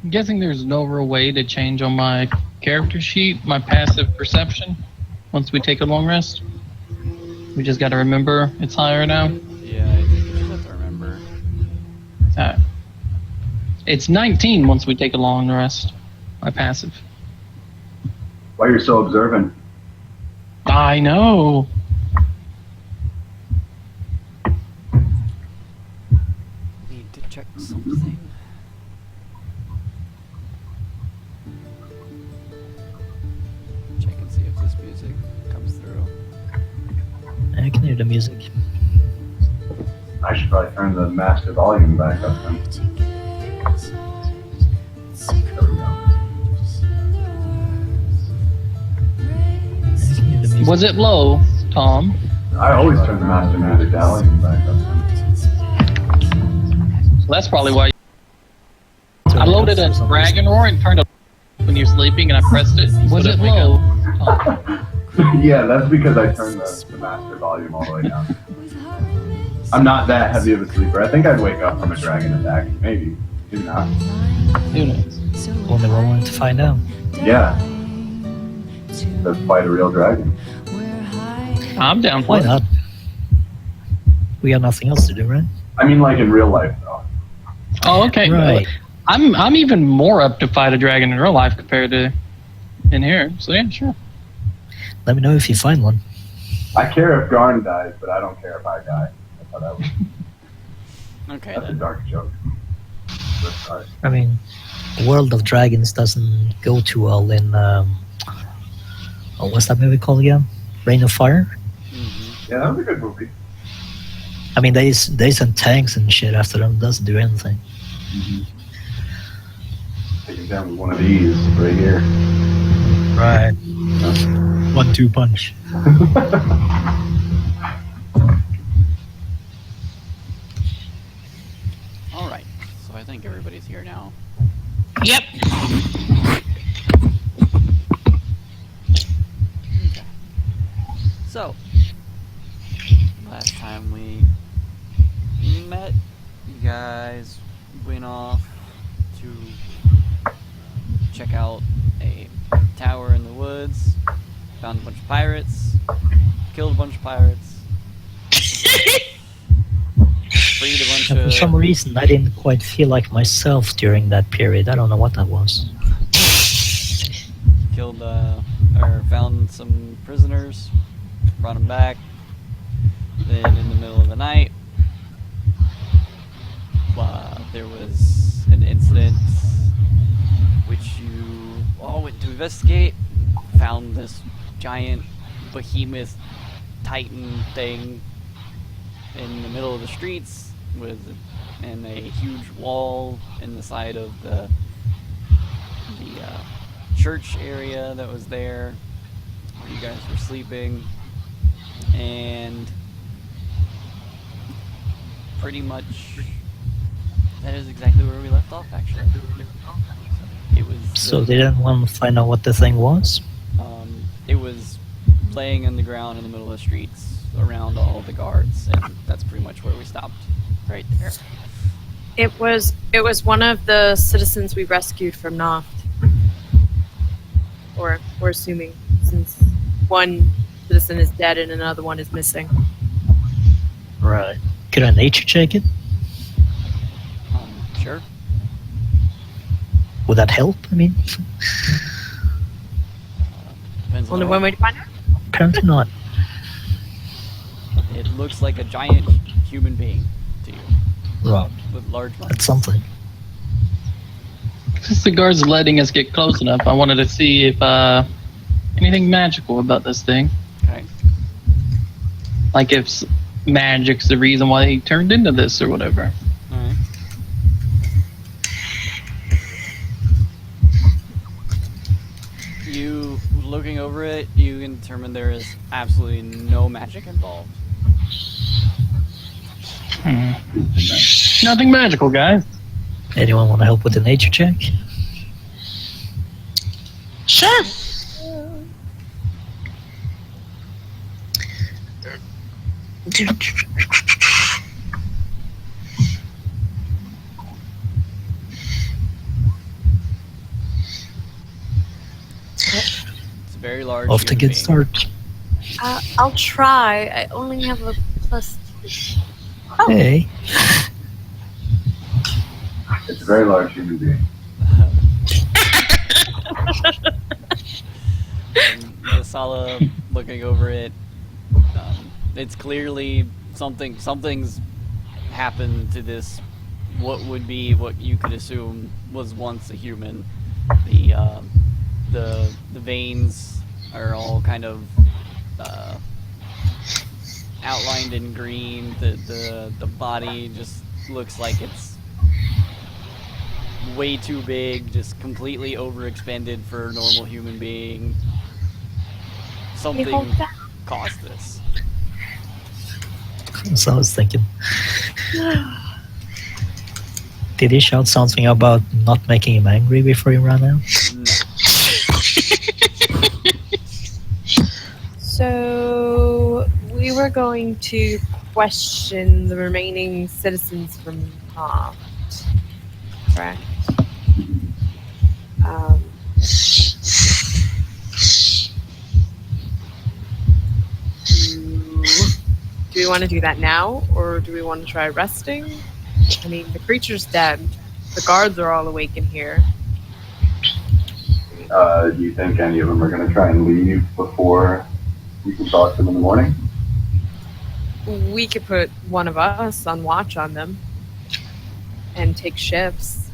I'm guessing there's no real way to change on my character sheet my passive perception once we take a long rest. We just got to remember it's higher now. Yeah, I think you just have to remember. It's 19 once we take a long rest. My passive. Why you're so observant? I know. Need to check something. Check and see if this music comes through. I can hear the music. I should probably turn the master volume back up then. There we go. I can hear the music. Was it low, Tom? I always turn the master music volume back up then. So that's probably why. I loaded a dragon roar and turned it when you're sleeping, and I pressed it. Was it low? Tom? Yeah, that's because I turned the master volume all the way down. I'm not that heavy of a sleeper. I think I'd wake up from a dragon attack. Maybe. Maybe not. Who knows? Only one wanted to find out. Yeah. Let's fight a real dragon. I'm down for Why it. not? We got nothing else to do, right? I mean, like in real life, though. Oh, okay. Right. I'm even more up to fight a dragon in real life compared to in here. So yeah, sure. Let me know if you find one. I care if Garn dies, but I don't care if I die. I thought that was Okay, that's a then. dark joke. But, sorry. I mean, World of Dragons doesn't go too well in, what's that movie called again? Reign of Fire? Mm-hmm. Yeah, that was a good movie. I mean, they send tanks and shit after them. Doesn't do anything. Mm-hmm. Take him down with one of these right here. Right. 1-2 punch. Alright, so I think everybody's here now. Yep. Okay. So, last time we met, you guys went off to check out a tower in the woods, found a bunch of pirates, killed a bunch of pirates, freed a bunch And for of... some reason, I didn't quite feel like myself during that period. I don't know what that was. killed, or found some prisoners, brought them back. Then in the middle of the night, there was an incident which you all went to investigate. Found this giant behemoth titan thing in the middle of the streets and a huge wall in the side of the church area that was there where you guys were sleeping, and pretty much that is exactly where we left off, actually. It was So they didn't want to find out what the thing was? it was laying on the ground in the middle of the streets around all the guards, and that's pretty much where we stopped, right there. It was one of the citizens we rescued from Noft. Or we're assuming, since one citizen is dead and another one is missing. Right. Could I nature check it? Sure. Would that help? I mean, Depends on Only the one way to find out. apparently not. It looks like a giant human being to you, Right. with large That's muscles. something. Since the guard's letting us get close enough, I wanted to see if anything magical about this thing. Okay. Like if magic's the reason why he turned into this or whatever. Alright. You, looking over it, you can determine there is absolutely no magic involved. Nothing magical, guys. Anyone want to help with the nature check? Sure. very large. Off to human good start. I'll try. I only have a +2. Oh. Hey. It's a very large human being. And Masala looking over it. It's clearly something's happened to this. What would be what you could assume was once a human. The veins are all kind of outlined in green. The body just looks like it's way too big, just completely overexpended for a normal human being. Something caused this. So I was thinking. Did he shout something about not making him angry before he ran out? No. So we were going to question the remaining citizens from Hoft, correct? Do we want to do that now, or do we want to try resting? I mean, the creature's dead. The guards are all awake in here. Do you think any of them are going to try and leave before you can talk to them in the morning? We could put one of us on watch on them and take shifts.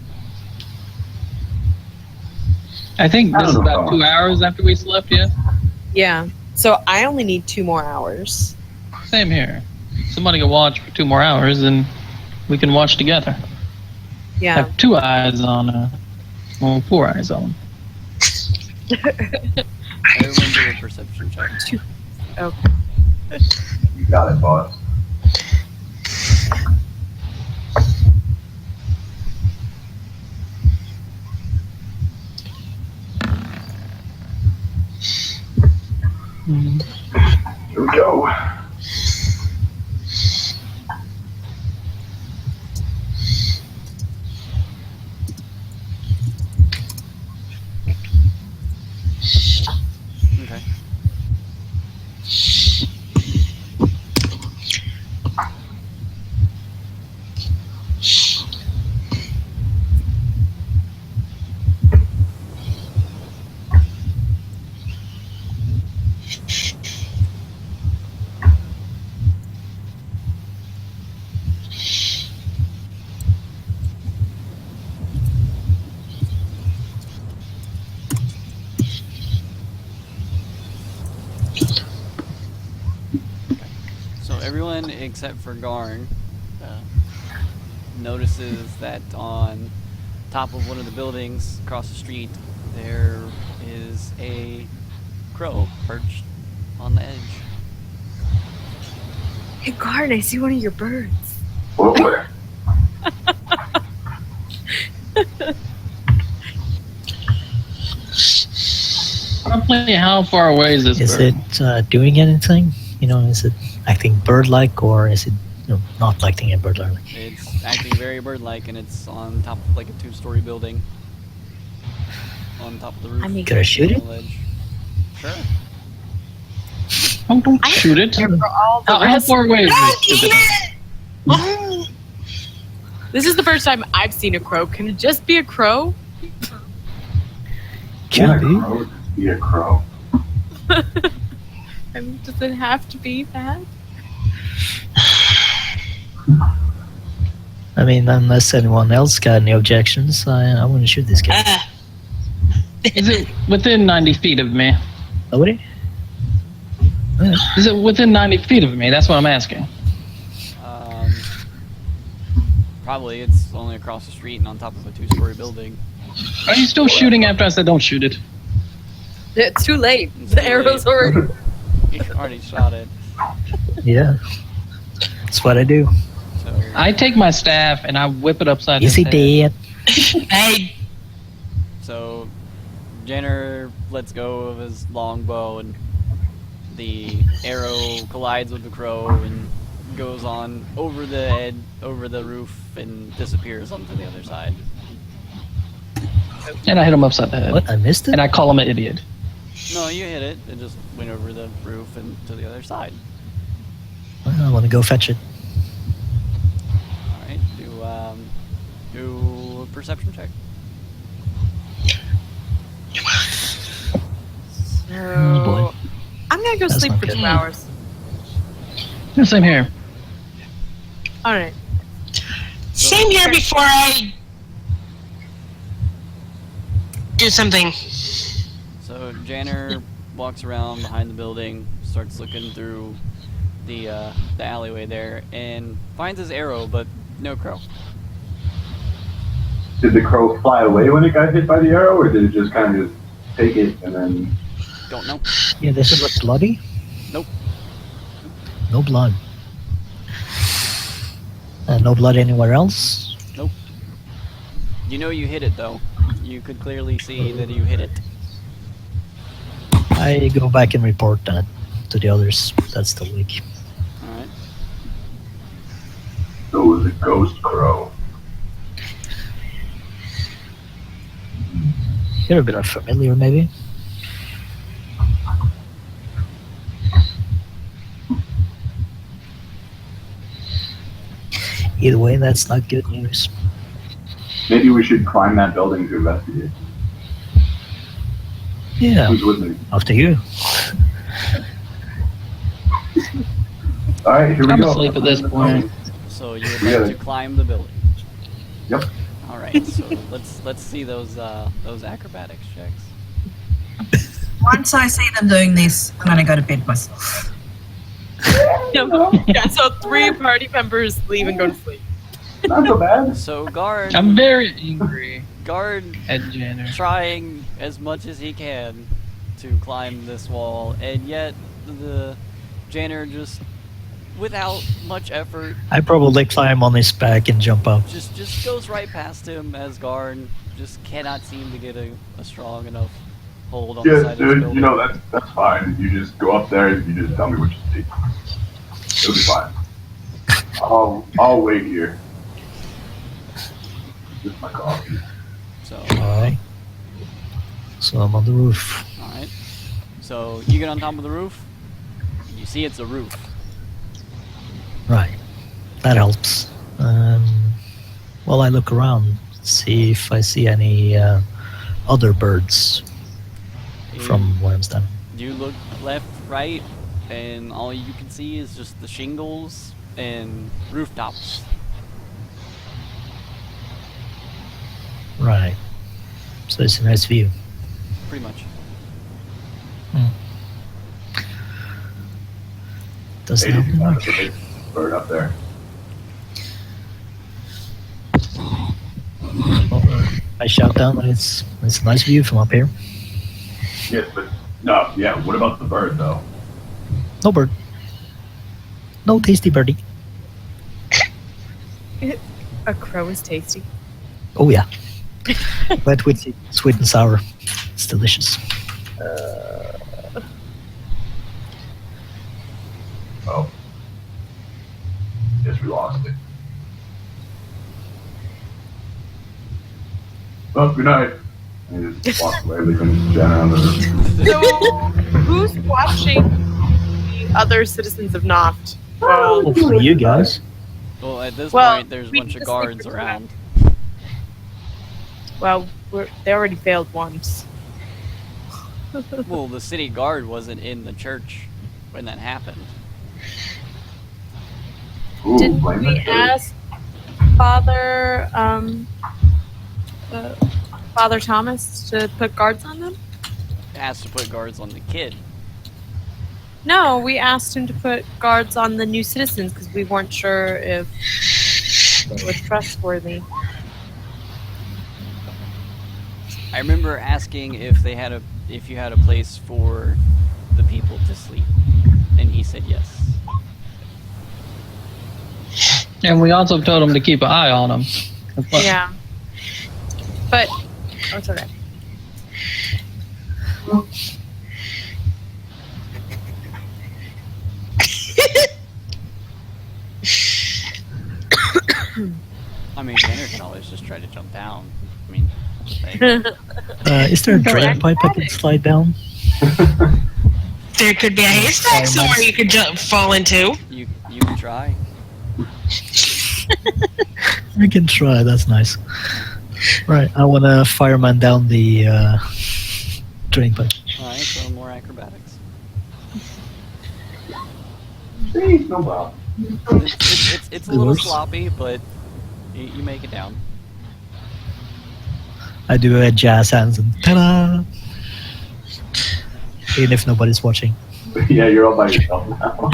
I think I this is don't know. about 2 hours after we slept, yeah? Yeah. So I only need 2 more hours. Same here. Somebody can watch for 2 more hours, and we can watch together. Yeah. Have 2 eyes on, 4 eyes on. Everyone do a perception check. Okay. You got it, boss. Here we go. Okay. So everyone except for Garn notices that on top of one of the buildings across the street there is a crow perched on the edge. Hey, Garn, I see one of your birds. Where? Roughly how far away is this Is bird? it doing anything? You know, is it acting bird-like, or is it not acting a bird-like? It's acting very bird-like, and it's on top of like a 2-story building. On top of the roof. I mean, Could I shoot it? on the ledge. Sure. Oh, don't shoot it. Here for all the How rest. far away is Don't this? eat it! This is the first time I've seen a crow. Can it just be a crow? Can a Could be. crow just be a crow? I mean, does it have to be that? I mean, unless anyone else got any objections, I wouldn't shoot this guy. Is it within 90 feet of me? Nobody? Is it within 90 feet of me? That's what I'm asking. Probably. It's only across the street and on top of a 2-story building. Are you still shooting after I said don't shoot it? It's too late. It's The too arrow's late. already. You already shot it. Yeah. That's what I do. So I take my staff and I whip it upside Is his he head. dead? Hey! So, Jenner lets go of his longbow, and the arrow collides with the crow and goes on over the head, over the roof, and disappears onto the other side. And I hit him upside the head. What? I missed it? And I call him an idiot. No, you hit it. It just went over the roof and to the other side. I want to go fetch it. All right. Do a perception check. Oh, boy. I'm gonna go That's sleep not for good. 2 hours. Yeah, same here. All right. Same here before I do something. So Janner walks around behind the building, starts looking through the alleyway there, and finds his arrow, but no crow. Did the crow fly away when it got hit by the arrow, or did it just kind of take it and then? Don't know. Yeah, does it look bloody? Nope. No blood. No blood anywhere else? Nope. You know you hit it though. You could clearly see that you hit it. I go back and report that to the others. That's the leak. All right. So it was a ghost crow. You're a bit unfamiliar, maybe? Either way, that's not good news. Maybe we should climb that building to investigate. Yeah, Who's with me? after you. All right, here we I'm go. asleep at this point. So you would We like gotta- to climb the building. Yep. All right. So let's see those acrobatics checks. Once I see them doing this, I'm gonna go to bed myself. Yeah, so 3 party members leave and go to sleep. Not so bad. So guard I'm very angry guard at Janner. trying as much as he can to climb this wall, and yet the Janner just without much effort I probably climb on his back and jump up. just goes right past him as Garn just cannot seem to get a strong enough hold on the Yes, side of the dude. building. You know that's fine. You just go up there and you just tell me what you see. It'll be fine. I'll wait here. Just my coffee. So Alright. So I'm on the roof. alright. So you get on top of the roof, you see it's a roof. Right. That helps. Well, I look around, see if I see any other birds from where I'm standing. You look left, right, and all you can see is just the shingles and rooftops. Right. So it's a nice view. Pretty much. Doesn't Hey, help me there's much. a big bird up there. I shout down that it's a nice view from up here. Yes, but no. Yeah. What about the bird though? No bird. No tasty birdie. A crow is tasty. Oh yeah. Wet with sweet and sour. It's delicious. Oh. Guess we lost it. Well, good night. And he just walked away, leaving Jenna on the roof. So, who's watching the other citizens of Noft? Hopefully you guys. Well, at this Well, point, there's a we bunch of just guards like to around. Well, they already failed once. Well, the city guard wasn't in the church when that happened. Ooh, Didn't blame we that bird. ask Father Father Thomas to put guards on them? Asked to put guards on the kid. No, we asked him to put guards on the new citizens because we weren't sure if they were trustworthy. I remember asking if you had a place for the people to sleep, and he said yes. And we also told him to keep an eye on him. Yeah. But, oh, it's okay. I mean, Tanner can always just try to jump down. I mean, Is there a drain Correct. pipe I can slide down? There could be a haystack somewhere you could fall into. You can try. We can try. That's nice. Right, I want to fireman down the drain pipe. Alright, so more acrobatics. See, no problem. It's a little Worse. sloppy, but you make it down. I do a jazz hands and ta-da! Even if nobody's watching. Yeah, you're all by yourself now.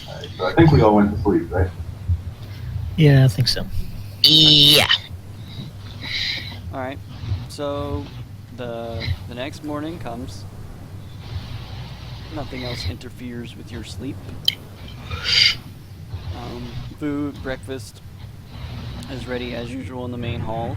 Alright, so I think we all went to sleep, right? Yeah, I think so. Yeah. Alright, so the next morning comes. Nothing else interferes with your sleep. Food, breakfast is ready as usual in the main hall.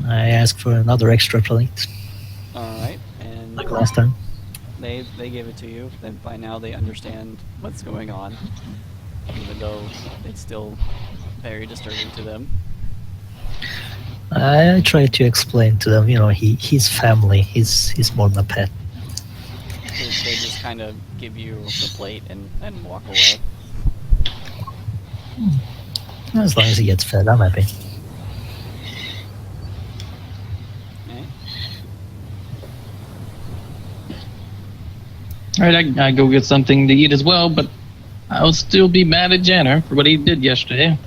I asked for another extra plate, Alright, and like last time. they gave it to you. Then by now they understand what's going on, even though it's still very disturbing to them. I tried to explain to them, he's family. He's more than a pet. They just kind of give you the plate and walk away. As long as he gets fed, I'm happy. Okay? Alright, I go get something to eat as well, but I'll still be mad at Janner for what he did yesterday.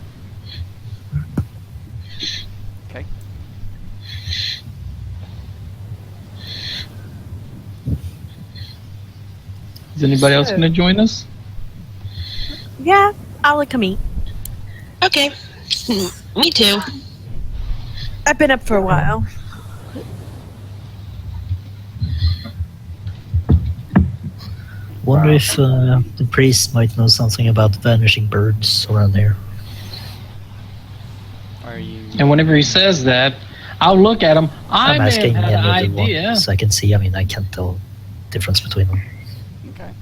Okay. Is anybody else So- going to join us? Yeah, I'll come eat. Okay. Me too. I've been up for a while. Wonder if the priest might know something about vanishing birds around here. Are you? And whenever he says that, I'll look at him. I I'm may asking have had an any of the idea. ones I can see. I can't tell difference between them. Okay.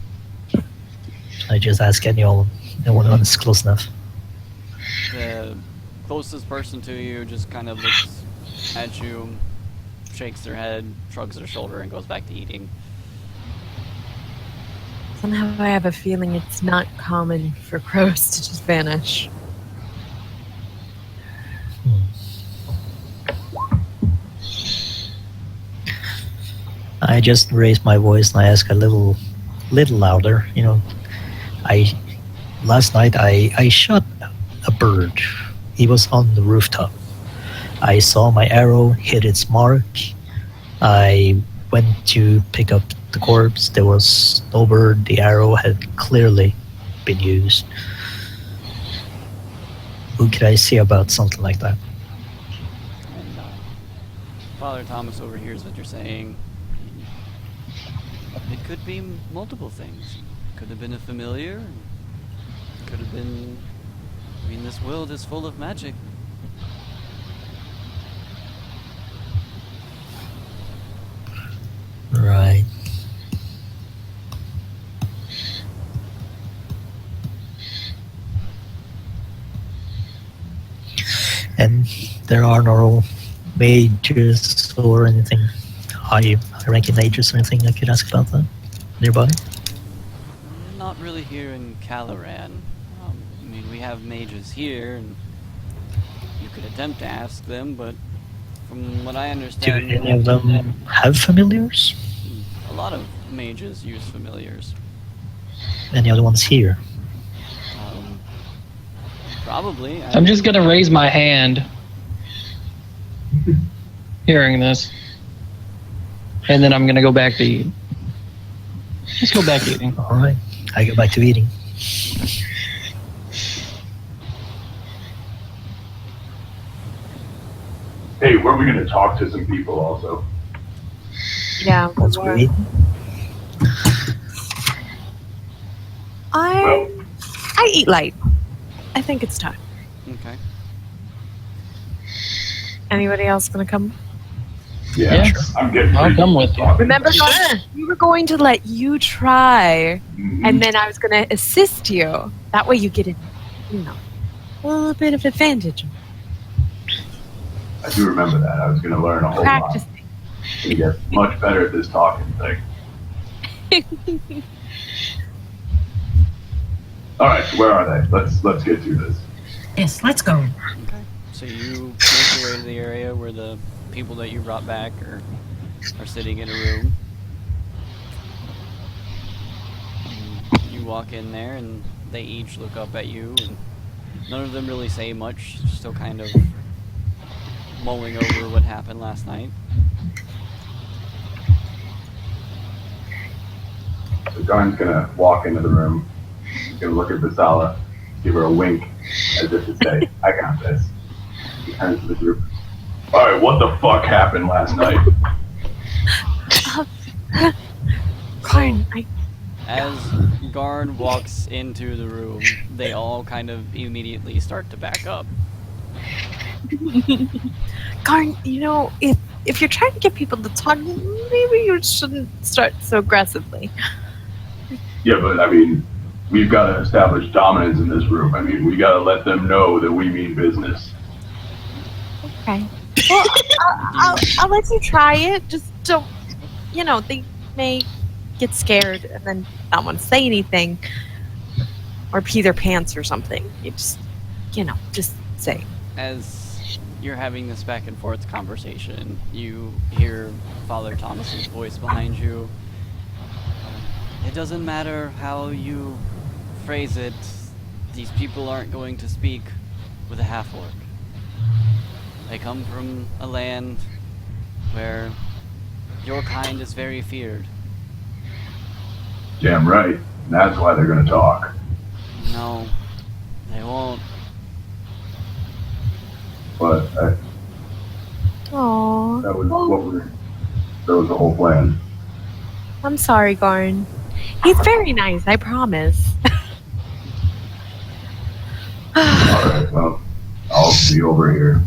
I just ask anyone is close enough. The closest person to you just kind of looks at you, shakes their head, shrugs their shoulder, and goes back to eating. Somehow I have a feeling it's not common for crows to just vanish. I just raise my voice and I ask a little louder. Last night I shot a bird. He was on the rooftop. I saw my arrow hit its mark. I went to pick up the corpse. There was no bird. The arrow had clearly been used. Who could I see about something like that? And Father Thomas overhears what you're saying. It could be multiple things. Could have been a familiar. Could have been. I mean, this world is full of magic. Right. And there are no mages or anything high-ranking mages or anything I could ask about that nearby? Not really here in Caloran. I mean, we have mages here, and you could attempt to ask them, but from what I Do understand, any of them have familiars? a lot of mages use familiars. Any other ones here? Probably. I'm just going to raise my hand hearing this. And then I'm going to go back to eating. Let's go back eating. Alright, I go back to eating. Hey, weren't we going to talk to some people also? Yeah, Once we eat. I eat light. I think it's time. Okay. Anybody else gonna come? Yeah, Yes. I'm getting. I'll come with you. Remember, Garn, we were going to let you try, Mhm. and then I was going to assist you. That way you get a little bit of advantage. I do remember that. I was going to learn a whole lot. Practicing. To get much better at this talking thing. All right, where are they? Let's get through this. Yes, let's go. Okay. So you make your way to the area where the people that you brought back are sitting in a room. You walk in there, and they each look up at you, and none of them really say much, still kind of mulling over what happened last night. So Garn's gonna walk into the room. He's gonna look at Visala, give her a wink, as if to say, "I got this." He turns to the group. All right, what the fuck happened last night? Garn, As Garn walks into the room, they all kind of immediately start to back up. Garn, if you're trying to get people to talk, maybe you shouldn't start so aggressively. Yeah, but I mean, we've got to establish dominance in this room. I mean, we got to let them know that we mean business. Okay. Well, I'll let you try it. Just don't, they may get scared and then not want to say anything or pee their pants or something. You just say. As you're having this back and forth conversation, you hear Father Thomas's voice behind you. It doesn't matter how you phrase it, these people aren't going to speak with a half-orc. They come from a land where your kind is very feared. Damn right. And that's why they're gonna talk. No, they won't. But Aww. that was the whole plan. I'm sorry, Garn. He's very nice, I promise. All right, well, I'll be over here.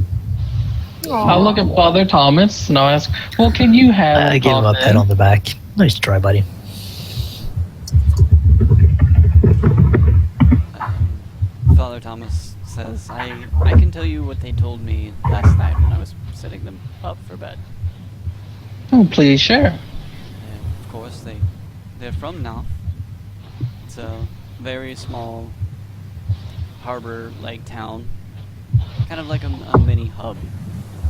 I'll look at Father Thomas and I'll ask, well, can you have I give him a pat on the back. Nice try, buddy. Father Thomas says, I can tell you what they told me last night when I was setting them up for bed. Oh, please share. And of course, they're from Knopf. It's a very small harbor-like town, kind of like a mini hub,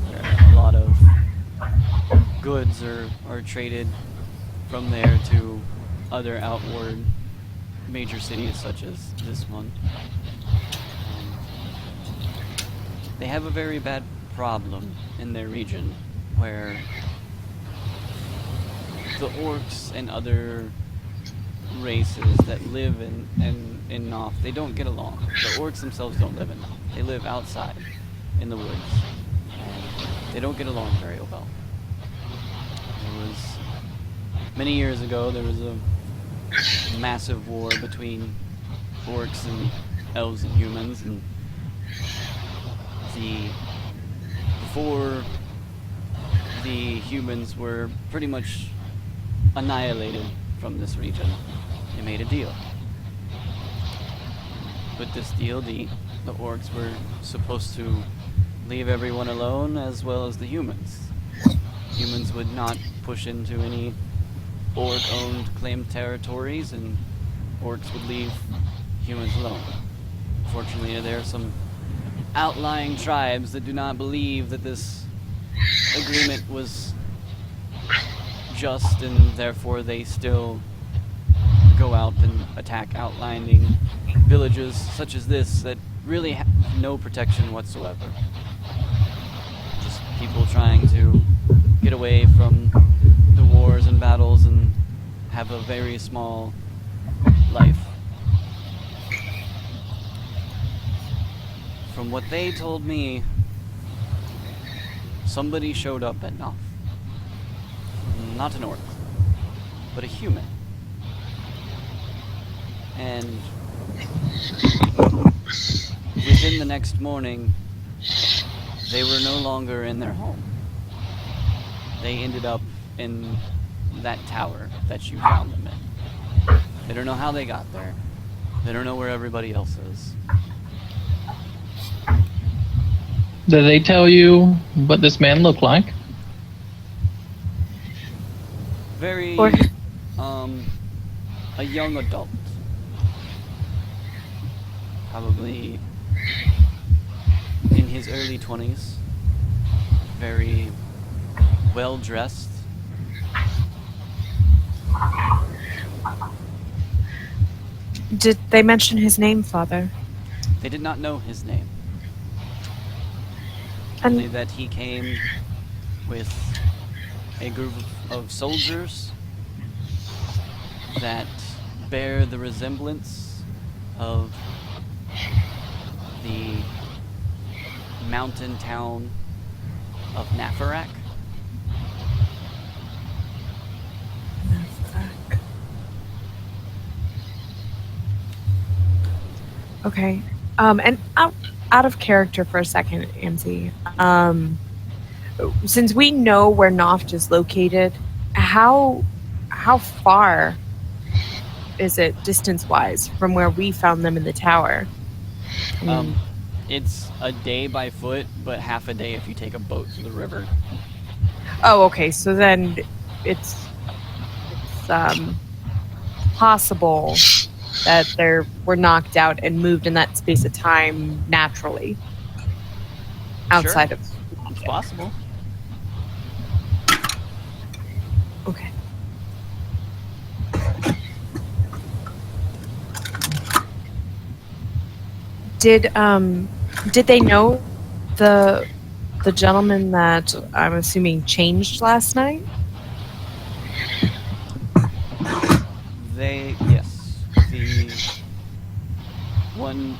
where a lot of goods are traded from there to other outward major cities such as this one. They have a very bad problem in their region where the orcs and other races that live in Knopf, they don't get along. The orcs themselves don't live in Knopf. They live outside in the woods. And they don't get along very well. Many years ago, there was a massive war between orcs and elves and humans, and before the humans were pretty much annihilated from this region, they made a deal. With this deal, the orcs were supposed to leave everyone alone, as well as the humans. Humans would not push into any orc-owned claimed territories, and orcs would leave humans alone. Fortunately, there are some outlying tribes that do not believe that this agreement was just, and therefore they still go out and attack outlying villages such as this that really have no protection whatsoever. Just people trying to get away from the wars and battles and have a very small life. From what they told me, somebody showed up at Knopf. Not an orc, but a human. And within the next morning, they were no longer in their home. they ended up in that tower that you found them in. They don't know how they got there. They don't know where everybody else is. Did they tell you what this man looked like? Very, Or- a young adult. Probably in his early 20s. Very well dressed. Did they mention his name, Father? They did not know his name. Only And that he came with a group of soldiers that bear the resemblance of the mountain town of Nafarak. okay. And out of character for a second, Ammzy. Since we know where Noft is located, how far is it distance-wise from where we found them in the tower? It's a day by foot, but half a day if you take a boat to the river. Oh, okay. So then it's possible that they were knocked out and moved in that space of time naturally outside of. It's possible. Okay. Did they know the gentleman that I'm assuming changed last night? Yes, the one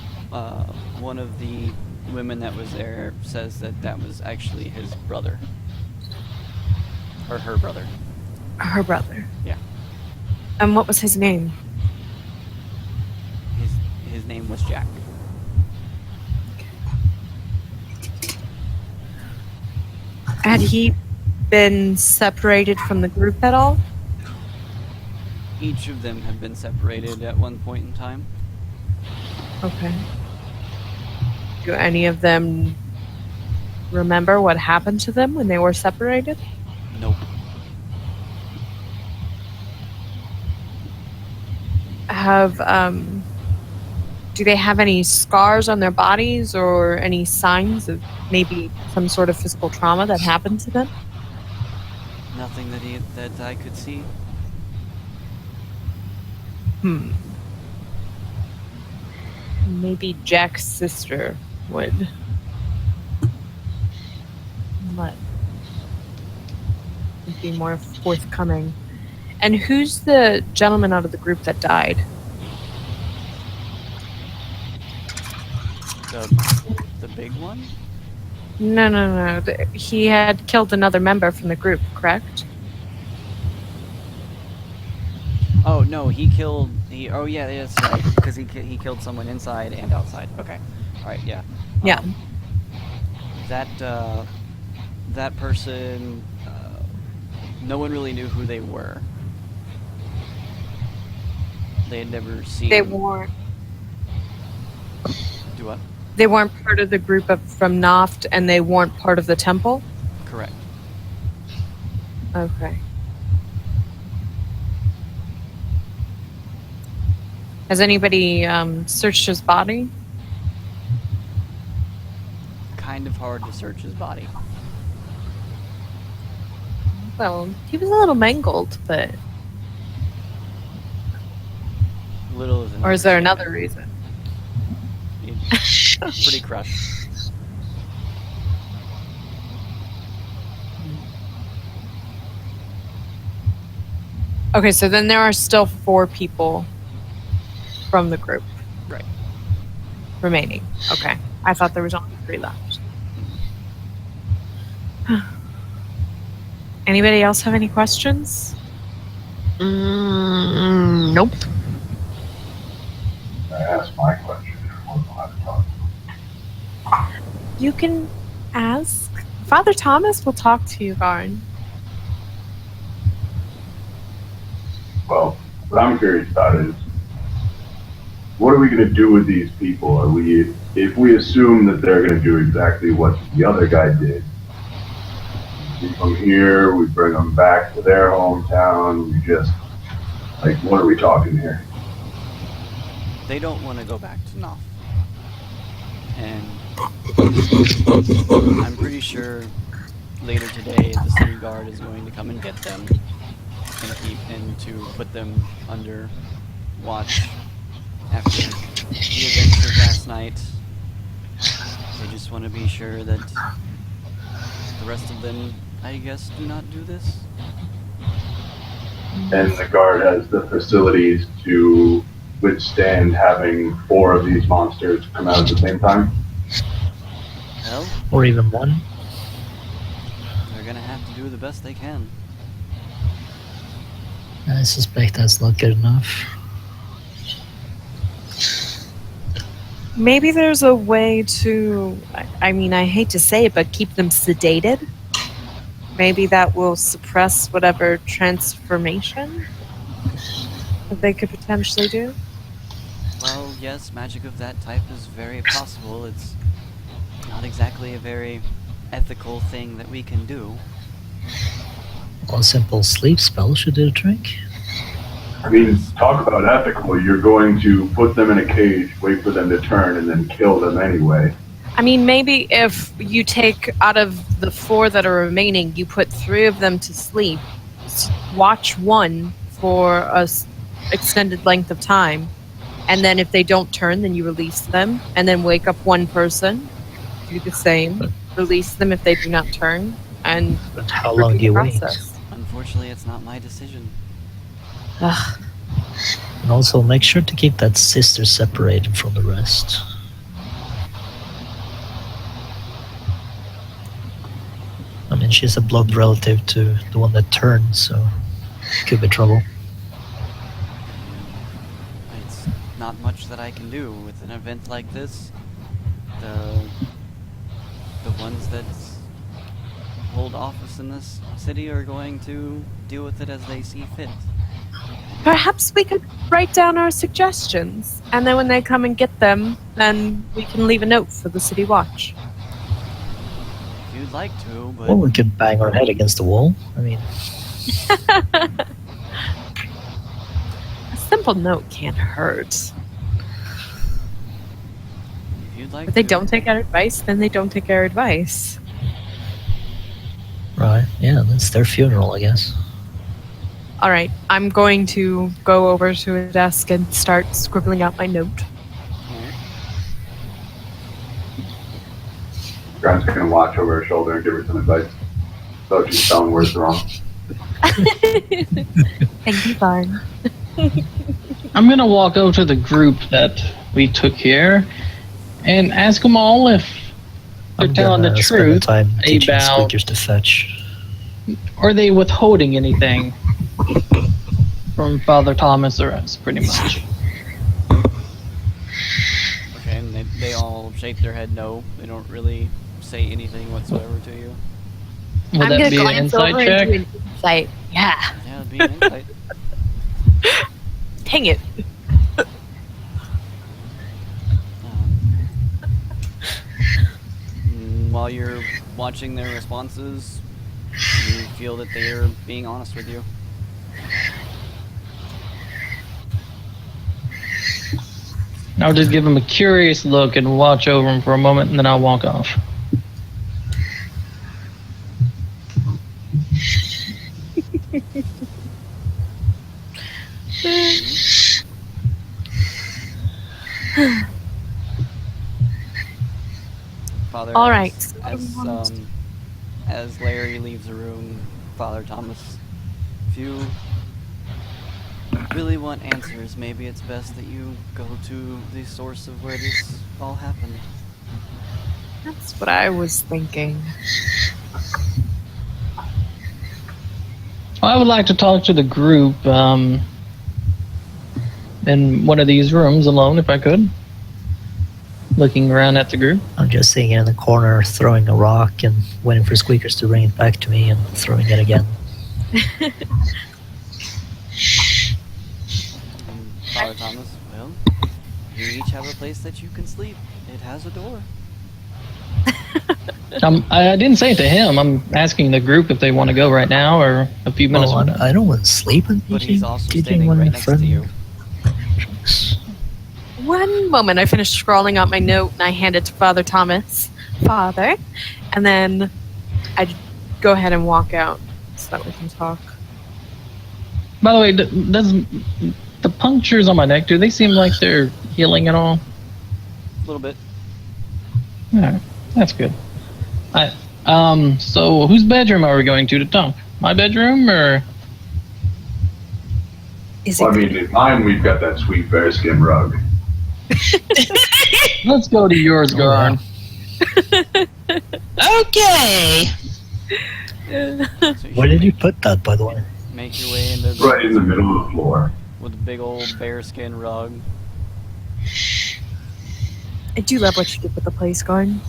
of the women that was there says that was actually his brother, or her brother. Her brother. Yeah. And what was his name? His name was Jack. Had he been separated from the group at all? Each of them have been separated at one point in time. Okay. Do any of them remember what happened to them when they were separated? Nope. Do they have any scars on their bodies or any signs of maybe some sort of physical trauma that happened to them? Nothing that I could see. Maybe Jack's sister would be more forthcoming. And who's the gentleman out of the group that died? The big one? No. He had killed another member from the group, correct? Oh no, he killed. Oh yeah, that's right. Because he killed someone inside and outside. Okay. All right. Yeah. Yeah. That person. No one really knew who they were. They had never seen. They weren't. Do what? They weren't part of the group from Noft, and they weren't part of the temple? Correct. Okay. Has anybody searched his body? Kind of hard to search his body. Well, he was a little mangled, but... Little is Or is there another reason? Pretty crushed. Okay, so then there are still 4 people from the group Right. remaining. Okay. I thought there was only 3 left. Anybody else have any questions? Nope. I asked my question. Wasn't allowed to talk. You can ask. Father Thomas will talk to you, Garn. Well, what I'm curious about is, what are we going to do with these people? If we assume that they're going to do exactly what the other guy did, we come here, we bring them back to their hometown, we just, like, what are we talking here? They don't want to go back to Noth. And I'm pretty sure later today the city guard is going to come and get them and to put them under watch after the events of last night. They just want to be sure that the rest of them, I guess, do not do this. And the guard has the facilities to withstand having 4 of these monsters come out at the same time? Well, Or even one. they're gonna have to do the best they can. I suspect that's not good enough. Maybe there's a way to, I mean, I hate to say it, but keep them sedated. Maybe that will suppress whatever transformation that they could potentially do. Well, yes, magic of that type is very possible. It's not exactly a very ethical thing that we can do. Well, a simple sleep spell should do the trick. I mean, talk about ethical. You're going to put them in a cage, wait for them to turn, and then kill them anyway. I mean, maybe if you take out of the 4 that are remaining, you put 3 of them to sleep, watch one for a extended length of time, and then if they don't turn, then you release them, and then wake up one person, do the same, release them if they do not turn, and But how long do you wait? Unfortunately, it's not my decision. Ugh. And also make sure to keep that sister separated from the rest. I mean, she's a blood relative to the one that turned, so could be trouble. It's not much that I can do with an event like this. The ones that hold office in this city are going to deal with it as they see fit. Perhaps we could write down our suggestions, and then when they come and get them, then we can leave a note for the city watch. If you'd like to, but Well, we could bang our head against the wall. I mean, A simple note can't hurt. if you'd like If they to, don't take our advice, then they don't take our advice. right, yeah, that's their funeral, I guess. All right, I'm going to go over to a desk and start scribbling out my note. Alright. Grant's going to watch over her shoulder and give her some advice. So she's spelling words wrong. Thank you, Barn. I'm gonna walk over to the group that we took here and ask them all if they're I'm telling the gonna spend truth time teaching about, squeakers to fetch. are they withholding anything from Father Thomas or us, pretty much. Okay, and they all shake their head no. They don't really say anything whatsoever to you. Would I'm that gonna be an glance insight over check? into an insight. Yeah. Yeah, it'd be an insight. Dang it. While you're watching their responses, you feel that they are being honest with you. I'll just give them a curious look and watch over them for a moment, and then I'll walk off. Father, All as- right. As Larry leaves the room, Father Thomas, if you really want answers, maybe it's best that you go to the source of where this all happened. That's what I was thinking. I would like to talk to the group in one of these rooms alone, if I could. Looking around at the group. I'm just sitting in the corner throwing a rock and waiting for squeakers to bring it back to me and throwing it again. Father Thomas. Well, you each have a place that you can sleep. It has a door. I didn't say it to him. I'm asking the group if they want to go right now or a few minutes. Well, from now. I don't want to sleep in But he's also teaching standing one right next friend. to you. One moment, I finish scrawling out my note and I hand it to Father Thomas. Father. And then I go ahead and walk out so that we can talk. By the way, does the punctures on my neck, do they seem like they're healing at all? A little bit. Yeah, that's good. So whose bedroom are we going to talk? My bedroom or? Is Well, I it mean, in mine, we've got that sweet bearskin rug. Let's go to yours, Garn. Okay. So Where should did you put that, by the way? make your way into Right in the middle of the floor. with a big old bearskin rug. I do love what you did with the place, Garn.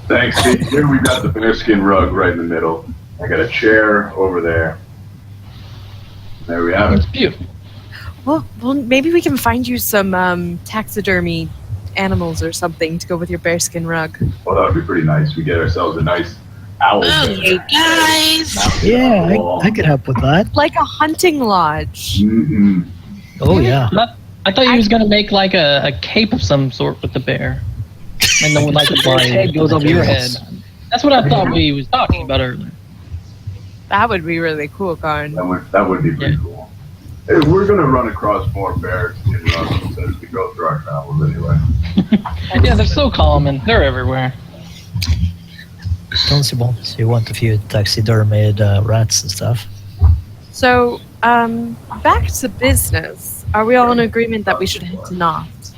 Thanks. See, here we've got the bearskin rug right in the middle. I got a chair over there. There we have it. It's beautiful. Well, maybe we can find you some taxidermy animals or something to go with your bearskin rug. Well, that would be pretty nice. We get ourselves a nice owl. Oh, bear. you guys. Yeah, I could help with that. Like a hunting lodge. Mm-mm. Oh, yeah. I thought you was gonna make like a cape of some sort with the bear, and then like the bear's head goes over your head. That's what I thought we was talking about earlier. That would be really cool, Garn. That would be pretty cool. Hey, we're going to run across more bears in runs as we go through our travels anyway. Yeah, they're so common. They're everywhere. Don't you want a few taxidermied rats and stuff? So, back to business. Are we all in agreement that we should head to Noft?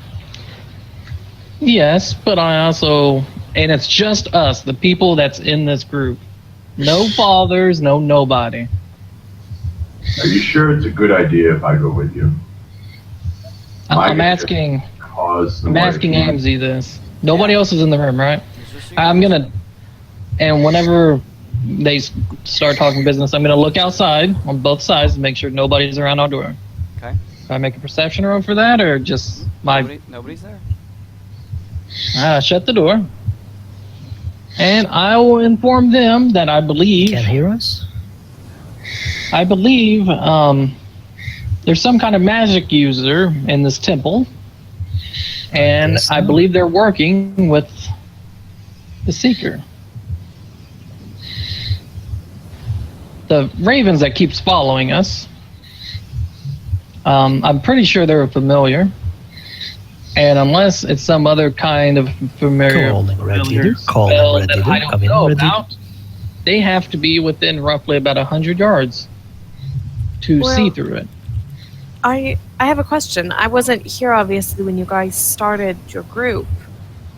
Yes, but I also, and it's just us, the people that's in this group. No fathers, no nobody. Are you sure it's a good idea if I go with you? I'm asking Ammzy. Ammzy this. Nobody else is in the room, right? It's just you I'm guys. gonna, and whenever they start talking business, I'm gonna look outside on both sides to make sure nobody's around our door. Okay. Do I make a perception roll for that, or just Nobody's there. shut the door? And I will inform them that I believe Can't hear us? there's some kind of magic user in this temple, and Yes, I no. believe they're working with the Seeker. The ravens that keeps following us, I'm pretty sure they're familiar, and unless it's some other kind of familiar Calling Red familiar Leader. Calling spell Red that Leader. I don't Come in, know Red Leader. about, they have to be within roughly about 100 yards to Well- see through it. I have a question. I wasn't here, obviously, when you guys started your group.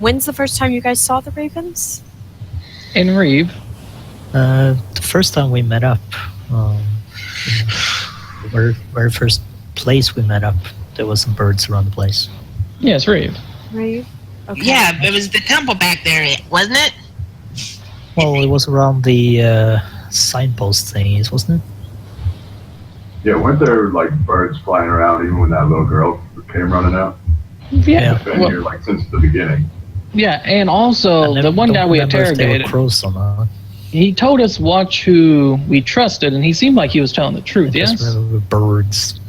When's the first time you guys saw the ravens? In Reave, The first time we met up, very first place we met up, there was some birds around the place. yes, Reave. Rave? Okay. Yeah, it was the temple back there, wasn't it? Well, it was around the signpost thingies, wasn't it? Yeah, weren't there like birds flying around even when that little girl came running out? Yeah, It's been well, here like since the beginning. yeah, and also I never- the one guy don't we remember if they were interrogated, crows or not. he told us watch who we trusted, and he seemed like he was telling the truth. I just Yes, remember birds.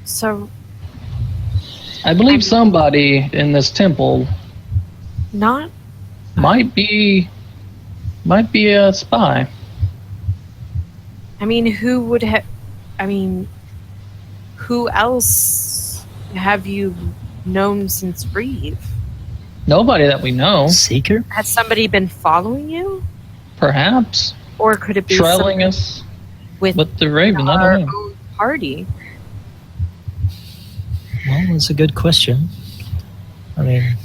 So, I believe somebody in this temple not. might be a spy. I mean, who would have. I mean, who else have you known since Reave? Nobody that we know. Seeker? Has somebody been following you? Perhaps Or could it be trailing somebody us with with the raven. I our don't know. own party? Well, that's a good question. I mean,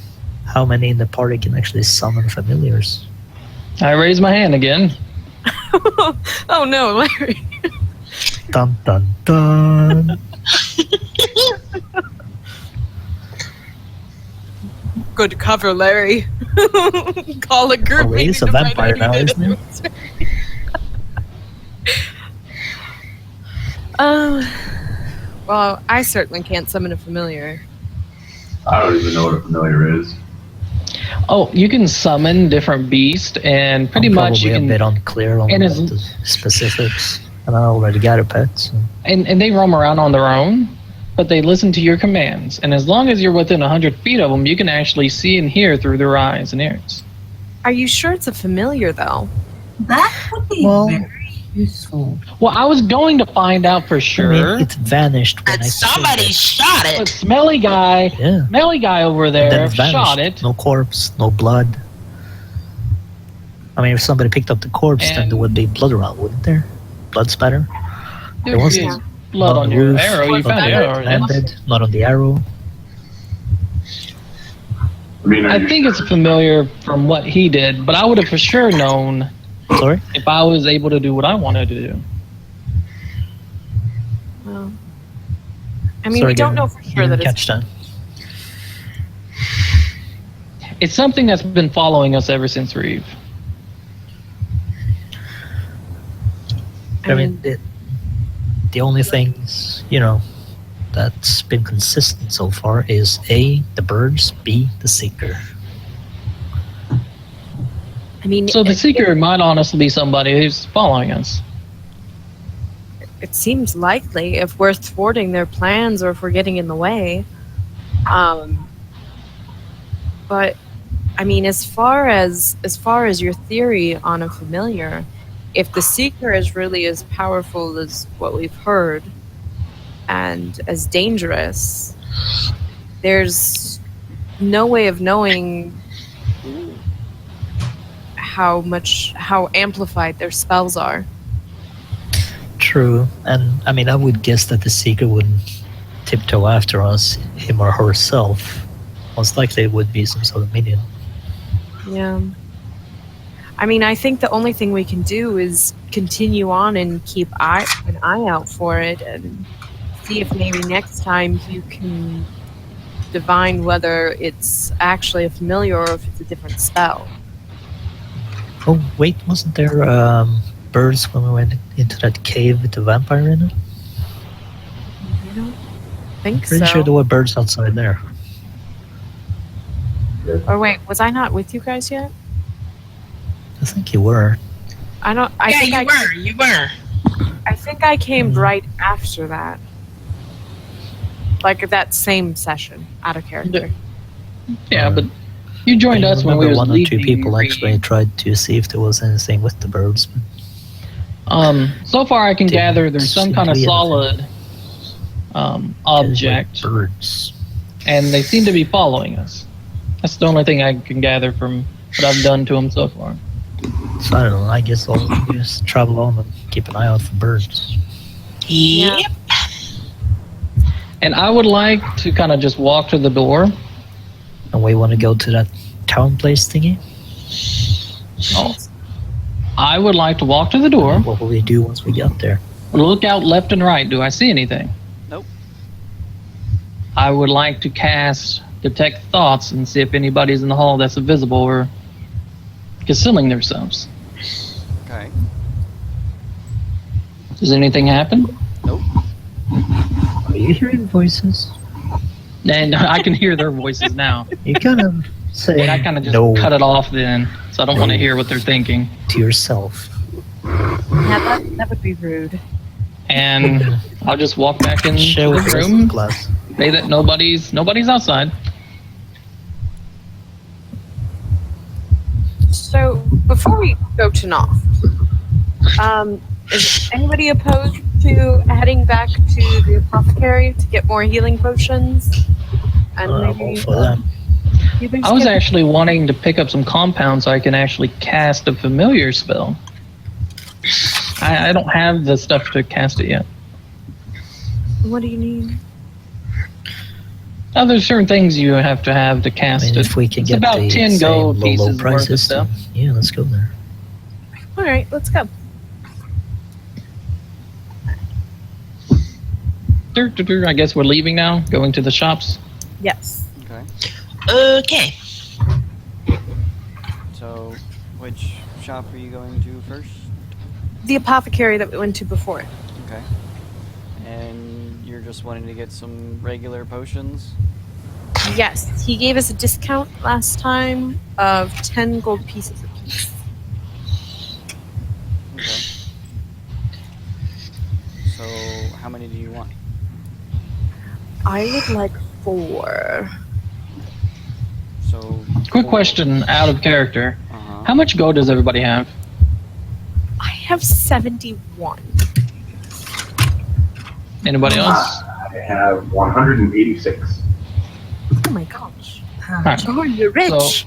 how many in the party can actually summon familiars? I raised my hand again. Oh no, Larry. Dun dun dun. Good cover, Larry. Call a group. Oh, he's a meeting to find vampire out now, who did isn't he? it. Well, I certainly can't summon a familiar. I don't even know what a familiar is. Oh, you can summon different beasts, and pretty I'm much you probably can. a bit unclear on and like, as- the specifics. And I already got a pet. So. And they roam around on their own, but they listen to your commands. And as long as you're within 100 feet of them, you can actually see and hear through their eyes and ears. Are you sure it's a familiar, though? That would be Well- very useful. Well, I was going to find out for I sure. mean, it vanished when And I somebody killed shot But it. smelly guy, it. Yeah. smelly guy over And then there it vanished. shot it. No corpse, no blood. I mean, if somebody picked up the corpse, then And- there would be blood around, wouldn't there? Blood spatter. There was is not blood on the your roof, arrow. You not found the where arrow. it Yes. landed, not on the arrow. I mean, are I you think it's familiar from what he did, but I would have for sure known Sorry? if I was able to do what I wanted to do. Well, I mean, Sorry, we don't Gavin, know for you sure that didn't it's. catch that. It's something that's been following us ever since Reave. I mean, the only things, that's been consistent so far is A, the birds, B, the seeker. I mean, So the Seeker might honestly be somebody who's following us. It seems likely if we're thwarting their plans or if we're getting in the way. But I mean, as far as your theory on a familiar, if the Seeker is really as powerful as what we've heard and as dangerous, there's no way of knowing how amplified their spells are. True, and I mean, I would guess that the seeker wouldn't tiptoe after us, him or herself. Most likely it would be some sort of minion. Yeah. I mean, I think the only thing we can do is continue on and keep an eye out for it and see if maybe next time you can divine whether it's actually a familiar or if it's a different spell. Oh, wait, wasn't there birds when we went into that cave with the vampire in it? I don't think Pretty so. sure there were birds outside there. Or wait, was I not with you guys yet? I think you were. I don't. You were. I think I came right after that. Like that same session, out of character. Yeah, but you joined I us when we remember was one or two leaving people Reave. actually tried to see if there was anything with the birds. But So far I can Didn't gather there's some seem kind to of be solid object, birds. and they seem to be following us. That's the only thing I can gather from what I've done to them so far. So I don't know. I guess I'll just travel on and keep an eye out for birds. Yep. And I would like to kind of just walk to the door. And we want to go to that town place thingy. Oh. I would like to walk to the door, What will we do once we get there? look out left and right. Do I see anything? Nope. I would like to cast Detect Thoughts and see if anybody's in the hall that's invisible or concealing themselves. Okay. Does anything happen? Nope. Are you hearing voices? And I can hear their voices now. You kind of say And I kind of just no cut it off then, so I don't want to hear what they're thinking. to yourself. Yeah, that would be rude. And I'll just walk back in Share the with the rest of room, the class. say that nobody's outside. So before we go to Knopf, is anybody opposed to heading back to the apothecary to get more healing potions? And I'm all maybe for that. you guys I was get- actually wanting to pick up some compounds so I can actually cast a familiar spell. I don't have the stuff to cast it yet. What do you need? Now, there's certain things you have to I cast mean, it. if we can It's get about the 10 same gold low pieces worth of prices, stuff. then yeah, let's go there. All right, let's go. I guess we're leaving now, going to the shops. Yes. Okay. Okay. So, which shop are you going to first? The apothecary that we went to before. Okay. And you're you're just wanting to get some regular potions? Yes, he gave us a discount last time of 10 gold pieces apiece. Okay. So, how many do you want? I would like 4. So, Quick question, out of character. Uh-huh. How much gold does everybody have? I have 71. Anybody else? I have 186. Oh my gosh. Alright. Oh, you're rich.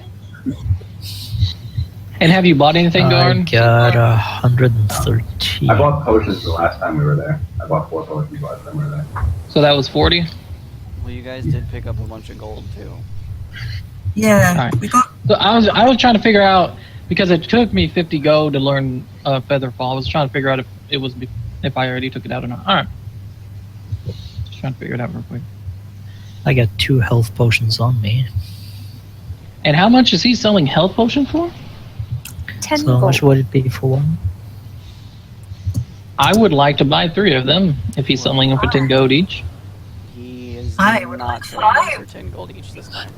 And have you bought anything, I Garn? got 113. I bought potions the last time we were there. I bought 4 potions the last time we were there. So that was 40? Well, you guys did pick up a bunch of gold, too. Yeah, Alright. we got. So I was trying to figure out, because it took me 50 gold to learn Featherfall. I was trying to figure out if I already took it out or not. Alright. Just trying to figure it out real quick. I got 2 health potions on me. And how much is he selling health potion for? 10 So how gold. much would it be for one? I would like to buy 3 of them if he's selling them for 10 gold each. He is I would not like selling them 5. for 10 gold each this time.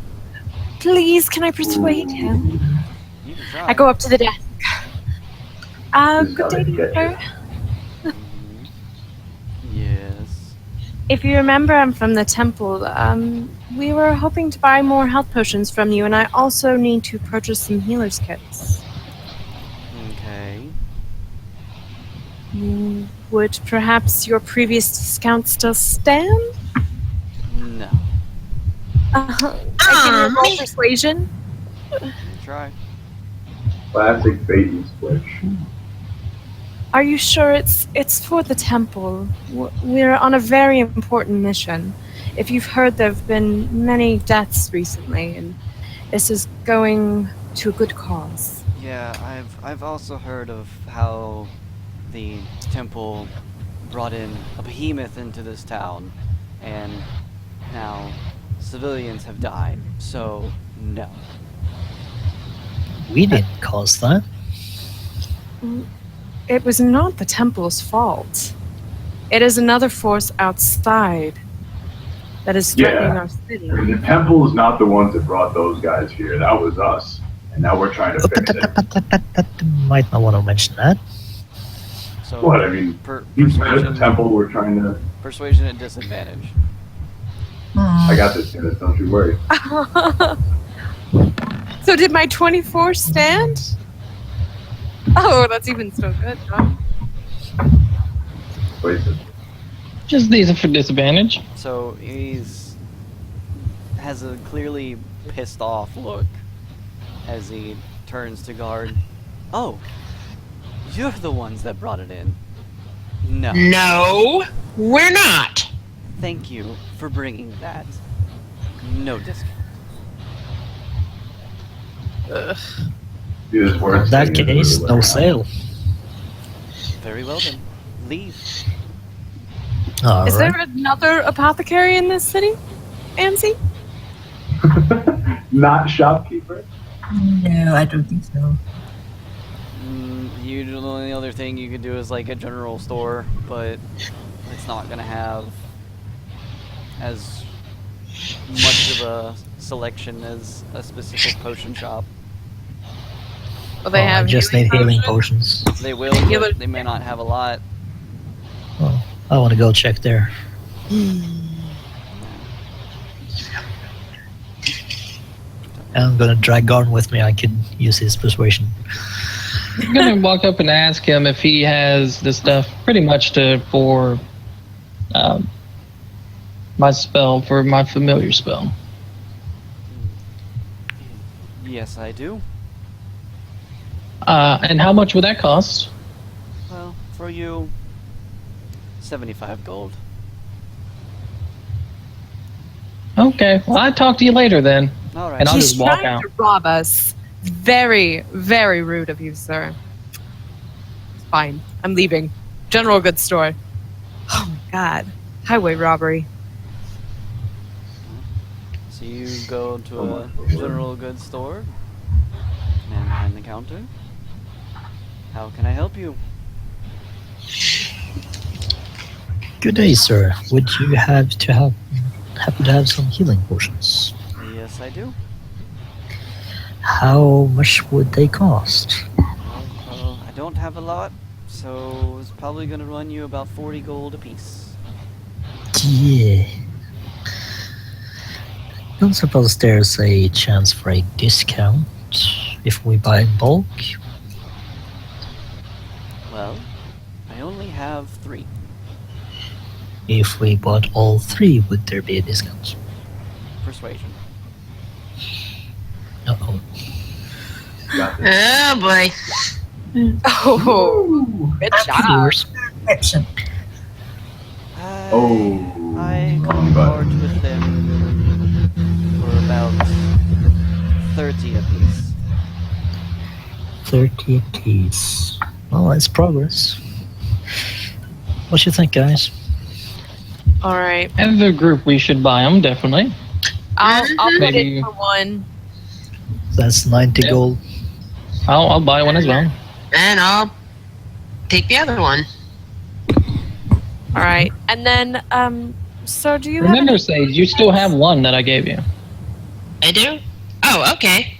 Please, can I persuade him? You can try. I go up to the desk. Good day, Get sir. Mhm. Yes. If you remember, I'm from the temple. We were hoping to buy more health potions from you, and I also need to purchase some healer's kits. Okay. Would perhaps your previous discount still stand? No. I can you roll persuasion. You can try. Classic bait and switch. Are you sure it's for the temple? We're on a very important mission. If you've heard, there have been many deaths recently, and this is going to a good cause. Yeah, I've also heard of how the temple brought in a behemoth into this town, and now civilians have died. So no. We didn't cause that. It was not the temple's fault. It is another force outside that is threatening Yeah. our city. I mean, the temple is not the ones that brought those guys here. That was us. And now we're trying to fix it. Might not want to mention that. So What, I mean, these men at the temple were trying to... persuasion at disadvantage. I got this, Dennis. Don't you worry. So did my 24 stand? Oh, that's even still good, huh? Wasted. Just these are for disadvantage. So has a clearly pissed off look as he turns to guard. Oh, you're the ones that brought it in. No. No, we're not. Thank you for bringing that. No discount. See this word In that thing is case, really no sale. Very well then. Leave. Is Alright. there another apothecary in this city, Ammzy? Not shopkeeper. No, I don't think so. The only other thing you could do is like a general store, but it's not gonna have as much of a selection as a specific potion shop. Well, they I have just need healing potions. They will, Healer- but they may not have a lot. Well, I want to go check there. I'm gonna drag Garn with me. I can use his persuasion. I'm gonna walk up and ask him if he has the stuff pretty much for my spell, for my familiar spell. Yes, I do. And how much would that cost? Well, for you, 75 gold. Okay, well, I'll talk to you later then. All right. And I'll He's just walk trying out. to rob us. Very, very rude of you, sir. Fine, I'm leaving. General goods store. Oh my god. Highway robbery. So you go to a general goods store, and behind the counter. How can I help you? Good day, sir. Would you happen to have some healing potions? Yes, I do. How much would they cost? Well, I don't have a lot, so it's probably going to run you about 40 gold apiece. Yeah. Don't suppose there's a chance for a discount if we buy in bulk? Well, I only have 3. If we bought all 3, would there be a discount? Persuasion. Uh-oh. Got this. Oh boy. Oh, good job. Yours. Perception. Oh, I wrong can part button. with them for about 30 apiece. 30 apiece. Well, that's progress. What you think, guys? All right. As a group, we should buy them, definitely. I'll put Maybe- it for one. That's 90 Yeah. gold. I'll buy one as well. And I'll take the other one. All right. And then, so do you Remember, have Sage, you still have one that I gave you. I do? Oh, okay.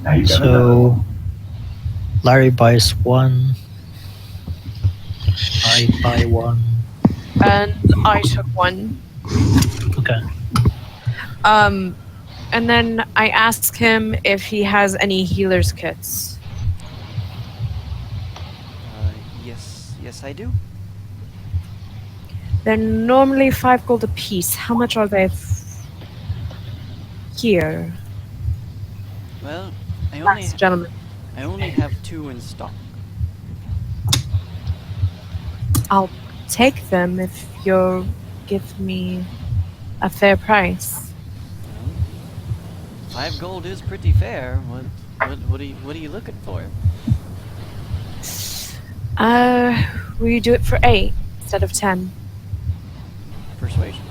Now you got So, Larry buys 1. I buy 1. and I took one. Okay. And then I asked him if he has any healer's kits. Yes, I do. They're normally 5 gold apiece. How much are they here? Well, Last gentleman. I only have 2 in stock. I'll take them if you'll give me a fair price. 5 gold is pretty fair. What are you looking for? Will you do it for 8 instead of 10? Persuasion.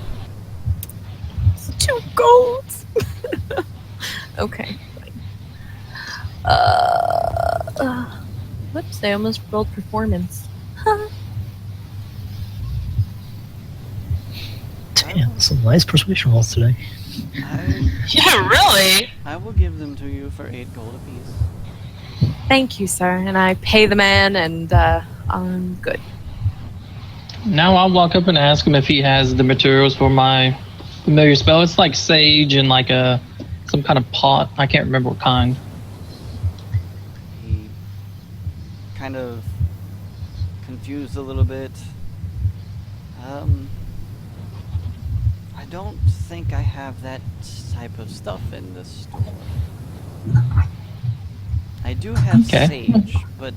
It's 2 golds. Okay. Whoops! I almost rolled performance. Damn, some nice persuasion rolls today. Yeah, really? I will give them to you for 8 gold apiece. Thank you, sir. And I pay the man, and I'm good. Now I'll walk up and ask him if he has the materials for my familiar spell. It's like sage and like some kind of pot. I can't remember what kind. He kind of confused a little bit. I don't think I have that type of stuff in the store. I do have Okay. sage, but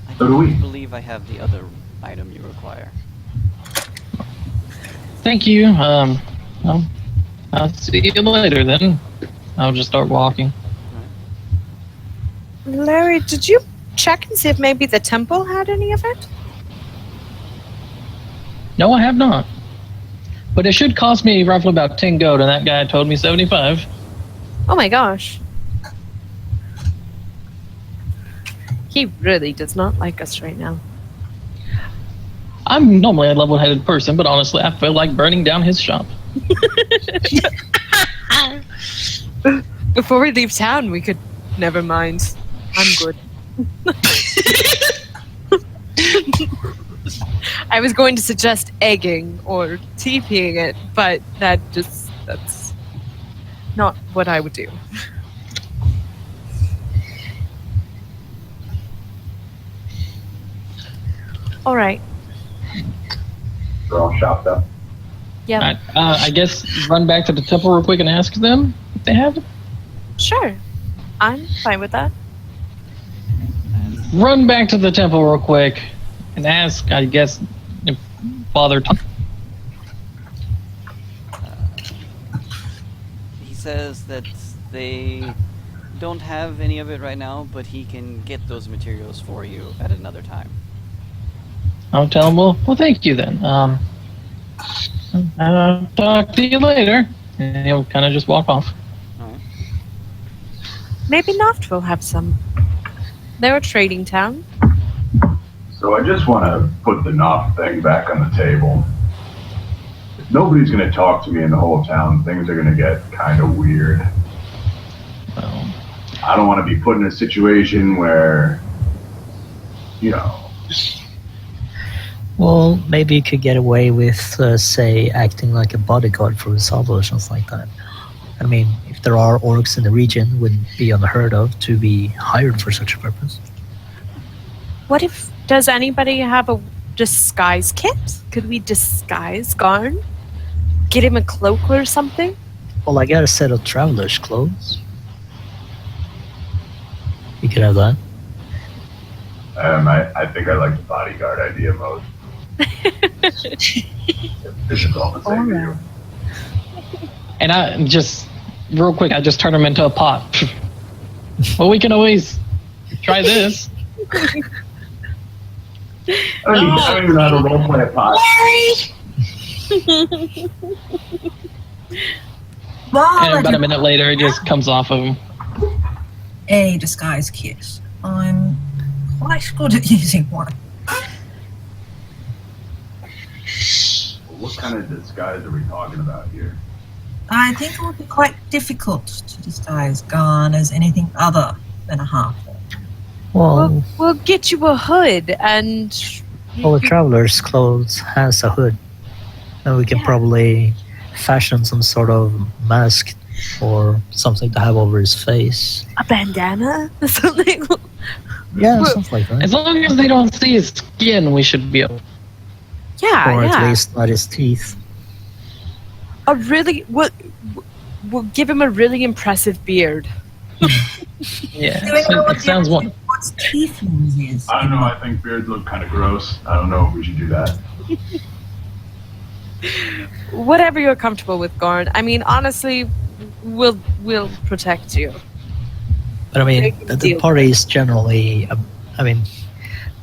I So do we. don't believe I have the other item you require. Thank you. I'll see you later then. I'll just start walking. Larry, did you check and see if maybe the temple had any of it? No, I have not. But it should cost me roughly about 10 gold, and that guy told me 75. Oh my gosh. He really does not like us right now. I'm normally a level-headed person, but honestly, I feel like burning down his shop. Before we leave town, we could. Never mind. I'm good. I was going to suggest egging or TPing it, but that's not what I would do. All right. We're all shopped up. Yeah. I guess run back to the temple real quick and ask them if they have it. Sure. I'm fine with that. Run back to the temple real quick and ask, I guess, if Father He says that they don't have any of it right now, but he can get those materials for you at another time. I'll tell him, well, thank you then. I'll talk to you later. And he'll kind of just walk off. Alright. Maybe Noft will have some. They're a trading town. So I just want to put the Knopf thing back on the table. If nobody's going to talk to me in the whole town, things are going to get kind of weird. Well, I don't want to be put in a situation where, you know. Well, maybe you could get away with, say, acting like a bodyguard for Resolve or something like that. I mean, if there are orcs in the region, wouldn't be unheard of to be hired for such a purpose. What if, does anybody have a disguise kit? Could we disguise Garn? Get him a cloak or something? Well, I got a set of traveler's clothes. You could have that. I think I like the bodyguard idea most. This is all the same to you. and I just, real quick, I just turn him into a pot. Well, we can always try this. I don't even know how to roleplay a pot. And about a minute later, it just comes off of him. A disguise kit. I'm quite good at using one. What kind of disguise are we talking about here? I think it would be quite difficult to disguise Garn as anything other than a half. Well, We'll get you a hood and... the traveler's clothes has a hood. And we can probably fashion some sort of mask or something to have over his face. A bandana or something? Yeah, Well, something like that. As long as they don't see his skin, we should be able. Yeah, Or yeah. at least not his teeth. A really... We'll give him a really impressive beard. Yeah, Do we know what it sounds one. what's tieflings is? I don't know, I think beards look kind of gross. I don't know if we should do that. Whatever you're comfortable with, Garn. I mean, honestly, we'll protect you. But I mean, Big the deal. party is generally, I mean,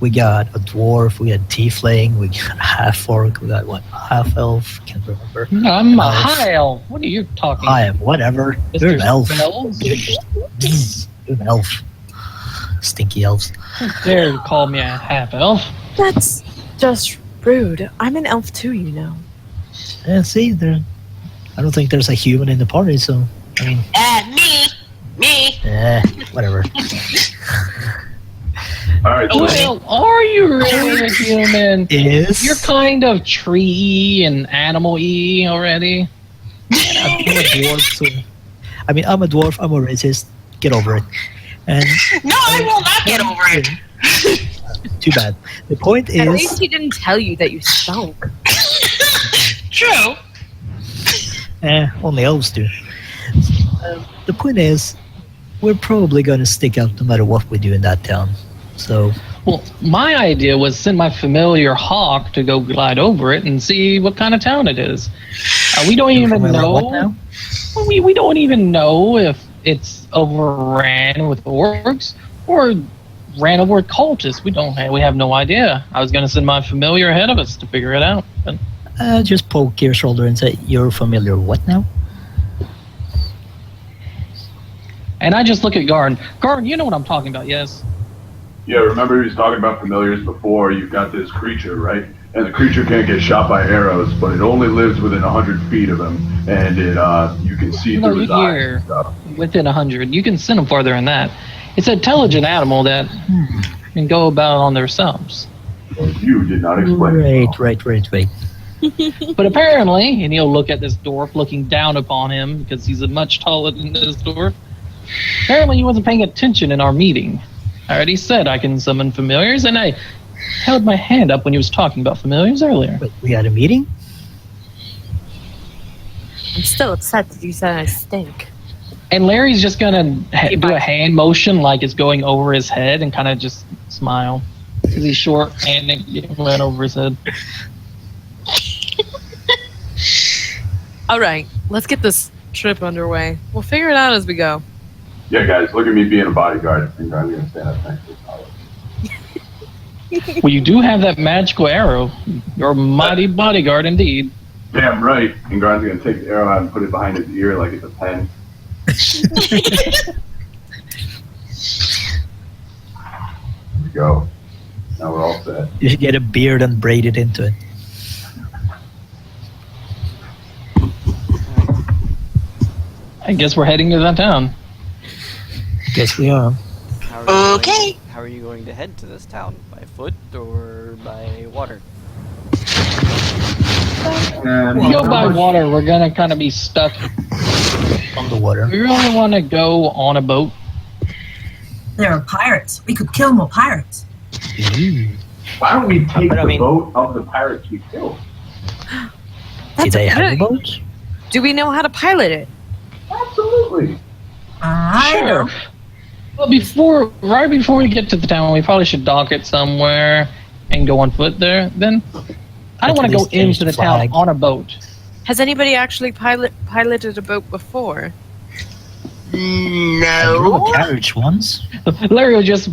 we got a dwarf, we got tiefling, we got half orc, we got what, half elf? Can't remember. I'm a Elf. high elf. What are you talking I am whatever. Mr. You're an elf. Spells? You're an elf. Stinky elves. Dare to call me a half elf? That's just rude. I'm an elf too, you know. Yeah, see, I don't think there's a human in the party, so I mean, Me. whatever. All right, so Well, are you really a human? Is You're kind of tree and animal-y already. I'm a dwarf, so I'm a dwarf. I'm a racist. Get over it. And No, I will not get over it. too bad. The point At least is, he didn't tell you that you stunk. True. only elves do. The point is, we're probably going to stick out no matter what we do in that town. So, Well, my idea was send my familiar hawk to go glide over it and see what kind of town it is. We don't even familiar know. what now? Well, we don't even know if it's overran with orcs or ran over with cultists. We have no idea. I was going to send my familiar ahead of us to figure it out. But Just poke your shoulder and say, "You're familiar what now?" And I just look at Garn. Garn, you know what I'm talking about, yes? yeah, remember he was talking about familiars before. You've got this creature, right? And the creature can't get shot by arrows, but it only lives within 100 feet of him, and you can see No, through his you eyes hear. and stuff. Within 100. You can send them farther than that. It's an intelligent animal that can go about on themselves. Well, you did not explain it. Right. But apparently, and he'll look at this dwarf looking down upon him because he's a much taller than this dwarf. Apparently he wasn't paying attention in our meeting. I already said I can summon familiars, and I held my hand up when he was talking about familiars earlier. Wait, we had a meeting? I'm still upset that you said I stink. And Larry's just gonna do a hand motion like it's going over his head and kind of just smile. Because he's short and it went over his head. Alright, let's get this trip underway. We'll figure it out as we go. Yeah, guys, look at me being a bodyguard. I think I'm going to stand up next to the tower. Well, you do have that magical arrow. You're a mighty bodyguard indeed. Damn right. And Grant's going to take the arrow out and put it behind his ear like it's a pen. Here we go. Now we're all set. You should get a beard and braid it into it. I guess we're heading to that town. Guess we are. Okay. How are you going to head to this town? By foot or by water? And If we go by water, we're gonna kind of be stuck. On the water. We really want to go on a boat. There are pirates. We could kill more pirates. Ooh. why don't we take But I the mean- boat of the pirates we killed? Did they have a good- boat? Do we know how to pilot it? Absolutely. I Sure. know. Well, right before we get to the town, we probably should dock it somewhere and go on foot there. Then I don't At want to go least change into the the town flag. on a boat. Has anybody actually piloted a boat before? I drove No. a carriage once. Larry will just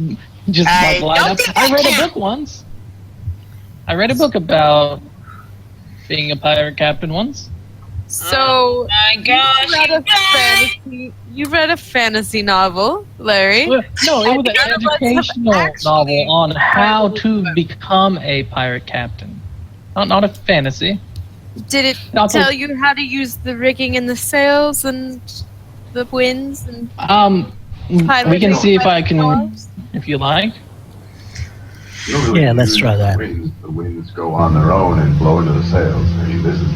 I like line don't up. think I I read a can. book once. I read a book about being a pirate captain once. So My gosh, you read you a guys. you read a fantasy novel, Larry. Well, no, it was None an of us have educational actually novel on how piloted a to boat. become a pirate captain. Not a fantasy. Did it Not tell the- you how to use the rigging and the sails and the winds and We piloting can see if I can, stars? if you like. You don't really Yeah, let's use try the that. winds. The winds go on their own and blow into the sails. I mean, this is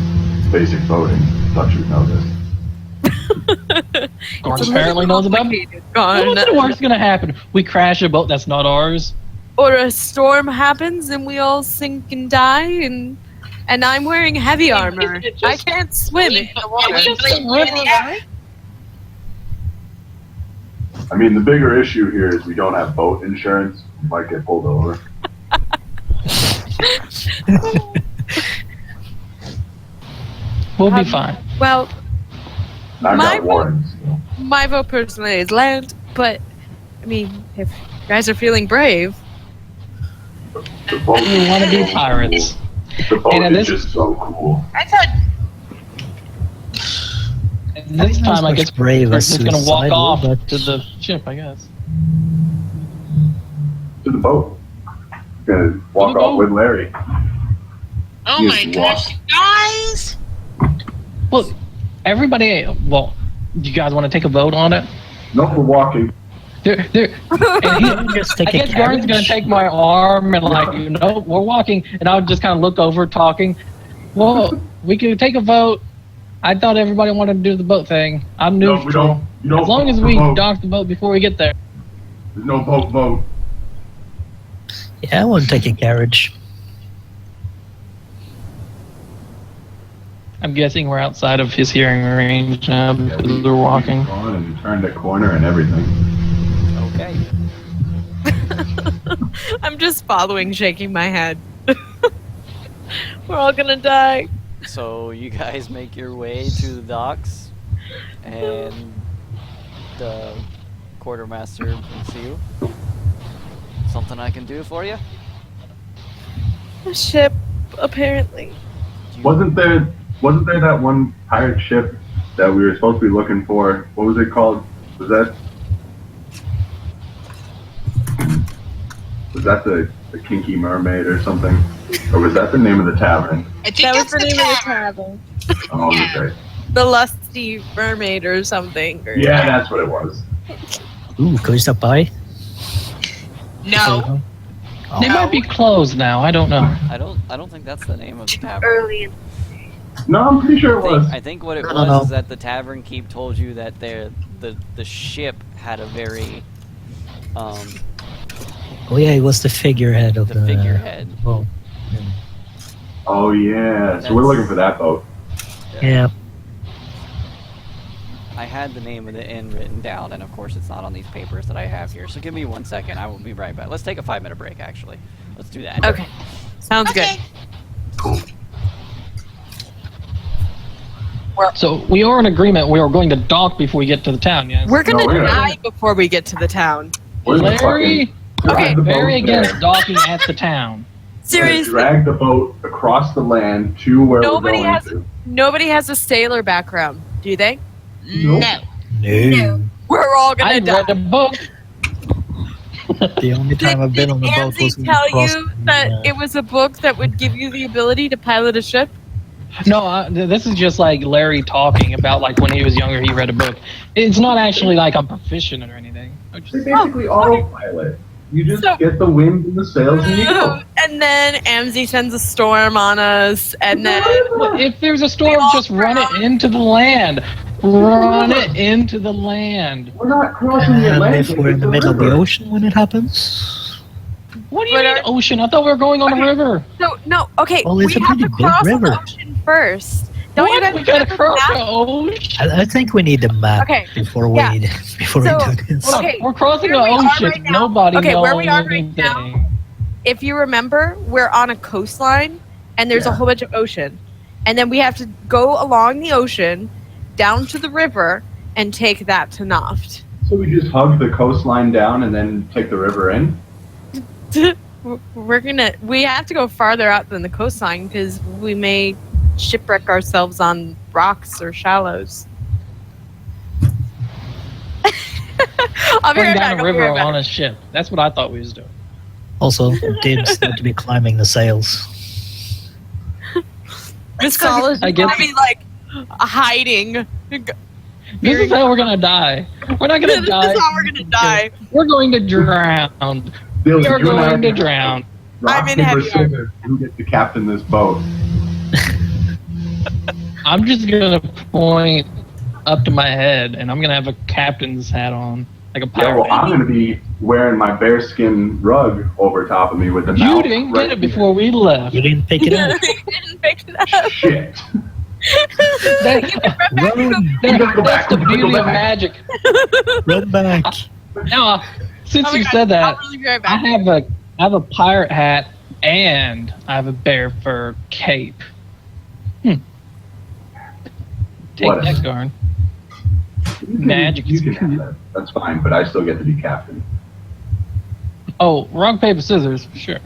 basic boating. Thought you'd know this. Gordon apparently knows about. Complicated, What's Gordon. the worst gonna happen? We crash a boat that's not ours. Or a storm happens and we all sink and die and I'm wearing heavy armor. Just- I can't swim in the water. We blame you in the air. I mean, the bigger issue here is we don't have boat insurance. We might get pulled over. We'll be fine. Well, And I've My got warrants. So. my vote personally is land, but I mean, if you guys are feeling brave, The boat We want to be is pirates. cool. The boat And is this- just so cool. I thought And this Not time, as I much guess brave we're as just gonna walk suicidal, off but- to the ship, I guess. To the boat. Gonna walk the off boat. with Larry. oh Yes, my gosh, guys. Well, everybody. Well, do you guys want to take a vote on it? No, we're walking. And he, Just take I a guess Gordon's gonna carriage. take my arm and like, we're walking, and I'll just kind of look over, talking. Well, we could take a vote. I thought everybody wanted to do the boat thing. I'm No, neutral. we don't. You don't As long as vote we for boat. dock the boat before we get there. There's no boat vote. Yeah, I want to take a carriage. I'm guessing we're outside of his hearing range now Yeah, because we're walking. Gone and turned a corner and everything. Okay. I'm just following, shaking my head. We're all gonna die. So you guys make your way to the docks, and the quartermaster brings you. Something I can do for you? A ship, apparently. Wasn't there that one pirate ship that we were supposed to be looking for? What was it called? Was that the Kinky Mermaid or something? Or was that the name of the tavern? I think That was that's the the name of the tavern. tavern. Oh, Yeah. okay. The Lusty Mermaid or something. Or Yeah, that's what it was. Ooh, can we stop by? No. They No. might be closed now. I don't know. I don't think that's the name of the tavern. early in No, I'm pretty sure it was. I think what it I was don't know. is that the tavern keep told you that the ship had a very Oh yeah, he was the figurehead of the figurehead. Oh, Oh yeah. So we're That's- looking for that boat. yeah. I had the name of the inn written down, and of course it's not on these papers that I have here. So give me 1 second. I will be right back. Let's take a 5-minute break. Actually, let's do that. Okay. Sounds Okay. So we are in agreement. We are going to dock before we get to the town. Yes. good. We're gonna No, we're not. die before we get to the town. We're gonna Larry. fucking drag the Very boat there. against docking at the town. We're gonna Seriously, drag the boat across the land to where Nobody we're going has- to. nobody has a sailor background, do they? Nope. No. No. No. We're all gonna I die. read a book. The only time I've been on a boat Ammzy was when we tell crossed you the, that it was a book that would give you the ability to pilot a ship? No, this is just like Larry talking about like when he was younger, he read a book. It's not actually like I'm proficient or anything. They basically autopilot. You just get the wind and the sails and you go. And then Ammzy sends a storm on us, and then Well, if there's a storm, just run it into the land. Run it into the land. We're not crossing the and Atlantic. if we're in it's the a middle of the river. ocean when it happens. What do you But mean ocean? I thought we were going on a river. no, okay, Well, it's we a have pretty to big cross river. the ocean first. Don't you What? guys We gotta remember cross that? the ocean. I think we need a map Okay, before we yeah. before So, we do this. Look, okay, we're crossing the where we are ocean. right now- Nobody okay, knows where we are right anything. now- If you remember, we're on a coastline, and there's a Yeah. whole bunch of ocean, and then we have to go along the ocean, down to the river, and take that to Noft. So we just hug the coastline down and then take the river in? We have to go farther out than the coastline because we may shipwreck ourselves on rocks or shallows. I'll be Going right back. down a I'll be river right back. on a ship. That's what I thought we was doing. Also, Dibs need to be climbing the sails. This call is I get- gonna be like hiding. This is how we're gonna die. We're not This gonna is die. how we're gonna die. We're going to drown. Bill, We are you and I going to can drown. rock, I'm in paper, heavy scissors. Who gets to captain this boat? I'm just gonna point up to my head, and I'm gonna have a captain's hat on, like a Yeah, pirate. well, I'm going to be wearing my bearskin rug over top of me with the You mouth didn't right get it before we left. You didn't pick it up. Didn't pick it here. up. Shit. Run, We gotta go That's back. the We gotta go beauty of back. magic. run back. Now, since Oh my you God, said that, I'll really be right I back. have a pirate hat and I have a bear fur cape. Take What? that, Garn. You can- Magic You is can have that. That's fine, but I still get to be captain. Oh, rock paper scissors, sure.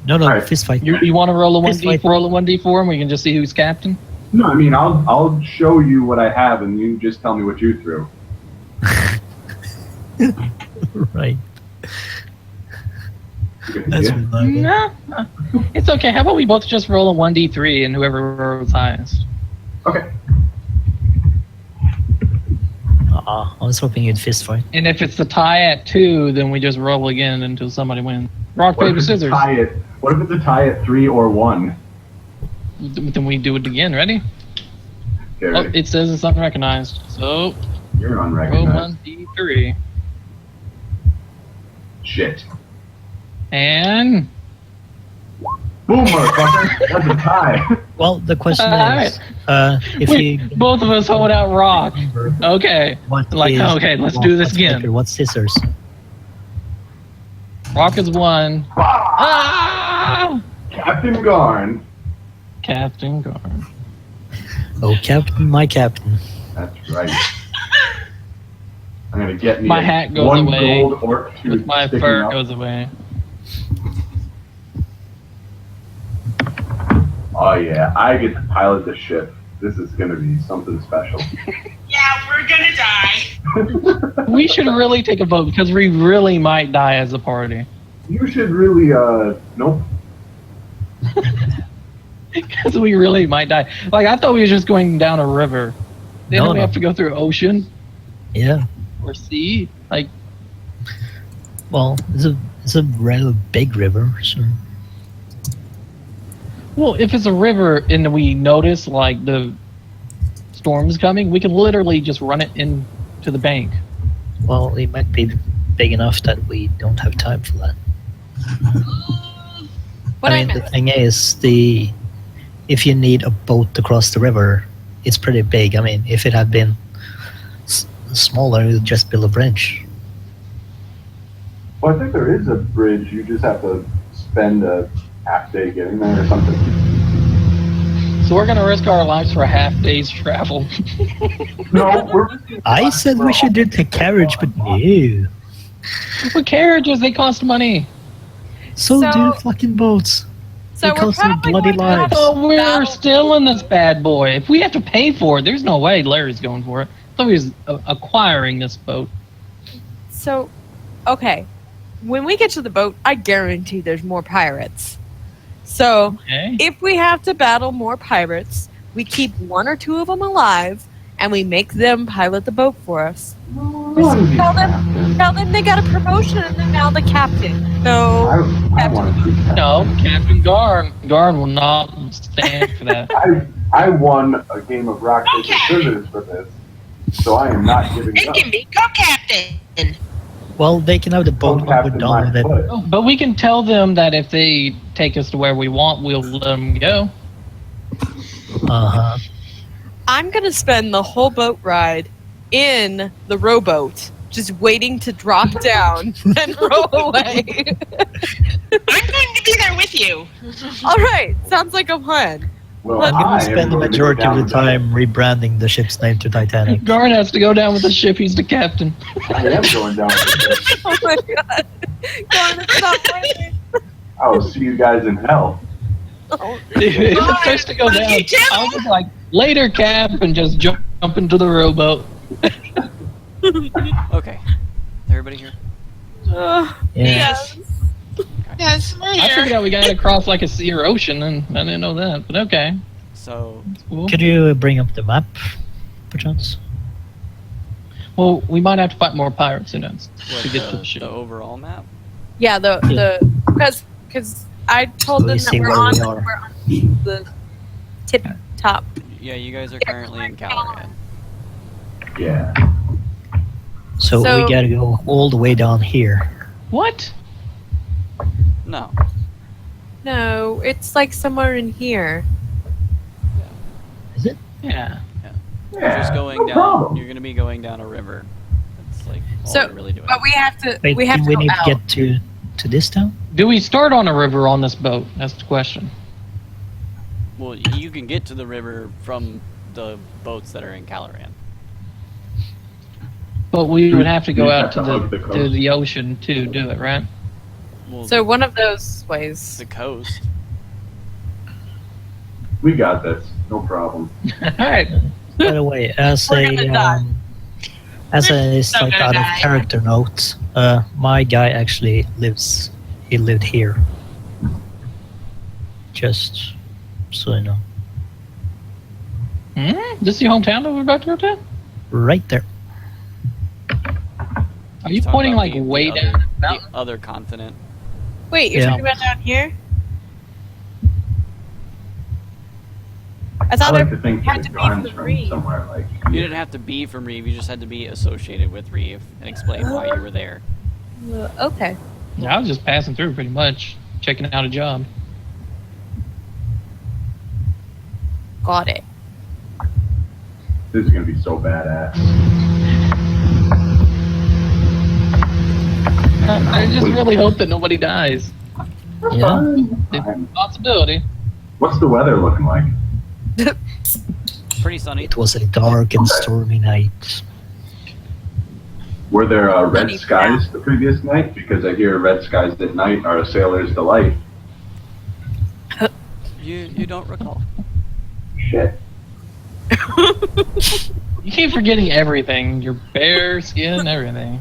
No, Alright. fist fight. You want to roll a Fist fight. 1d4, and we can just see who's captain? No, I mean I'll show you what I have, and you just tell me what you threw. Right. Good That's idea. reliable. No, it's okay. How about we both just roll a 1d3 and whoever rolls highest? Okay. I was hoping you'd fist fight. And if it's the tie at 2, then we just roll again until somebody wins. Rock, What if paper, it's a scissors. tie at? What if it's a tie at 3 or 1? Then we do it again. Ready? Okay, Oh, ready? it says it's unrecognized. So, You're roll unrecognized. 1d3. Shit. And... Boom, motherfucker. That's a tie. Well, the question Alright. is, if we, you both of us hold out rock. Okay. what Like, is okay, let's rock, do this what's again. paper, what's scissors? Rock is 1. Ah! Captain Garn. Captain Garn. Oh, Captain, my Captain. That's right. I'm gonna get me My a hat goes 1 away gold orc tooth With my sticking fur out. goes away. Oh yeah, I get to pilot the ship. This is gonna be something special. Yeah, we're gonna die. We should really take a vote because we really might die as a party. You should really, nope. Because we really might die. Like, I thought we were just going down a river. Then No, we no. have to go through ocean Yeah. or sea. Like, Well, it's a rather big river, so well, if it's a river and we notice, like, the storm's coming, we can literally just run it into the bank. well, it might be big enough that we don't have time for that. What I mean, the thing is, if you need a boat to cross the river, it's pretty big. I mean, if it had been smaller, you'd just build a bridge. Well, I think there is a bridge. You just have to spend a half day getting there or something. So we're going to risk our lives for a half day's travel. No, we're. I said we should do the carriage, but no. But carriages, they cost money. So So- do fucking boats. So It we're costs their probably bloody going to have lives. to So we're battle- still in this bad boy. If we have to pay for it, there's no way Larry's going for it. I thought he was acquiring this boat. So, okay. when we get to the boat, I guarantee there's more pirates. So Okay. if we have to battle more pirates, we keep 1 or 2 of them alive, and we make them pilot the boat for us. Tell them they got a promotion and they're now the captain. So I want to be captain. No, Captain Garn. Garn will not stand for that. I won a game of rock paper scissors for this, so I am not giving It up. can be co-captain. Well, they can have the boat when we're Captain done my with it. foot. Oh, but we can tell them that if they take us to where we want, we'll let them go. Uh-huh. I'm going to spend the whole boat ride in the rowboat, just waiting to drop down and row away. I'm going to be there with you. All right, sounds like a plan. Well, I'm I going to am spend the going to majority go of the down time rebranding the ship's name to Titanic. Garn has to go down with the ship. He's the captain. I am going down with this. Oh my god. Darn, it's not working. I will see you guys in hell. Oh, If it starts to go Love down, you too. I'll just like, later, Cap, and just jump into the rowboat. Okay. Everybody here? yes. Yes, we're I figured here. out we gotta cross like a sea or ocean, and I didn't know that, but okay. So, Cool. Could you bring up the map, perchance? Well, we might have to fight more pirates in it what, to get to the the ship. overall map? Yeah, because I told So them we that see we're where on, we are. we're on the tip top. Yeah, you guys are currently in Calaran. Yeah. So So- we gotta go all the way down here. What? No. No, it's like somewhere in here. Is it? Yeah. You're just going no down. problem. You're going to be going down a river. That's like all So, you're really doing. but we have to. Wait, we have do to we go need out. to get to this town? Do we start on a river on this boat? That's the question. Well, you can get to the river from the boats that are in Calaran. But we would have to go We'd out have to to hug the to coast. the ocean to do it, right? Well, So one of those ways. the coast. We got this. No problem. All right. By the way, as We're gonna die. a so slight gonna out of die. character note, my guy actually lived here. Just so you know. This is your hometown that we're about to go to? Right there. Are you Talking pointing about like the way other- down the The mountain? other continent. Wait, you're Yeah. talking about down here? I I thought like it to think had that to be Garn's from from Reave. somewhere like You didn't have to be from Reave, you just had to be associated with Reave and explain why you were there. Okay. Yeah, I was just passing through pretty much, checking out a job. Got it. This is gonna be so badass. I just really hope that nobody dies. Yeah. Fine. Possibility. What's the weather looking like? Pretty sunny. It was a dark and stormy night. Were there red Sunny skies the previous night? Because I hear red skies at night are a sailor's delight. You don't recall. Shit. You keep forgetting everything. Your bare skin, everything.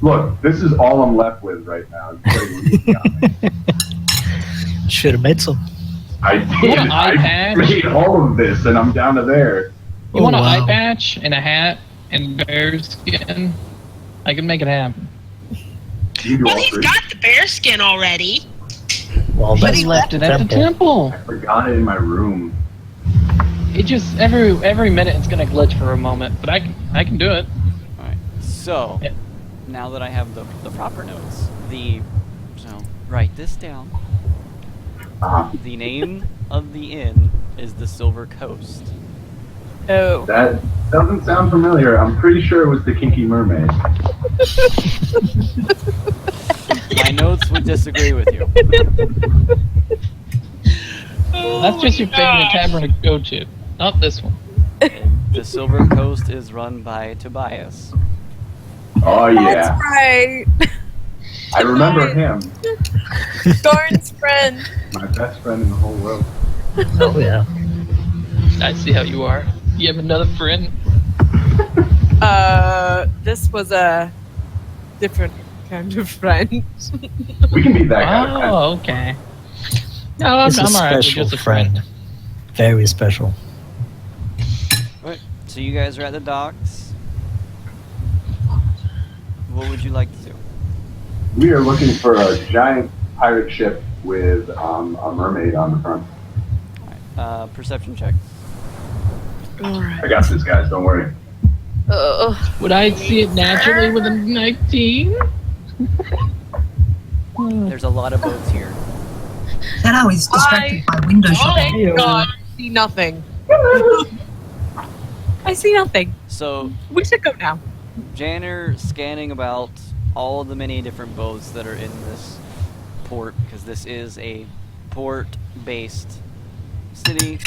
Look, this is all I'm left with right now. You gotta leave me on it. Should have made some. I You did. want an eye I patch? made all of this, and I'm down to there. You Oh, want an wow. eye patch and a hat and bear skin? I can make it happen. You do Well, all he's three. got the bear skin already. Well, But that's he left it at the temple. I forgot it in my room. It just every minute it's gonna glitch for a moment, but I can do it. Alright. So, Yeah. now that I have the proper notes, so write this down. The name of the inn is the Silver Coast. Oh. That doesn't sound familiar. I'm pretty sure it was the Kinky Mermaid. My notes would disagree with you. That's just your favorite tavern to go to, not this one. The Silver Coast is run by Tobias. Oh yeah, That's right. I remember him. Garn's friend. My best friend in the whole world. Oh yeah. I see how you are. You have another friend. This was a different kind of friend. We can be that kind of friend. Oh, okay. No, I'm It's a alright with special just a friend. Very special. Alright, so you guys are at the docks. What would you like to do? We are looking for a giant pirate ship with a mermaid on the front. Alright, perception check. I got this, guys. Don't worry. Would I see it naturally with a 19? There's a lot of boats here. Is that how he's distracted by window shopping? Oh God, I see nothing. I see nothing. So, We should go now. Janner scanning about all of the many different boats that are in this port, because this is a port-based city.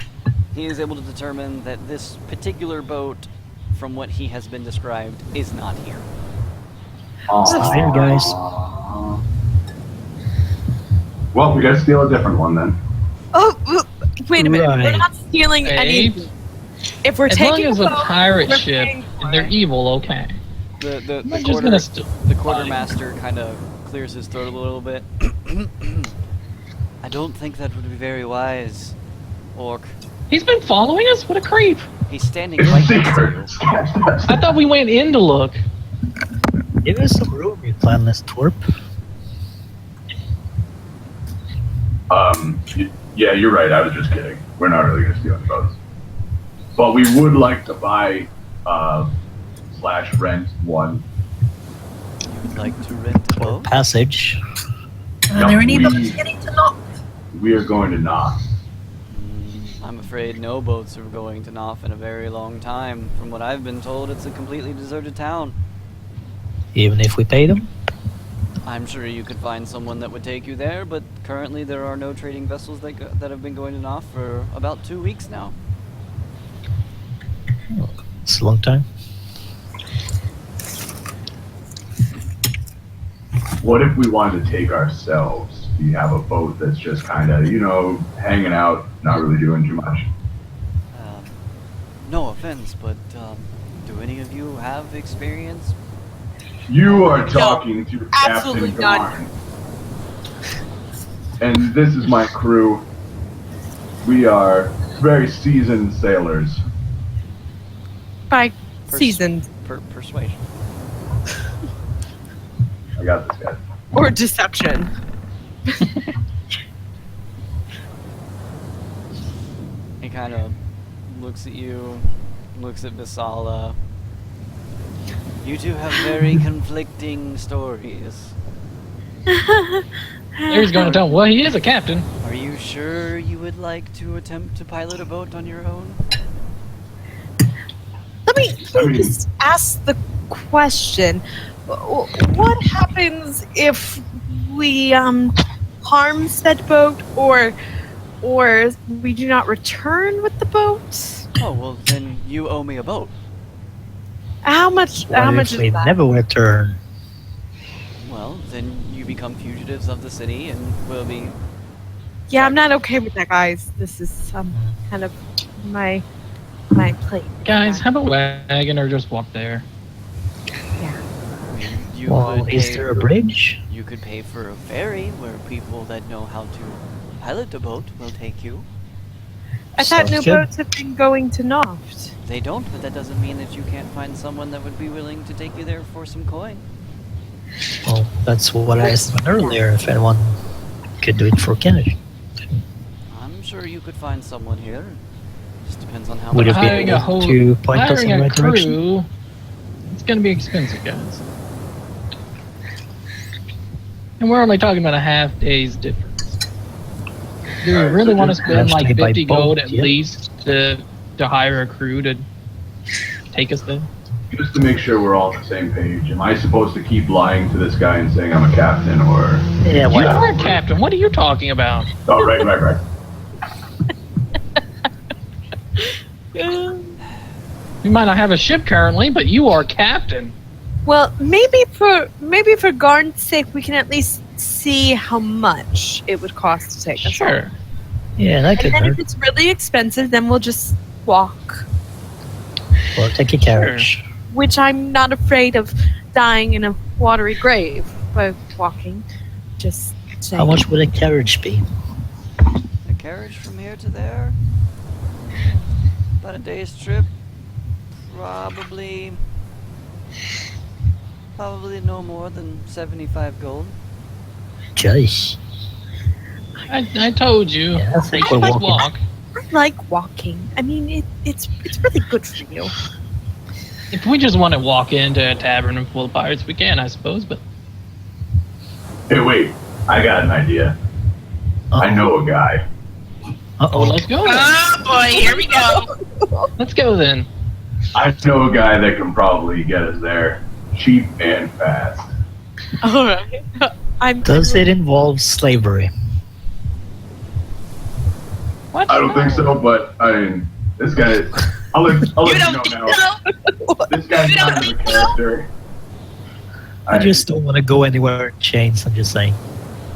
He is able to determine that this particular boat, from what he has been described, is not here. Here, guys. Well, we gotta steal a different one then. Oh, wait a minute. We're Right. not stealing Wait. anything. If we're As long taking as a a boat, pirate we're ship paying for and they're it. evil, okay. The I'm just gonna steal. quartermaster kind of clears his throat a little bit. I don't think that would be very wise, Orc. He's been following us? What a creep. He's standing It's a right next to you. secret. I thought we went in to look. Give us some room, you planless twerp. Yeah, you're right. I was just kidding. We're not really gonna steal any boats, but we would like to buy / rent one. You'd like to rent a Or boat? passage. Are there any we- boats getting to knock? We are going to knock. I'm afraid no boats are going to Knopf in a very long time. From what I've been told, it's a completely deserted town. Even if we pay them? I'm sure you could find someone that would take you there, but currently there are no trading vessels that have been going to Knopf for about 2 weeks now. It's a long time. What if we wanted to take ourselves? Do you have a boat that's just kind of, hanging out, not really doing too much? No offense, but do any of you have experience? You are talking to absolutely Captain not. Garn. And this is my crew. We are very seasoned sailors. By Pers- seasoned Persuasion. I got this, guys. or deception. He kind of looks at you, looks at Visala. You two have very conflicting stories. He's going to tell him, well, he is a captain. Are you sure you would like to attempt to pilot a boat on your own? Let me just ask the question. What happens if we harm said boat or we do not return with the boat? Oh, well, then you owe me a boat. How much What is if we that? never return? Well, then you become fugitives of the city and will be... Yeah, I'm not okay with that, guys. This is kind of my plate. Guys, how about wagon or just walk there? You Well, could is pay- there a bridge? You could pay for a ferry where people that know how to pilot a boat will take you. I thought Sounds new good. boats have been going to Noft. They don't, but that doesn't mean that you can't find someone that would be willing to take you there for some coin. Well, that's what I asked earlier, if anyone could do it for cash. I'm sure you could find someone here. Just depends on how Would much. it be Hiring a able whole, to point us hiring in the a right direction? crew, it's going to be expensive, guys. And we're only talking about a half day's difference. Do we Alright, really so want to just spend have to like be by 50 boat, gold at yeah. least to hire a crew to take us there? Just to make sure we're all on the same page, am I supposed to keep lying to this guy and saying I'm a captain, or... Yeah, why You not? are a captain. What are you talking about? Oh, right. You might not have a ship currently, but you are captain. Well, maybe for Garn's sake, we can at least see how much it would cost to take us. Sure. Yeah, that could And then hurt. if it's really expensive, then we'll just walk. Well, take a carriage. Which I'm not afraid of dying in a watery grave. by walking. Just saying. How much would a carriage be? A carriage from here to there? About a day's trip. Probably no more than 75 gold. Jeez. I told you. Yeah, I think we're Let's walking. walk. I like walking. I mean, it's really good for you. If we just want to walk into a tavern full of pirates, we can, I suppose. But Hey, wait. I got an idea. I know a guy. oh, let's go. Then. Oh boy, here we go. Let's go then. I know a guy that can probably get us there, cheap and fast. All right. Does it involve slavery? What? I don't think so, but I mean, this guy. I'll let You you don't know think now. so? This guy's You don't kind of a think so? character. I just don't want to go anywhere in chains, I'm just saying.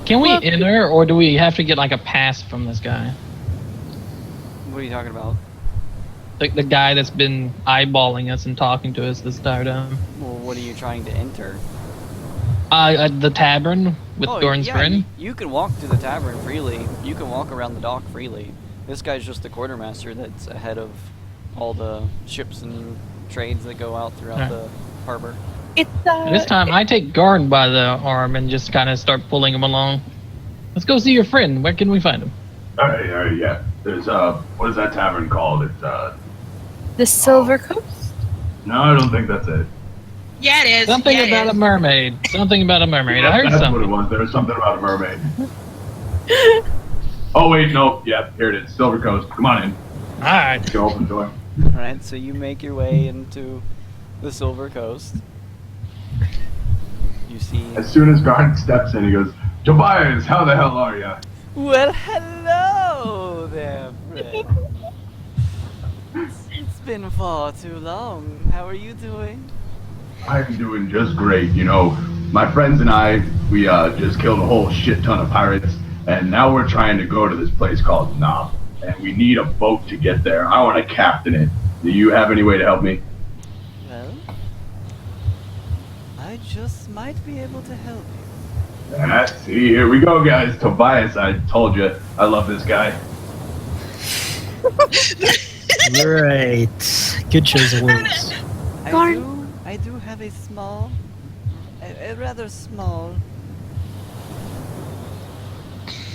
Can we enter, or do we have to get like a pass from this guy? What are you talking about? The guy that's been eyeballing us and talking to us this entire time. Well, what are you trying to enter? The tavern with Dorn's friend. You can walk to the tavern freely. You can walk around the dock freely. This guy's just the quartermaster that's ahead of all the ships and trades that go out throughout the harbor. It's This time, I take Garn by the arm and just kind of start pulling him along. Let's go see your friend. Where can we find him? All right, yeah. There's what is that tavern called? It's the Silver Coast. no, I don't think that's it. Yeah, it is. Something yeah, it about is. a mermaid. Something about a mermaid. I heard That's something. what it was. There was something about a mermaid. Oh wait, no. Yep, here it is. Silver Coast. Come on in. All right. Go open the door. Alright, so you make your way into the Silver Coast. You see. As soon as Garnet steps in, he goes, "Tobias, how the hell are ya?" Well, hello there, friend. It's been far too long. How are you doing? I'm doing just great. You know, my friends and I, we just killed a whole shit ton of pirates, and now we're trying to go to this place called Knob, and we need a boat to get there. I want to captain it. Do you have any way to help me? Well, I just might be able to help you. See, here we go, guys. Tobias, I told you, I love this guy. Great. Good choice of words. I do have a small, a rather small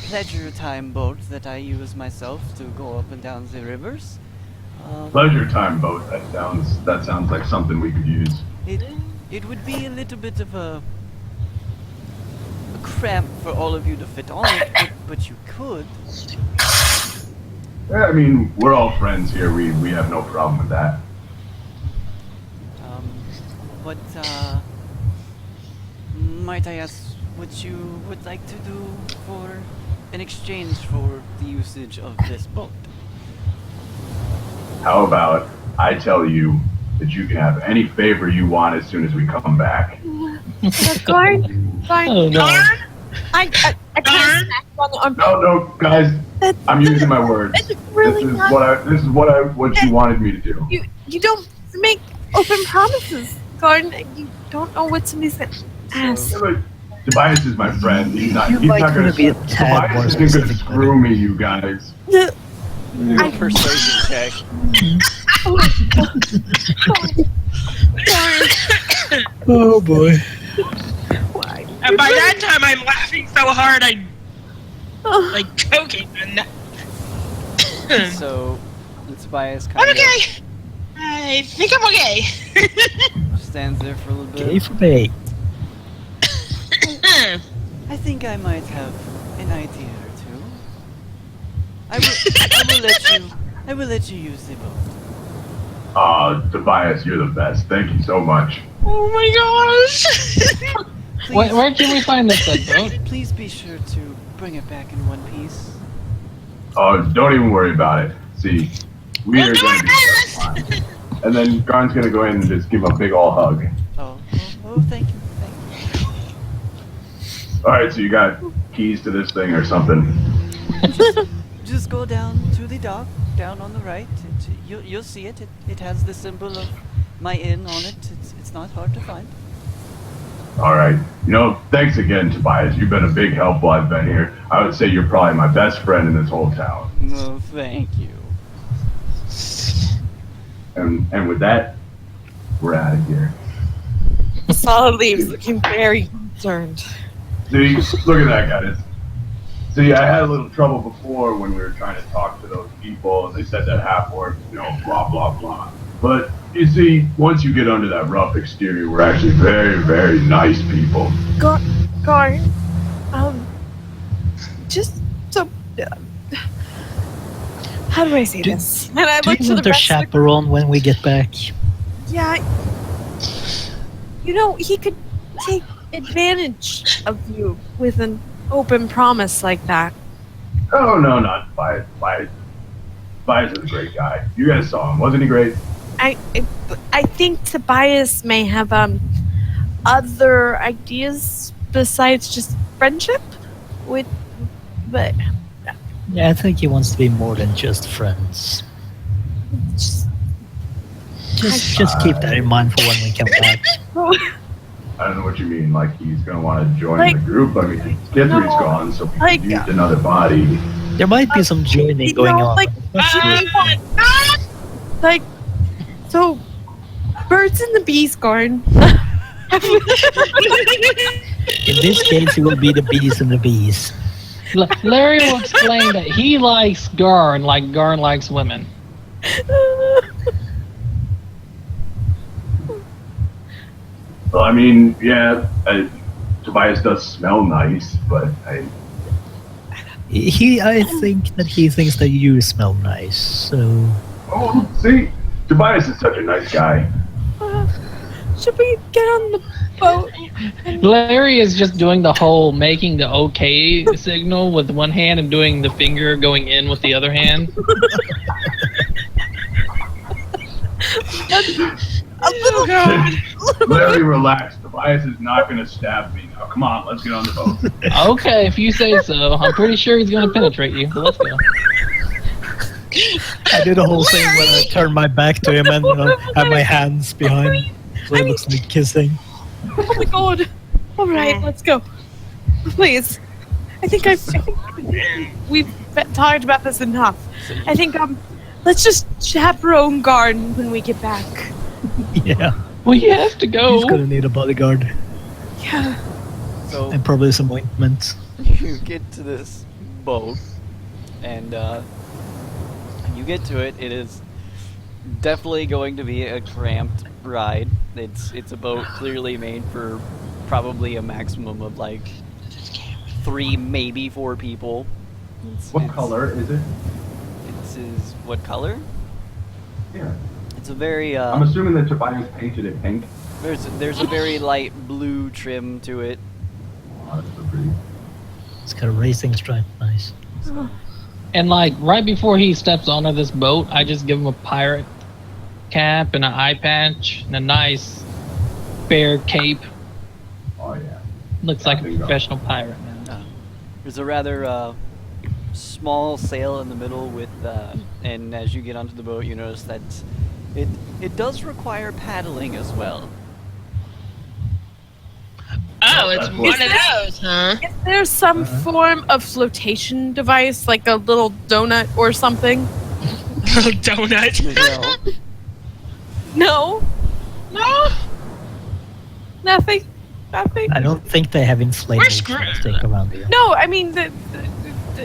pleasure time boat that I use myself to go up and down the rivers. Pleasure time boat. That sounds like something we could use. It would be a little bit of a cramp for all of you to fit on it, but you could. Yeah, I mean, we're all friends here. We have no problem with that. What might I ask what you would like to do for in exchange for the usage of this boat? How about I tell you that you can have any favor you want as soon as we come back? Garn. Oh no. I kind of smacked on the arm. No, guys. I'm using my words. It's really This is not. what you wanted me to do. You don't make open promises, Garn. You don't know what somebody's gonna ask. Yeah, but Tobias is my friend. He's not. You He's might not wanna gonna be a tad more Tobias isn't gonna specific. screw me, you guys. Your persuasion check. Oh boy. And by that time, I'm laughing so hard, I'm like choking. So, Tobias I'm kind okay. I think I'm okay. of stands there for a little Okay bit. for me. I think I might have an idea or two. I will let you use the boat. Tobias, you're the best. Thank you so much. Oh my gosh. Where can we find this boat? Please be sure to bring it back in one piece. Oh, don't even worry about it. See, we We'll are do going our to be just best. fine. And then Garn's gonna go in and just give him a big ol' hug. Oh, thank you. All right, so you got keys to this thing or something? Just go down to the dock, down on the right. You'll see it. It has the symbol of my inn on it. It's not hard to find. All right. Thanks again, Tobias. You've been a big help while I've been here. I would say you're probably my best friend in this whole town. No, thank you. And with that, we're out of here. Solid leaves, looking very concerned. See, look at that, guys. See, I had a little trouble before when we were trying to talk to those people, and they said that half-orcs, blah, blah, blah. But, you see, once you get under that rough exterior, we're actually very, very nice people. Garn, just so... how do I say this? And I Do look you to the want a rest of the chaperone when we get back? Yeah. He could take advantage of you with an open promise like that. Oh, no, not Tobias. Tobias is a great guy. You guys saw him. Wasn't he great? I think Tobias may have other ideas besides just friendship. But Yeah, I think he wants to be more than just friends. Just keep that in mind for when we come back. I don't know what you mean. Like, he's going to want to join the group? I mean, Guthrie gone, so we can use another body. There might be some joining going on. So, birds and the bees, Garn. In this case, it will be the bees and the bees. Larry will explain that he likes Garn like Garn likes women. Well, I mean, yeah, Tobias does smell nice, but I think that he thinks that you smell nice, so... Oh, see? Tobias is such a nice guy. Should we get on the boat? Larry is just doing the whole making the okay signal with one hand and doing the finger going in with the other hand. A little Larry, relax. Tobias is not going to stab me. Now, come on, let's get on the boat. Okay, if you say so. I'm pretty sure he's going to penetrate you, so let's go. I did the whole thing when I turned my back to him and have my hands behind. So it looks like kissing. Oh my god. Alright, let's go. Please. I think we've talked about this enough. I think, let's just chaperone Garden when we get back. Yeah. Well, you have to go. He's gonna need a bodyguard. Yeah. So And probably some ointment. you get to this boat, and you get to it. It is definitely going to be a cramped ride. It's a boat clearly made for probably a maximum of like 3, maybe 4 people. What color is it? What color? Yeah. It's a very I'm assuming that Tobias painted it pink. there's a very light blue trim to it. Oh, that's so pretty. It's got a racing stripe. Nice. And like right before he steps onto this boat, I just give him a pirate cap and an eye patch and a nice bear cape. Oh, yeah. Looks like a professional pirate now. There's a rather small sail in the middle with, and as you get onto the boat, you notice that it does require paddling as well. Oh, it's one of those, huh? Is there some form of flotation device, like a little donut or something? Little donut. No? No? Nothing? Nothing? I don't think they have inflatable screwed. plastic around here. No, I mean,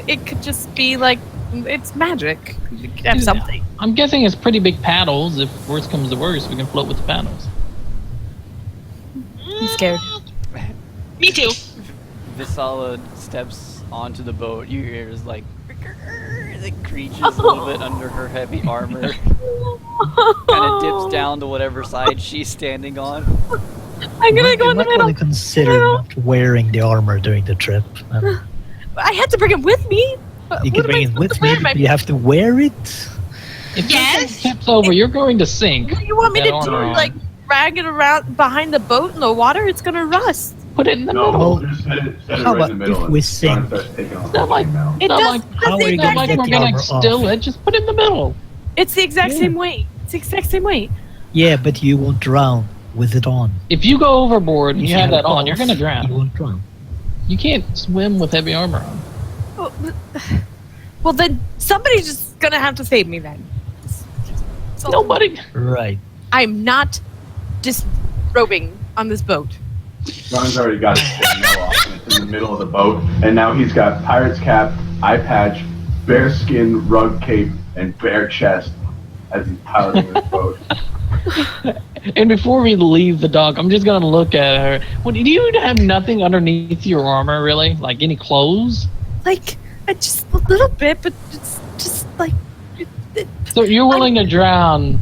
it could just be like, it's magic. You could have something. I'm guessing it's pretty big paddles. If worst comes to worst, we can float with the paddles. I'm scared. Me too. Visala steps onto the boat. You hear is like it creaches a little bit under her heavy armor. Kind of dips down to whatever side she's standing on. I'm gonna go You in the might want middle. to consider not wearing the armor during the trip. I had to bring it with me. You can bring it with me, but you have to wear it. If Yes. this thing tips over, you're going to sink. What do you want me That to do? armor on. Like, drag it around behind the boat in the water? It's gonna rust. Put it in the No, middle. just set it How right in the about middle. if we and sing? John starts taking off Not like- now. It Not does. like- That's how the are you Not exact like get we're the gonna armor still off? it. Just put it in the middle. It's the exact Yeah. same weight. It's the exact same weight. Yeah, but you won't drown. with it on. If you go overboard and If you have that it on, you're off, gonna drown. You won't drown. You can't swim with heavy armor on. Well, then somebody's just gonna have to save me then. So Nobody. Right. I'm not disrobing on this boat. Ron's already got his chainmail off and it's in the middle of the boat, and now he's got pirate's cap, eye patch, bearskin rug cape, and bare chest as he's piloting this boat. And before we leave the dock, I'm just gonna look at her. Well, do you have nothing underneath your armor, really? Like any clothes? Like, just a little bit, but it's just like. So you're willing to drown?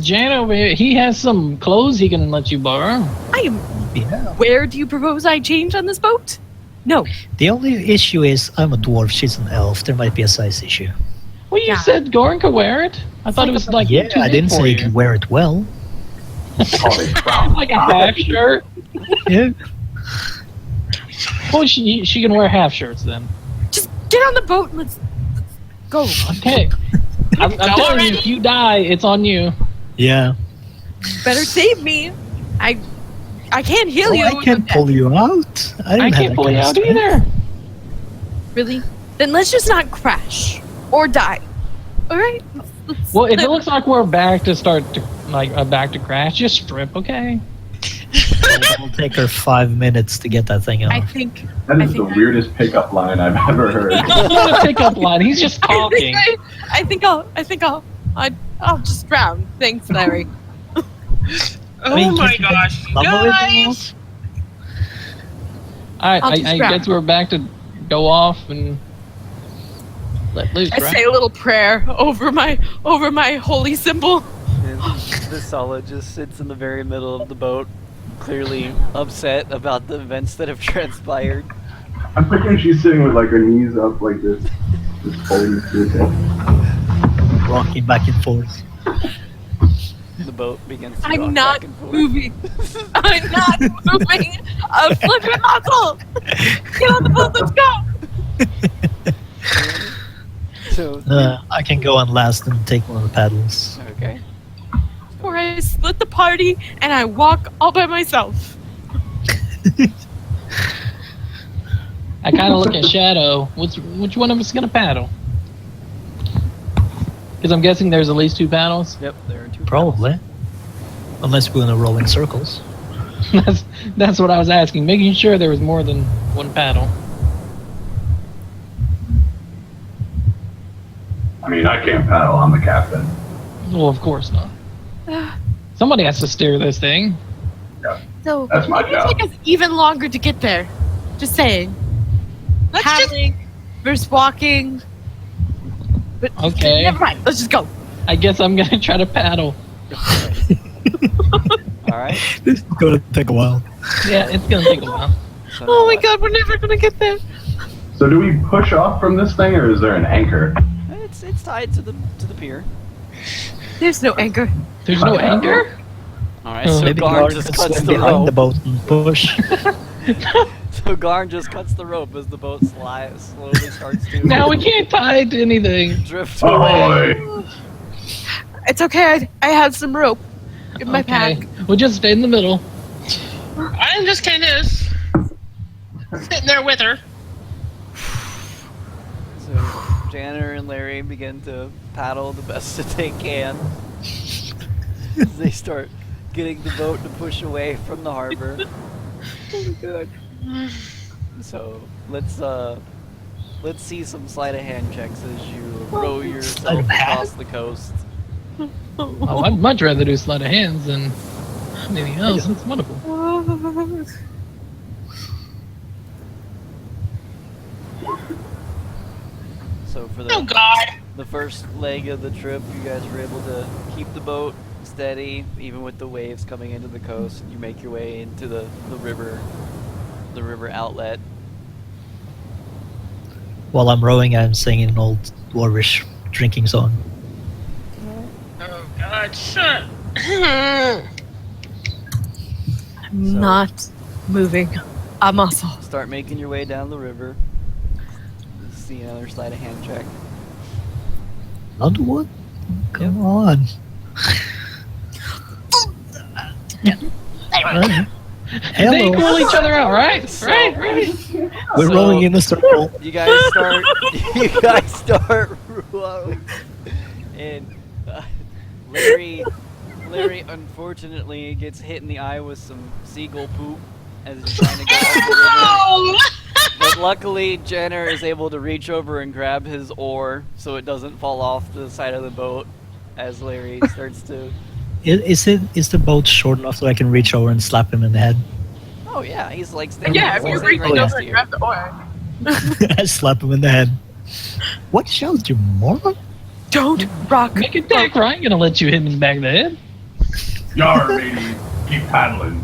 Jan over here, he has some clothes he can let you borrow. I am. Yeah. Where do you propose I change on this boat? No. The only issue is I'm a dwarf, she's an elf. There might be a size issue. Well, you Yeah. said Goran could wear it. I thought it was like Yeah, too I big didn't for say you could wear it well. Oh, they found Like a half shirt. Yeah. Well, she can wear half shirts then. Just get on the boat and let's go. Okay. I'm telling you, if you die, it's on you. Yeah. Better save me. I can't heal you. I can't pull you out. I can't pull you out either. Really? Then let's just not crash or die. All right. Let's Well, if it live. looks like we're back to crash, just strip, okay? It'll take her 5 minutes to get that thing I off. think. That is I the think weirdest pickup line I've ever heard. It's not a pickup line. He's just talking. I think I'll just drown. Thanks, Larry. Oh mean, my can't you gosh, make love of it guys! Alright, I'll just I drown. guess we're back to go off and let loose, I right? say a little prayer over my holy symbol. And the Sala just sits in the very middle of the boat, clearly upset about the events that have transpired. I'm picturing she's sitting with like her knees up like this, just holding to his head. Rocking back and forth. The boat begins to I'm rock not back and forth. moving. I'm not moving a flipping muscle. Get on the boat. Let's go. So, I can go on last and take one of the paddles. okay. Or I split the party and I walk all by myself. I kind of look at Shadow. Which one of us is gonna paddle? Because I'm guessing there's at least 2 paddles. Yep, there are 2 Probably. Unless we're gonna roll in circles. That's what I was asking, making sure there was more than 1 paddle. I mean, I can't paddle. I'm the captain. Well, of course not. Somebody has to steer this thing. So That's my it'll job. take us even longer to get there. Just saying. Let's just Paddling versus walking. But Okay. never mind. Let's just go. I guess I'm gonna try to paddle. Alright. This is gonna take a while. Yeah, it's gonna take a while. So Oh now my what? god, we're never gonna get there. So do we push off from this thing, or is there an anchor? It's tied to the pier. There's no anchor. There's no anchor? Alright, Oh, so Maybe Garn Garn just can cuts swim the behind rope. the boat and push. So Garn just cuts the rope as the boat slowly starts to Now we can't tie it to anything. drift away. Ahoy! It's okay. I have some rope in my Okay, pack. we'll just stay in the middle. I'm just kind of sitting there with her. So Janner and Larry begin to paddle the best that they can. As they start getting the boat to push away from the harbor. Oh god. So let's see some sleight of hand checks as you row Sleight yourself of hand? across the coast. Oh, I'd much rather do sleight of hands than anything else. It's wonderful. So for Oh the God! first leg of the trip, you guys were able to keep the boat steady, even with the waves coming into the coast. You make your way into the river outlet. While I'm rowing, I'm singing an old dwarvish drinking song. Oh God! Shut. I'm So- not moving a muscle. Start making your way down the river. See another sleight of hand check. Another one? Come on. Hello. They equal each other out, right? So- Right. We're So- rolling in a circle. You guys start. You guys start rowing, and Larry unfortunately gets hit in the eye with some seagull poop as he's trying to get up the river. Oh! But luckily, Jenner is able to reach over and grab his oar so it doesn't fall off the side of the boat as Larry starts to. Is the boat short enough so I can reach over and slap him in the head? Oh yeah, he's like standing. Yeah, if he's you standing reach right next over to and you. grab the oar. I slap him in the head. What shows you, moron? Don't rock. Make it deck, right? Gonna let you hit him in the back of the head. Yar, matey. Keep paddling.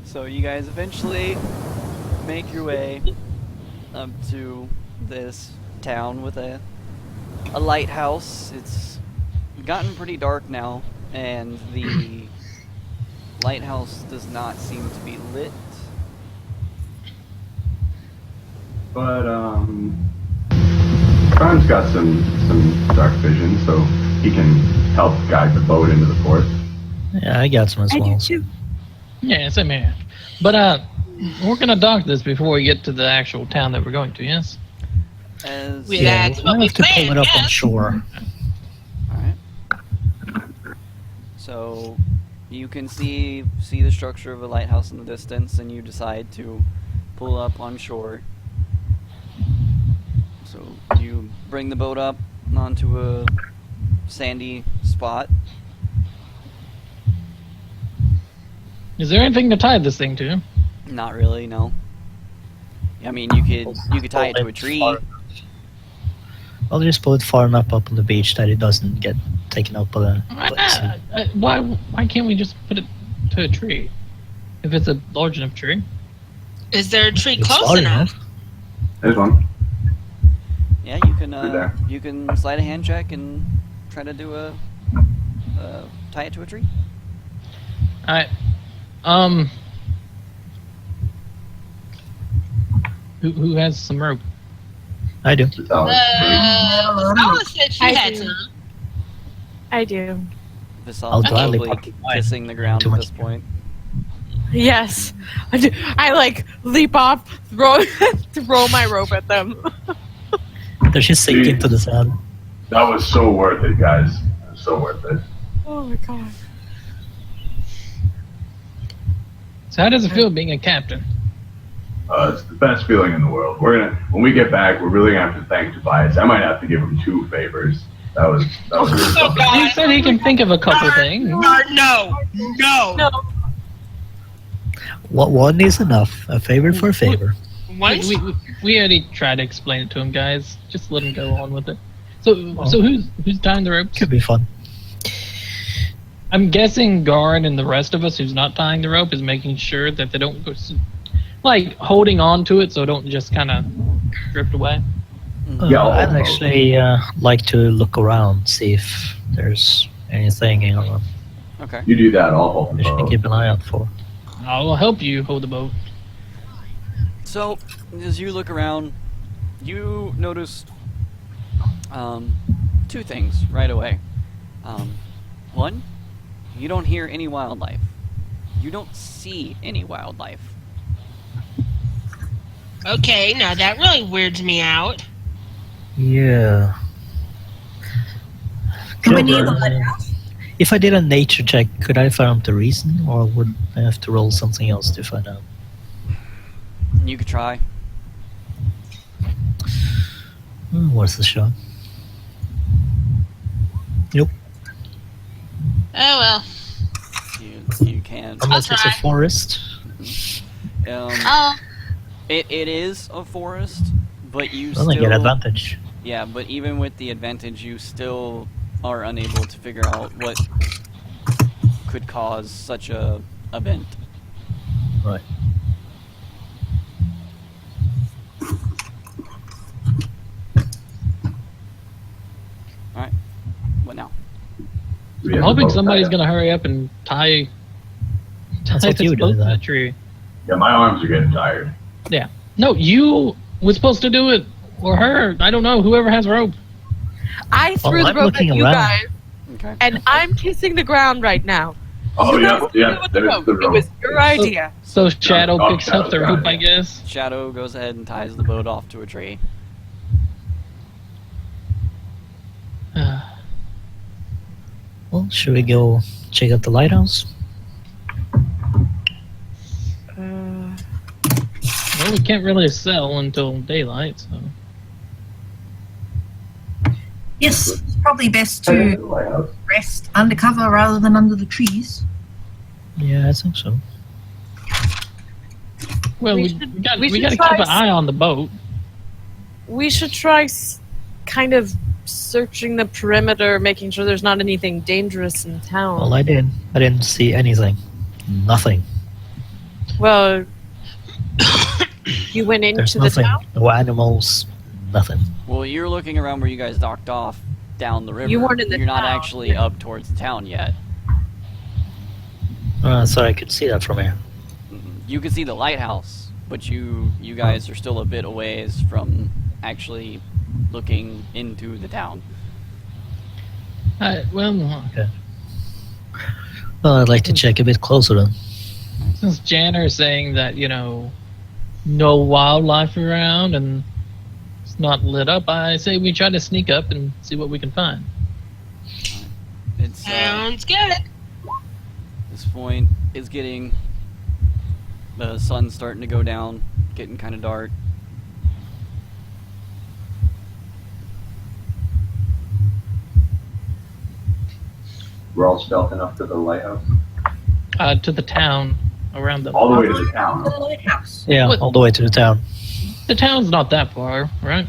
So you guys eventually make your way up to this town with a lighthouse. It's gotten pretty dark now, and the lighthouse does not seem to be lit. But Brian's got some dark vision, so he can help guide the boat into the port. Yeah, I got some as I well. do too. Yeah, same here. But we're gonna dock this before we get to the actual town that we're going to. Yes. As Yeah, That's we'll what we have to pull planned, it up on yes. shore. Alright. So you can see the structure of a lighthouse in the distance, and you decide to pull up on shore. So you bring the boat up onto a sandy spot. Is there anything to tie this thing to? Not really, no. I mean, you could tie it to a tree. I'll just pull it far enough up on the beach that it doesn't get taken up by the sea. Why can't we just put it to a tree? If it's a large enough tree. Is there a tree It's close large enough? There's one. Yeah, you can there. you can slide a hand check and try to do a tie it to a tree. Alright. Who has some rope? I do. Paula said she I had do. some. I do. Visal I'll gladly probably pocket mine. kissing the ground Too at much. this point. Yes. I do. I like leap off, throw my rope at them. They're just sink into the sand. That was so worth it, guys. So worth it. Oh my god. So how does it feel being a captain? It's the best feeling in the world. When we get back, we're really gonna have to thank Tobias. I might have to give him 2 favors. That was really Oh something. God! He said he can think of a couple things. No! No. What one is enough? A favor for a favor. Once We already tried to explain it to him, guys. Just let him go on with it. So who's tying the ropes? Could be fun. I'm guessing Guard and the rest of us who's not tying the rope is making sure that they don't go, like holding on to it so it don't just kind of drift away. Yeah, I'll I'd hold actually like to look around, see if there's anything Okay. You do that, I'll hold we the should boat. keep an eye out for. I'll help you hold the boat. So as you look around, you notice 2 things right away. One, you don't hear any wildlife. You don't see any wildlife. Okay, now that really weirds me out. Yeah. Can we Could, near the lighthouse? if I did a nature check, could I find out the reason, or would I have to roll something else to find out? You could try. What's the shot? Nope. Oh well. You can't. Unless it's a try. forest. Oh, It is a forest, but you Well, I still get advantage. Yeah, but even with the advantage, you still are unable to figure out what could cause such a event. Right. Alright. What now? We I'm have the hoping boat somebody's tied up. gonna hurry up and tie That's what this you boat do, to the that. tree. Yeah, my arms are getting tired. No, you was supposed to do it, or her. I don't know. Whoever has rope. I threw the I'm rope at looking you around. guys, Okay. and I'm kissing the ground right now. Oh, You yeah, guys yeah. do it There's wrong. the It rope. was your idea. So Shadow Oh, picks up the Shadow's rope, got I it. guess. Shadow goes ahead and ties the boat off to a tree. Well, should we go check out the lighthouse? Well, we can't really sell until daylight, so. Yes, it's probably best Hey, to the lighthouse. rest undercover rather than under the trees. Yeah, I think so. Well, We we should- got we to should keep try an eye on the boat. We should try kind of searching the perimeter, making sure there's not anything dangerous in town. Well, I didn't see anything. Nothing. Well, you went There's into the nothing. town? No animals. Nothing. Well, you're looking around where you guys docked off down the river. You weren't in the You're not town. actually up towards the town yet. So I could see that from here. You can see the lighthouse, but you guys are still a bit a ways from actually looking into the town. Well, Well, I'd like to check a bit closer then. since Janner's saying that, no wildlife around and it's not lit up, I say we try to sneak up and see what we can find. It's Sounds good. this point is getting the sun's starting to go down, getting kind of dark. We're all stealthing up to the lighthouse. To the town around the. All the way to the town. The lighthouse. Yeah, What- all the way to the town. The town's not that far, right?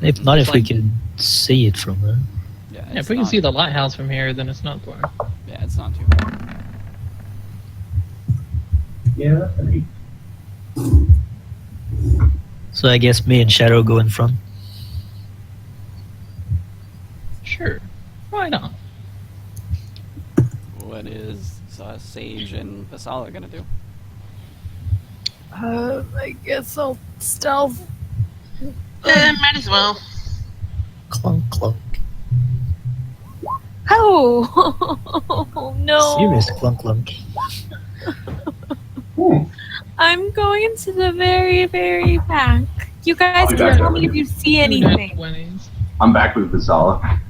If not, if we Like- can see it from there. Yeah, Yeah, it's if we can not- see the lighthouse from here, then it's not far. Yeah, it's not too far. Yeah, that's an 8. So I guess me and Shadow go in front. Sure. Why not? What is Sage and Vasala gonna do? I guess I'll stealth. Might as well. Clunk, clunk. Oh, no. Serious clunk, clunk. I'm going to the very, very back. You guys I'll be can back tell over me if here. you see Nat anything. 20s. I'm back with Vasala.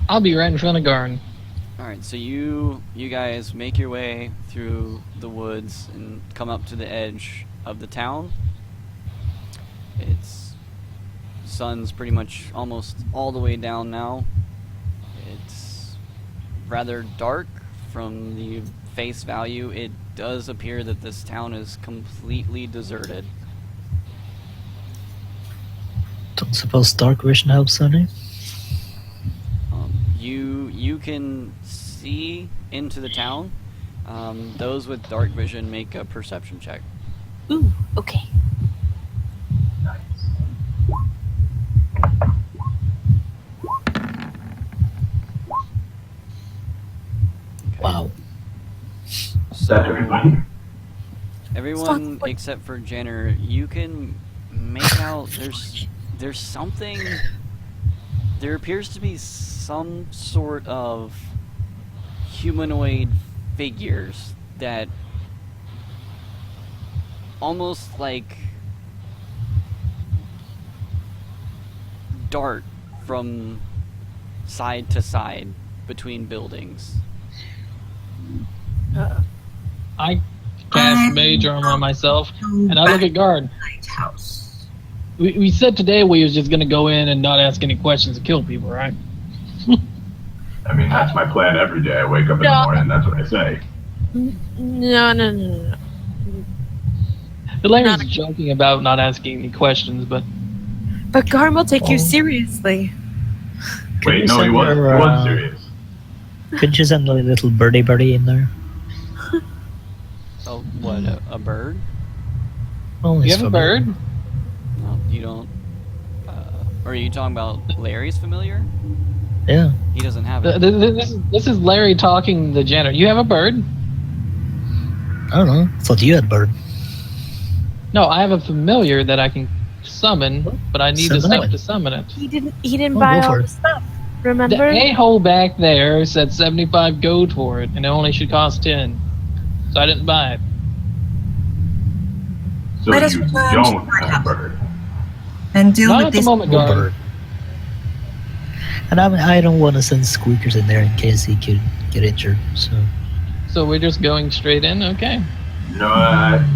I'll be right in front of Garn. Alright, so you guys make your way through the woods and come up to the edge of the town. It's sun's pretty much almost all the way down now. It's rather dark from the face value. It does appear that this town is completely deserted. Don't suppose dark vision helps any? You can see into the town. Those with dark vision make a perception check. Ooh, okay. Wow. That's everybody. Everyone except for Jenner, you can make out there's something. There appears to be some sort of humanoid figures that almost like dart from side to side between buildings. I cast Mage Armor on myself, and I look at Guard. Lighthouse. We said today we was just going to go in and not ask any questions and kill people, right? I mean, that's my plan every day. I wake up in the No. morning, that's what I say. No. Larry's Not a- joking about not asking any questions, but But Garm will take you Oh. seriously. Can Wait, you no, he send wasn't. He her, wasn't serious. Could you send a little birdie in there? Oh, what, a bird? Well, you it's have a familiar. bird? No, you don't. Are you talking about Larry's familiar? Yeah. He doesn't have it. This is Larry talking to Jenner. You have a bird? I don't know. Thought you had bird. No, I have a familiar that I can summon, but I need the Summon stuff it. to summon it. He didn't Oh, buy go all for the it. stuff. Remember? The a-hole back there said 75 gold for it, and it only should cost 10. So I didn't buy it. So Let us you return to don't the have lighthouse. bird. And deal Not with at the this. moment, No guard. bird. And I don't want to send Squeakers in there in case he could get injured. So we're just going straight in? Okay. No,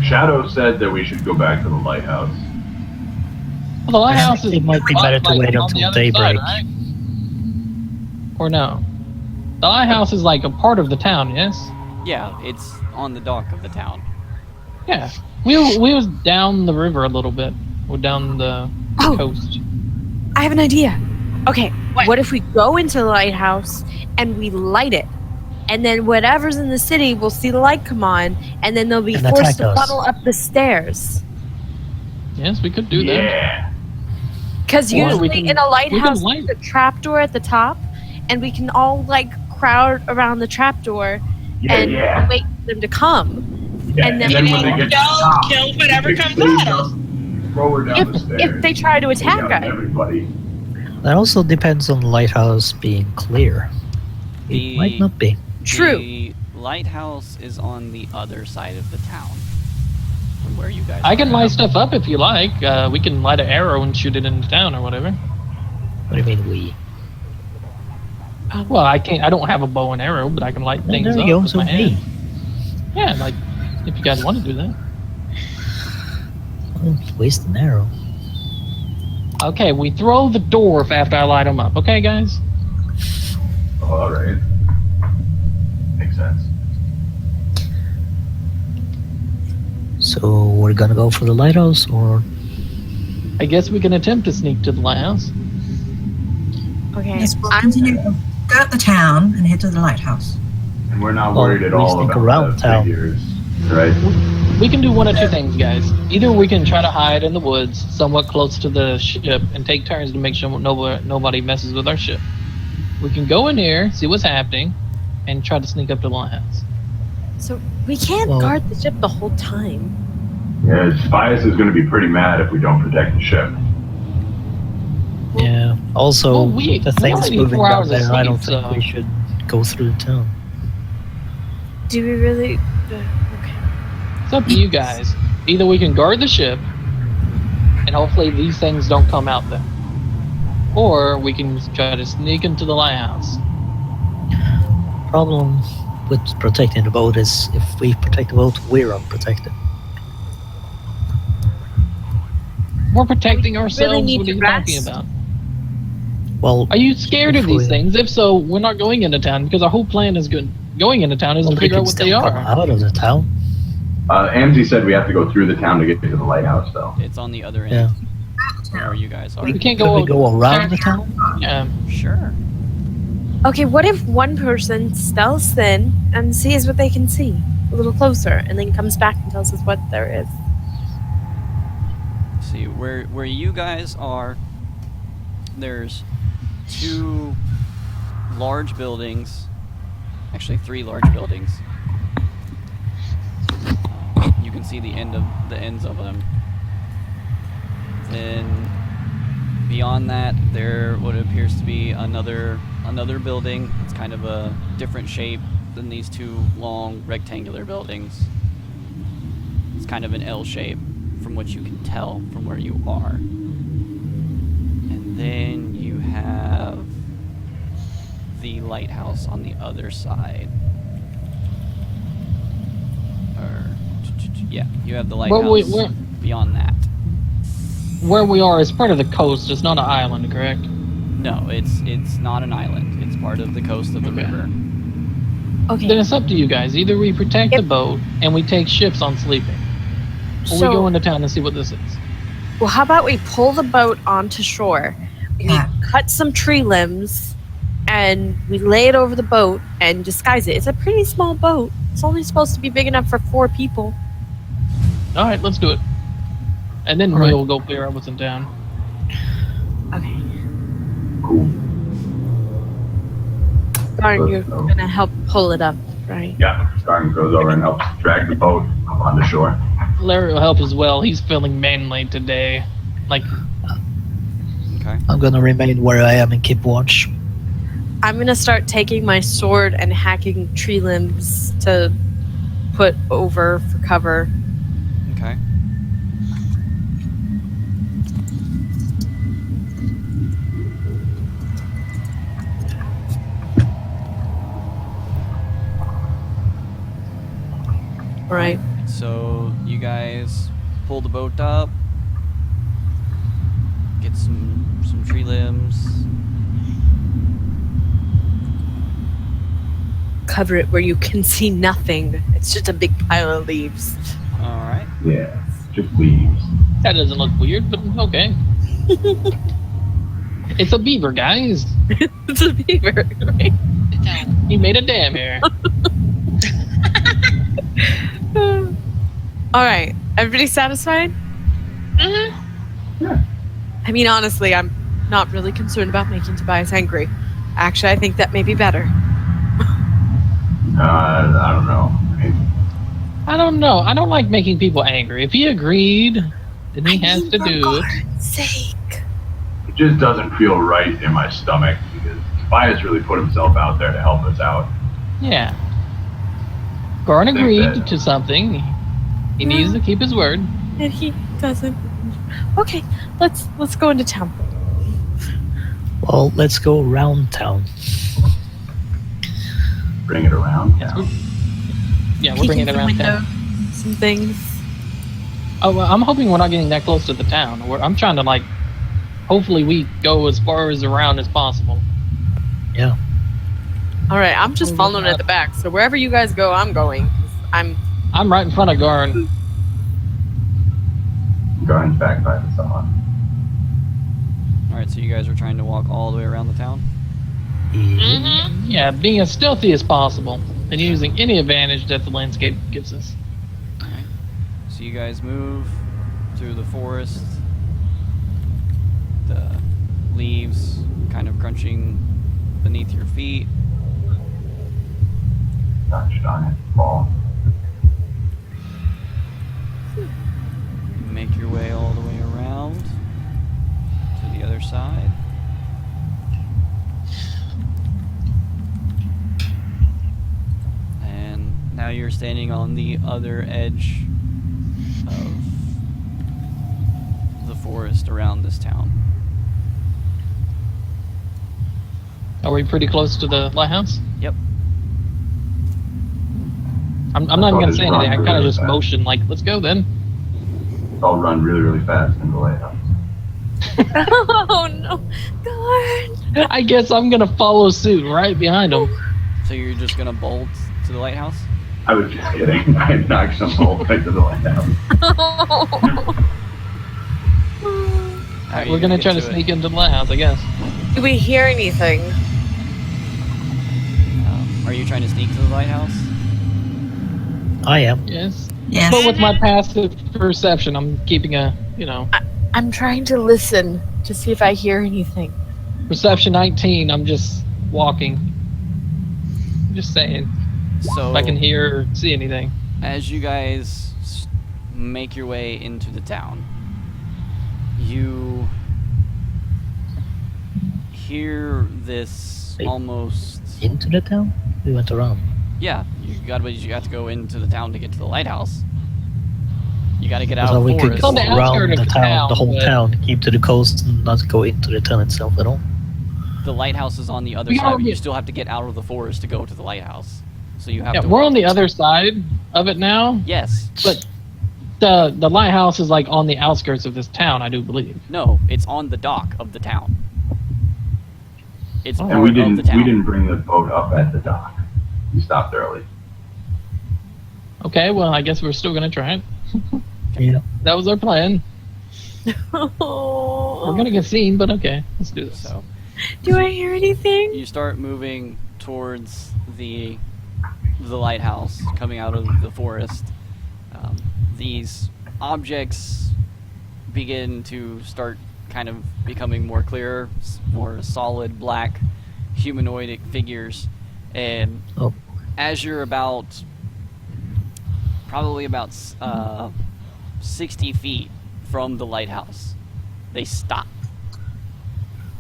Shadow said that we should go back to the lighthouse. Well, the lighthouse is It might be better to wait on the until other daybreak. side, right? Or no? The lighthouse is like a part of the town, yes? Yeah, it's on the dock of the town. Yeah. We was down the river a little bit. Or down the Oh. coast. I have an idea. Okay, What? what if we go into the lighthouse and we light it? And then whatever's in the city will see the light come on, and then they'll be And forced attack to us. funnel up the stairs. Yes, we could do that. Yeah. Because Or we usually can- in a we can lighthouse, light there's a trapdoor at the top, and we can all like crowd around the trapdoor and wait for them to come. Yeah, and then when You they know, get to the top, don't kill whatever pick comes things at up, us. Throw her down the stairs. If they try to take attack out us. everybody. That also depends on the lighthouse being clear. It The- might not be. True. The lighthouse is on the other side of the town. From where you guys I can are. light stuff up if you like. We can light an arrow and shoot it into town or whatever. What do you mean we? Well, I can't. I don't have a bow and arrow, but I can light Well, things there up you go, with so my hand. me. Yeah, like if you guys want to do that. Well, waste an arrow. Okay, we throw the dwarf after I light them up. Okay, guys. All right. Makes sense. So we're gonna go for the lighthouse, or I guess we can attempt to sneak to the lighthouse. Okay. Yes, we'll I'm- continue. Go out the town and head to the lighthouse. And we're not Well, worried at we all sneak about around the town. figures, right? We can do one of two things, guys. Either we can try to hide in the woods, somewhat close to the ship, and take turns to make sure nobody messes with our ship. We can go in here, see what's happening, and try to sneak up to the lighthouse. So we can't Well- guard the ship the whole time. Yeah, Spias is going to be pretty mad if we don't protect the ship. yeah. Also, Well, we the things only need moving 4 down hours of there, I don't sleep, think so- we should go through the town. Do we really? Okay. It's up to you guys. Either we can guard the ship, and hopefully these things don't come out there. Or we can try to sneak into the lighthouse. Problem with protecting the boat is if we protect the boat, we're unprotected. We're protecting really ourselves. need What are to you talking rest. about? Well, Are you scared of these Hopefully. things? If so, we're not going into town because our whole plan is going into town is well, to they figure out can what still they come are. out of the town. Ammzy said we have to go through the town to get to the lighthouse, though. It's on the other end. Yeah. Where you guys are. We can't Could go. we go around the town? Yeah. Sure. Okay. What if one person stealths in and sees what they can see a little closer, and then comes back and tells us what there is? See where you guys are. There's 2 large buildings. Actually, 3 large buildings. You can see the ends of them. Then beyond that, there what appears to be another building. It's kind of a different shape than these 2 long rectangular buildings. It's kind of an L shape from what you can tell from where you are. And then you have the lighthouse on the other side. Yeah, you have the lighthouse we're- beyond that. Where we are is part of the coast. It's not an island, correct? No, it's not an island. It's part of the coast of the Okay. river. Okay. Then it's up to you guys. Either we protect the Yep. boat and we take ships on sleeping, or So- we go into town and see what this is. Well, how about we pull the boat onto shore? We Yeah. cut some tree limbs and we lay it over the boat and disguise it. It's a pretty small boat. It's only supposed to be big enough for 4 people. All right, let's do it. And then All right. we'll go figure out what's in town. Okay. Cool. Darn, you're gonna help pull it up, right? Yeah, Garden goes over and helps drag the boat up on the shore. Larry will help as well. He's feeling manly today. Like, Okay. I'm gonna remain where I am and keep watch. I'm gonna start taking my sword and hacking tree limbs to put over for cover. Okay. Right. So you guys pull the boat up, get some tree limbs. Cover it where you can see nothing. It's just a big pile of leaves. All right. Yeah, just leaves. That doesn't look weird, but okay. It's a beaver, guys. It's a beaver, right? He made a dam here. All right. Everybody satisfied? Yeah. I mean, honestly, I'm not really concerned about making Tobias angry. Actually, I think that may be better. I don't know. I mean, I don't know. I don't like making people angry. If he agreed, then he has to do it. For God's sake. it just doesn't feel right in my stomach because Tobias really put himself out there to help us out. Yeah. Goran Think agreed that- to something. He needs to keep his word. And he doesn't. Okay, let's go into town. Well, let's go around town. Bring it around. Yes, Yeah. Yeah, we're Peek bringing in it the around window, town. some things. Oh, well, I'm hoping we're not getting that close to the town. I'm trying to, like, hopefully we go as far as around as possible. Yeah. All right, I'm just following at the back. So wherever you guys go, I'm going. I'm right in front of Goran. Going back by the salon. All right. So you guys are trying to walk all the way around the town. Yeah, being as stealthy as possible and using any advantage that the landscape gives us. All right. So you guys move through the forest. The leaves kind of crunching beneath your feet. Gosh darn it. Fall. Make your way all the way around to the other side. And now you're standing on the other edge of the forest around this town. Are we pretty close to the lighthouse? Yep. I'm not even going to say I'll anything. I just kind of run just really motion, like, let's go then. I'll run really, really fast in the lighthouse. Oh no, God! I guess I'm going to follow suit right behind him. So you're just gonna bolt to the lighthouse? I was just kidding. I knocked some hole right to the lighthouse. How are you We're going to get try to it? sneak into the lighthouse, I guess. Do we hear anything? Are you trying to sneak to the lighthouse? I am. Yes. Yes. But with my passive perception, I'm keeping a, I'm trying to listen to see if I hear anything. perception 19. I'm just walking. Just saying. So If I can hear or see anything. as you guys make your way into the town, you hear this Wait. almost. Into the town? We went around. Yeah, you have to go into the town to get to the lighthouse. You got to get I out thought of the we could forest. On go the outskirts around of the the town, town, the whole but- town, keep to the coast and not go into the town itself at all. The lighthouse is on the other We side, are- but you still have to get out of the forest to go to the lighthouse. So you have Yeah, to. we're on the other side of it now, Yes. but the lighthouse is like on the outskirts of this town, I do believe. No, it's on the dock of the town. It's Oh. part And we of the didn't town. bring the boat up at the dock. We stopped early. Okay, well, I guess we're still gonna try it. Yeah. That was our plan. We're Oh. gonna get seen, but okay, let's do this. So Do I hear anything? you start moving towards the lighthouse, coming out of the forest. These objects begin to start kind of becoming more clear, more solid black humanoid figures, and Oh. as you're probably about 60 feet from the lighthouse, they stop.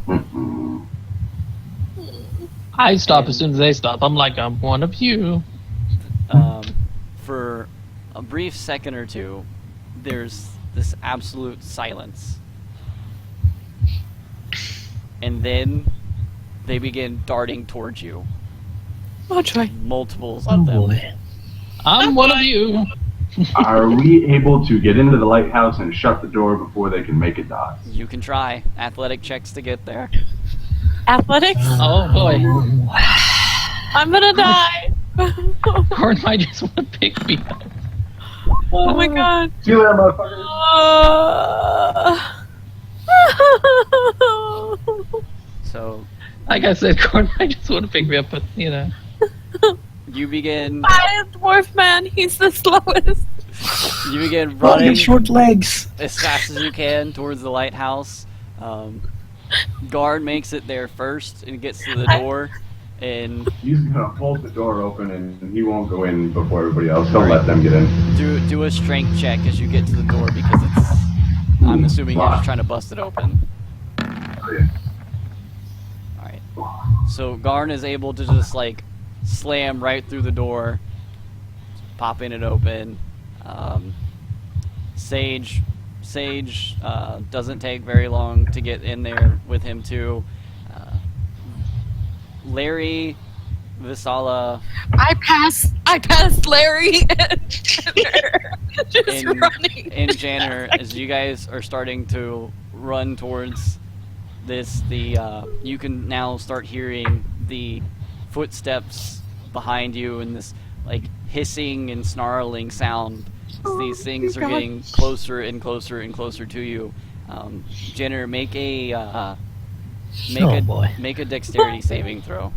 Mm-mm. I stop as soon as they stop. I'm like, I'm one of you. For a brief second or two, there's this absolute silence. And then they begin darting towards you. Oh, joy. Multiples Oh of them. boy. I'm one of you. Are we able to get into the lighthouse and shut the door before they can make it to us? You can try. Athletic checks to get there. Athletics? Oh boy. I'm gonna die. Gordon might just want to pick me up. Oh my god. See you later, motherfucker. So Like I said, Gordon might just want to pick me up, but you know. you begin Dwarf man, he's the slowest. running Running short legs. as fast as you can towards the lighthouse. Guard makes it there first and gets to the door, and He's gonna hold the door open and he won't go in before everybody else. He'll let them get in. do a strength check as you get to the door because it's. I'm assuming you're just trying to bust it open. Alright. So Garn is able to just like slam right through the door, popping it open. Sage doesn't take very long to get in there with him too. Larry, Visala, I passed Larry just running. and Janner, as you guys are starting to run towards this, you can now start hearing the footsteps behind you and this like hissing and snarling sound. As these things are getting closer and closer and closer to you. Jenner, make a make a dexterity saving throw.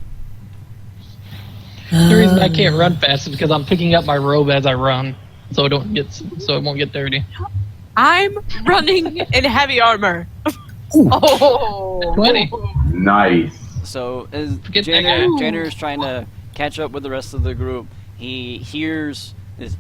The reason I can't run fast is because I'm picking up my robe as I run, so it won't get dirty. I'm running in heavy armor. Ooh. Oh, 20. Nice. So as Forget that guy. Jenner is trying to catch up with the rest of the group, he hears this.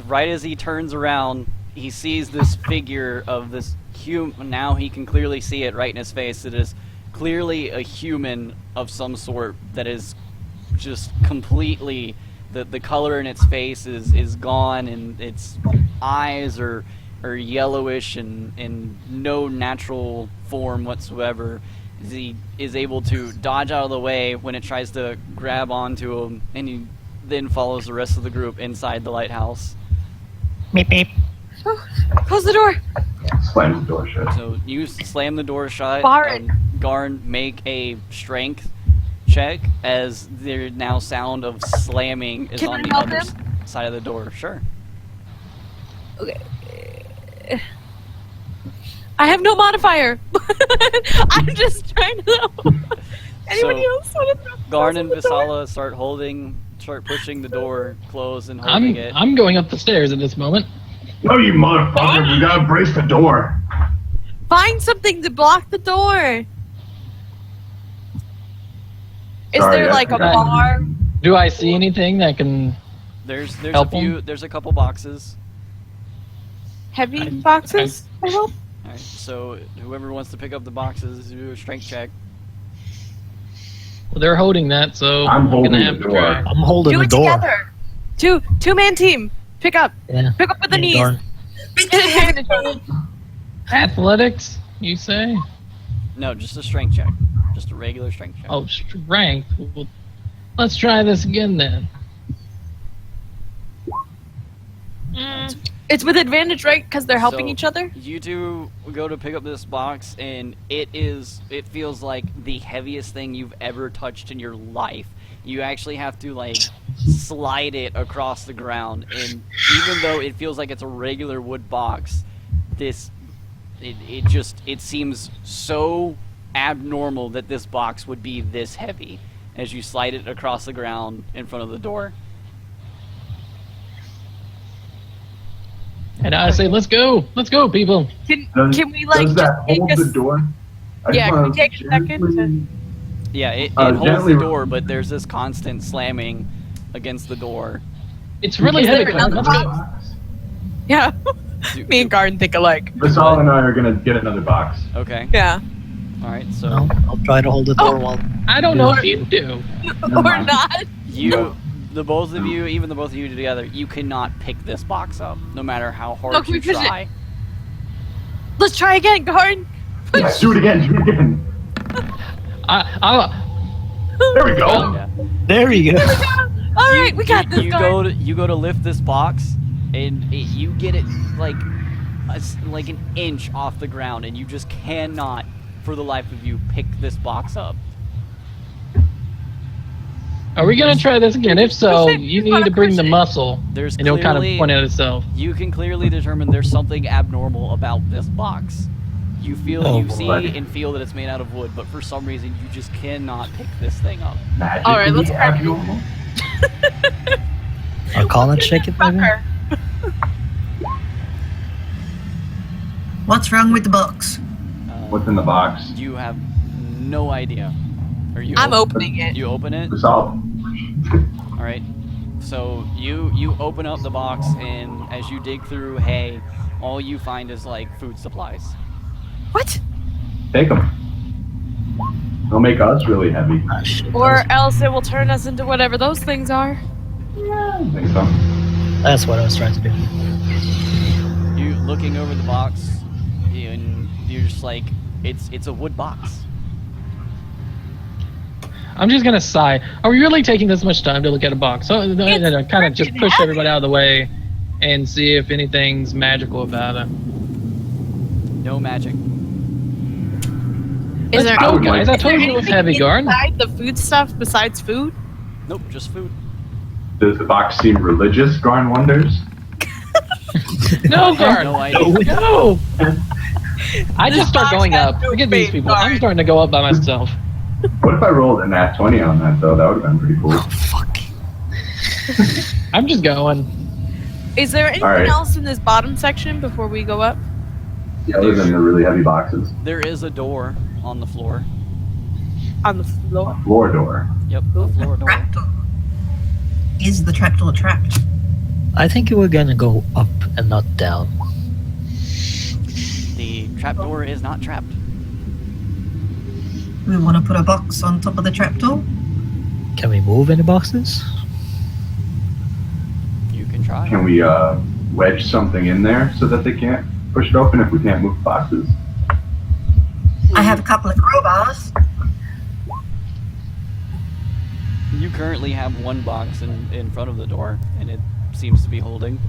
Right as he turns around, he sees this figure of this human. Now he can clearly see it right in his face. It is clearly a human of some sort that is just completely. The color in its face is gone, and its eyes are yellowish and no natural form whatsoever. He is able to dodge out of the way when it tries to grab onto him, and he then follows the rest of the group inside the lighthouse. Meep meep. close the door. Slam the door shut. So you slam the door shut. Barn. Garn, make a strength check as the now sound of slamming is Can on I the help other him? side of the door. Sure. Okay. I have no modifier. I'm just trying to know. Anybody So, else want to Garn and Visala start pushing the door closed and holding it. I'm going up the stairs at this moment. No, you motherfucker! We gotta brace the door. Find something to block the door. Is Sorry, there like a I- bar? Do I see anything that can? There's Help a few. 'em? There's a couple boxes. Heavy boxes? I hope. All right. So whoever wants to pick up the boxes, do a strength check. Well, they're holding that, so I'm holding gonna the have to door. try. I'm holding Do the it door. together. Two-man team. Pick up. Yeah. Pick up with the Yeah, knees. darn. Athletics, you say? No, just a strength check. Just a regular strength check. Oh, strength. Well, let's try this again then. It's with advantage, right? Because they're helping So, each other? You two go to pick up this box, and it feels like the heaviest thing you've ever touched in your life. You actually have to, like, slide it across the ground, and even though it feels like it's a regular wood box, it seems so abnormal that this box would be this heavy as you slide it across the ground in front of the door. And I say, let's go, people. Can we, like, does just that take hold a... the door? I just Yeah, can wanna we take a second to- gently- Yeah, it holds gently- the door, but there's this constant slamming against the door. It's really Is heavy. there Let's another go. box? Yeah. Do- Me and Garden think alike. Vasal and I are gonna get another box. Okay. Yeah. Alright, so No, I'll try to hold the door while. I don't know if you do. Or mind. not. the both of you, even the both of you together, you cannot pick this box up, no matter how hard Look, you we push it. try. Let's try again, Garn. Yeah, do it again. Do it again. There we go. Yeah. There you go. All right, we got this. You go to lift this box, and you get it like an inch off the ground, and you just cannot, for the life of you, pick this box up. Are we gonna try this again? If so, you need to bring the muscle, There's and it'll kind of clearly- point at itself. You can clearly determine there's something abnormal about this box. You feel, Oh, you see boy. and feel that it's made out of wood, but for some reason you just cannot pick this thing up. Magically All right, let's crack it. abnormal. Arcana check it, maybe? Fucker. What's wrong with the box? What's in the box? You have no idea. Are you? I'm opening it. You open it. Resolve. All right. So you open up the box, and as you dig through hay, all you find is like food supplies. What? Take them. They'll make us really heavy. Ah, shit, Or else it will turn us into whatever those things are. I think so. that's what I was trying to do. You looking over the box, and you're just like, it's a wood box. I'm just gonna sigh. Are we really taking this much time to look at a box? So kind of just push everybody out of the way and see if anything's magical about it. No magic. Is Let's there, go, would guys. like- I told you it was heavy, Garn. inside the food stuff besides food? Nope, just food. Does the box seem religious, Garn wonders? No, Garn. No idea. No. I This just start box going has up. no Forget these faith, people. I'm Garn. starting to go up by myself. What if I rolled a nat 20 on that, though? That would have been pretty cool. Fuck. I'm just going. Is there anything right. else in this bottom section before we go up? Yeah, other than the really heavy boxes. There is a door on the floor. On the floor? Floor door. Yep, the floor door. Trapdoor. Is the trapdoor trapped? I think you were gonna go up and not down. The trapdoor is not trapped. We want to put a box on top of the trapdoor? Can we move any boxes? You can try. Can we wedge something in there so that they can't push it open if we can't move boxes? I have a couple of crowbars. You currently have one box in front of the door, and it seems to be holding.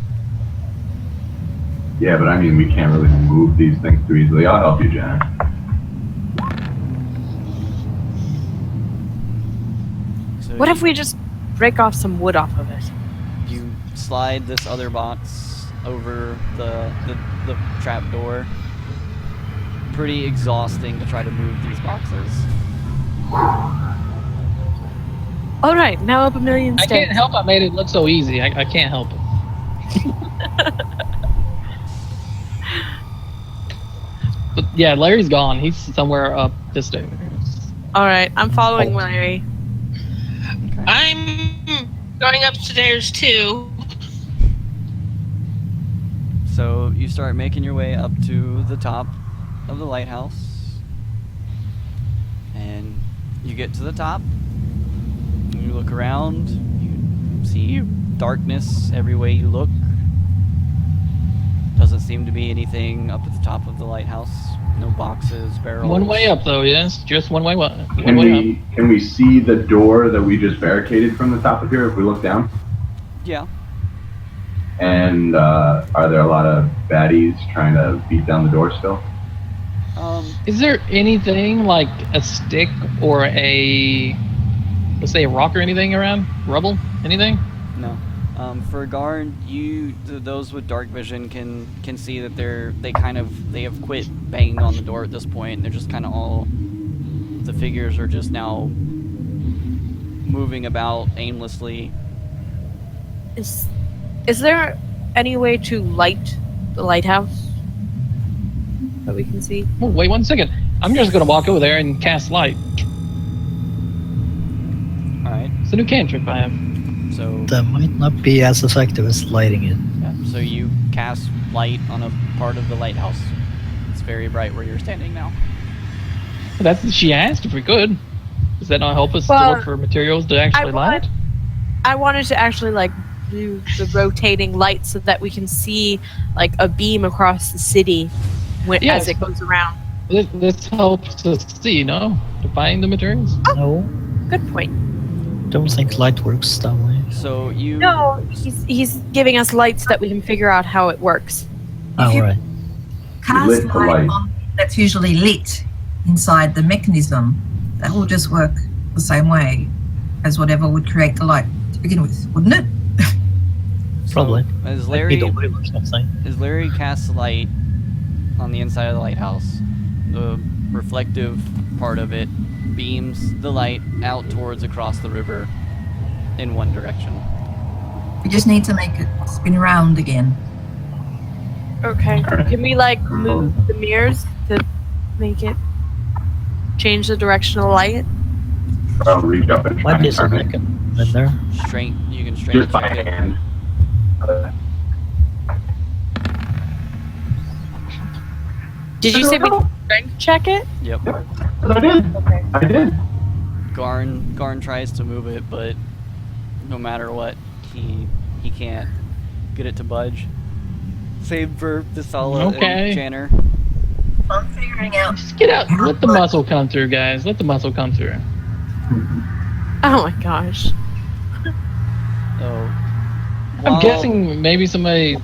Yeah, but I mean, we can't really move these things too easily. I'll help you, Janet. So What if we just break off some wood off of it? you slide this other box over the trap door? Pretty exhausting to try to move these boxes. All right, now up a million I steps. can't help. I made it look so easy. I can't help it. But yeah, Larry's gone. He's somewhere up the stairs. All right, I'm following Larry. I'm going upstairs too. So you start making your way up to the top of the lighthouse, and you get to the top. You look around. You see darkness every way you look. Doesn't seem to be anything up at the top of the lighthouse. No boxes, barrels. One way up, though. Yes, just one way. One Can way up. we see the door that we just barricaded from the top of here if we look down? Yeah. And are there a lot of baddies trying to beat down the door still? Is there anything like a stick or a, let's say, a rock or anything around? Rubble? Anything? No. For guard, those with dark vision can see that they have quit banging on the door at this point. They're just kind of all, the figures are just now moving about aimlessly. Is there any way to light the lighthouse that we can see? Oh, wait 1 second. I'm just gonna walk over there and cast light. All right. It's a new cantrip I have. So That might not be as effective as lighting it. yeah, so you cast light on a part of the lighthouse. It's very bright where you're standing now. That's what she asked if we could. Does that not help us to Well, look for materials to actually light it? I wanted to actually like do the rotating light so that we can see like a beam across the city Yes. as it goes around. This helps us see, no? To find the materials? No, Good point. don't think light works that way. So you. No, he's giving us lights that we can figure out how it works. Oh, you- right. Cast lit the light light. on that's usually lit inside the mechanism. That will just work the same way as whatever would create the light to begin with, wouldn't it? Probably. As Like Larry, needle wheel or something. as Larry casts light on the inside of the lighthouse, the reflective part of it beams the light out towards across the river in one direction. We just need to make it spin around again. Okay. Can we like move the mirrors to make it change the direction of the light? I'll reach up and try Might be and some turn it mechanism in there. You can strength just by check it. hand. Did you say we can strength check it? Yep. I did. Okay. I did. Garn tries to move it, but no matter what, he can't get it to budge. Same for Visala Okay. and Janner. I'm figuring out. Just get out. Let the muscle come through, guys. Let the muscle come through. Oh my gosh. So, I'm guessing maybe somebody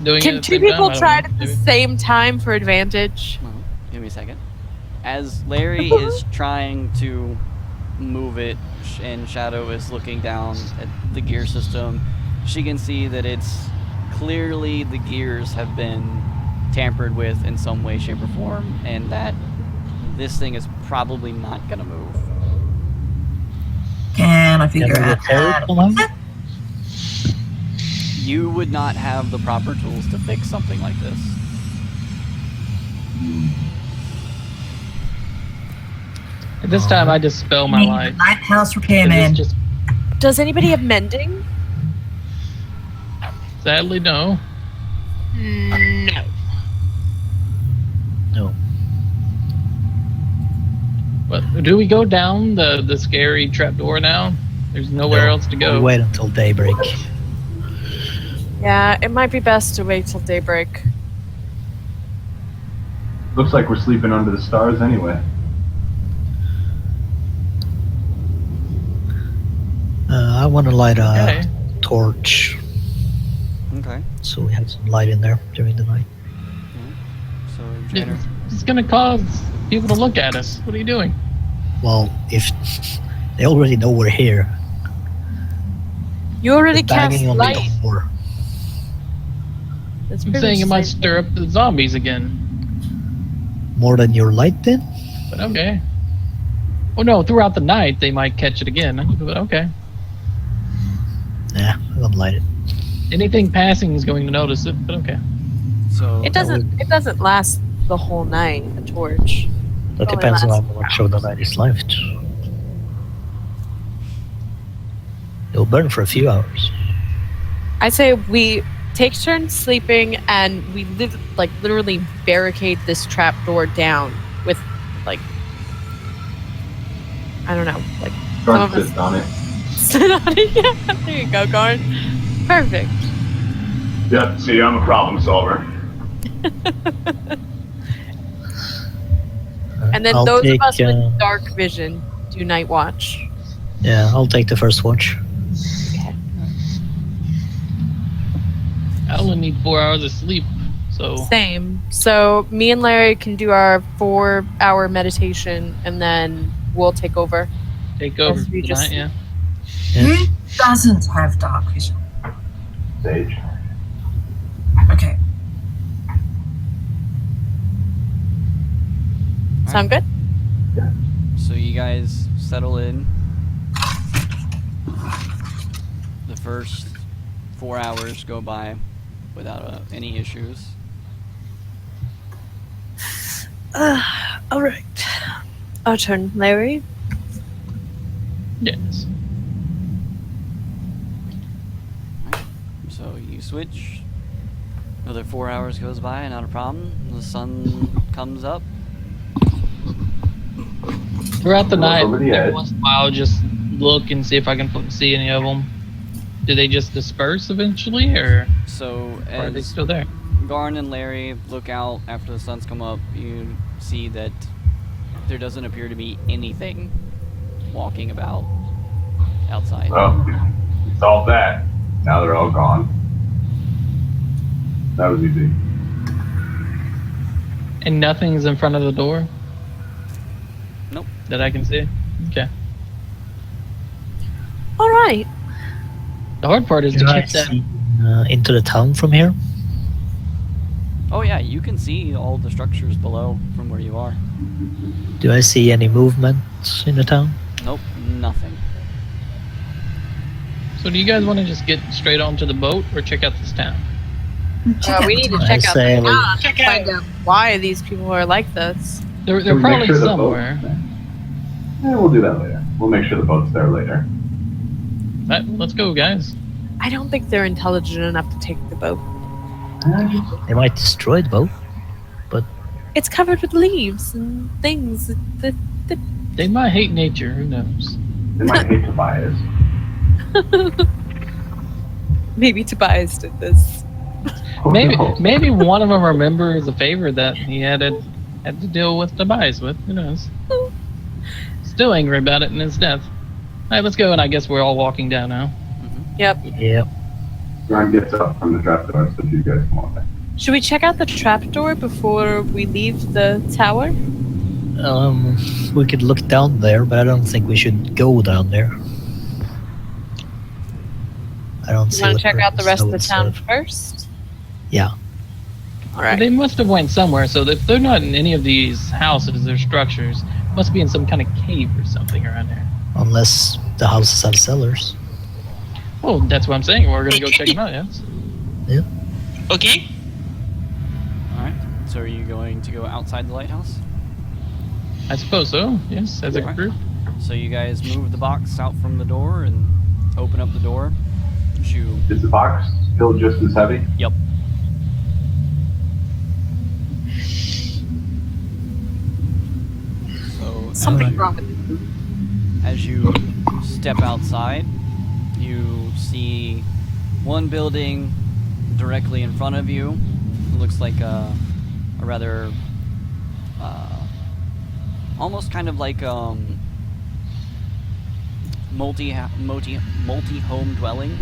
doing it Can at the two same time? people I don't try know. it at the Maybe. same time for advantage? Well, give me a second. As Larry is trying to move it and Shadow is looking down at the gear system, she can see that it's clearly the gears have been tampered with in some way, shape, or form, and that this thing is probably not going to move. Can I figure Can we out repair how it to somehow? fix it? You would not have the proper tools to fix something like this. At this time, I dispel my Need a light. lighthouse It repairman. is just Does anybody have mending? sadly no. No. No. But do we go down the scary trapdoor now? There's nowhere No. else to We go. wait until daybreak. Yeah, it might be best to wait till daybreak. Looks like we're sleeping under the stars anyway. I want to light a Okay. torch Okay. so we have some light in there during the night. So, Janner. It's gonna cause people to look at us. What are you doing? Well, if they already know we're here, You already they're cast banging on light. the door. That's I'm pretty saying it might safe. stir up the zombies again. More than your light, then? But okay. Oh no, throughout the night they might catch it again. But okay. Nah, I don't light it. Anything passing is going to notice it, but okay. So, It doesn't last the whole night, a torch. That Only depends on how lasts much of the night is left. It'll burn for a few hours. I say we take turns sleeping and we literally barricade this trap door down with like I don't know, like some Garth of us sits on it. sit on it. Yeah, there you go, Garn. Perfect. Yeah, see, I'm a problem solver. And then I'll those take, of us with dark vision do night watch. Yeah, I'll take the first watch. I only need 4 hours of sleep, so Same. So me and Larry can do our 4-hour meditation and then we'll take over. take over Yes, we tonight, just- yeah. Who doesn't have dark vision? Sage. Okay. Sound good? So you guys settle in. The first 4 hours go by without any issues. All right. Our turn, Larry. Yes. So you switch. Another 4 hours goes by, not a problem. The sun comes up. Throughout the Look night, over the every edge. once in a while, I'll just look and see if I can see any of them. Do they just disperse eventually, or So are they as still there? Garn and Larry look out after the sun's come up, you see that there doesn't appear to be anything walking about outside. Well, we solved that. Now they're all gone. That was easy. And nothing's in front of the door Nope. that I can see? Okay. All right. The hard part is to Can I keep that. see into the town from here? Oh yeah, you can see all the structures below from where you are. Do I see any movement in the town? Nope, nothing. So do you guys want to just get straight onto the boat or check out this town? Check out We the need to town. check out say the we- town Check to find out. out why these people are like this. They're Can we make probably sure the somewhere. Yeah, we'll do that later. We'll make sure the boat's there later. Right, let's go, guys. I don't think they're intelligent enough to take the boat. They might destroy the boat. It's covered with leaves and things. They might hate nature. Who knows? They might hate Tobias. Maybe Tobias did this. Oh, Maybe no. maybe one of them remembers a favor that he had to deal with Tobias with. Who knows? Still angry about it in his death. All right, let's go. And I guess we're all walking down now. Yep. Yep. Ron gets up from the trapdoor so you guys can walk in. Should we check out the trapdoor before we leave the tower? We could look down there, but I don't think we should go down there. I don't You see. want what to check out the rest of the purpose town of- first? Yeah. All right. They must have went somewhere. So if they're not in any of these houses or structures, must be in some kind of cave or something around there. Unless the houses have cellars. Well, that's what I'm saying. We're gonna go check them out. Yes. Okay. Alright. So are you going to go outside the lighthouse? I suppose so. Yes, as a Alright. group. So you guys move the box out from the door and open up the door. As you Is the box still just as heavy? Yep. So Something wrong with it. as you step outside, you see one building directly in front of you. It looks like a rather almost kind of like multi-home dwelling.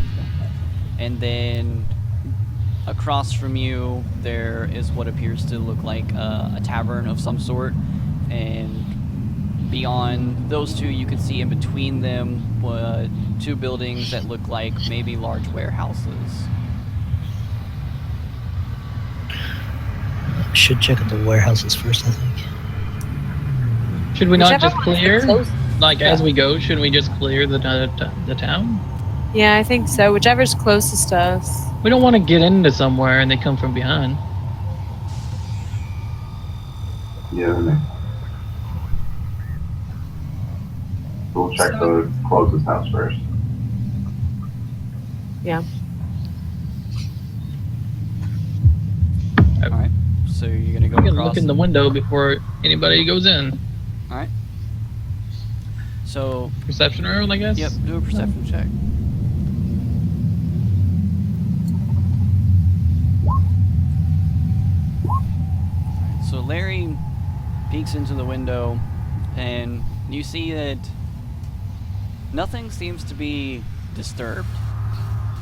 And then across from you there is what appears to look like a tavern of some sort, and beyond those two you can see in between them two buildings that look like maybe large warehouses. Should check out the warehouses first, I think. Should we not Whichever just one is clear? close- Like as we go, shouldn't we just clear the town? Yeah, I think so. Whichever's closest to us. We don't want to get into somewhere and they come from behind. Yeah, that makes sense. We'll check the closest house first. Yeah. Alright, so you're gonna go We can across. look in the window before anybody goes in. Alright. So, Perception roll, I guess? yep, do a perception check. So Larry peeks into the window and you see that nothing seems to be disturbed.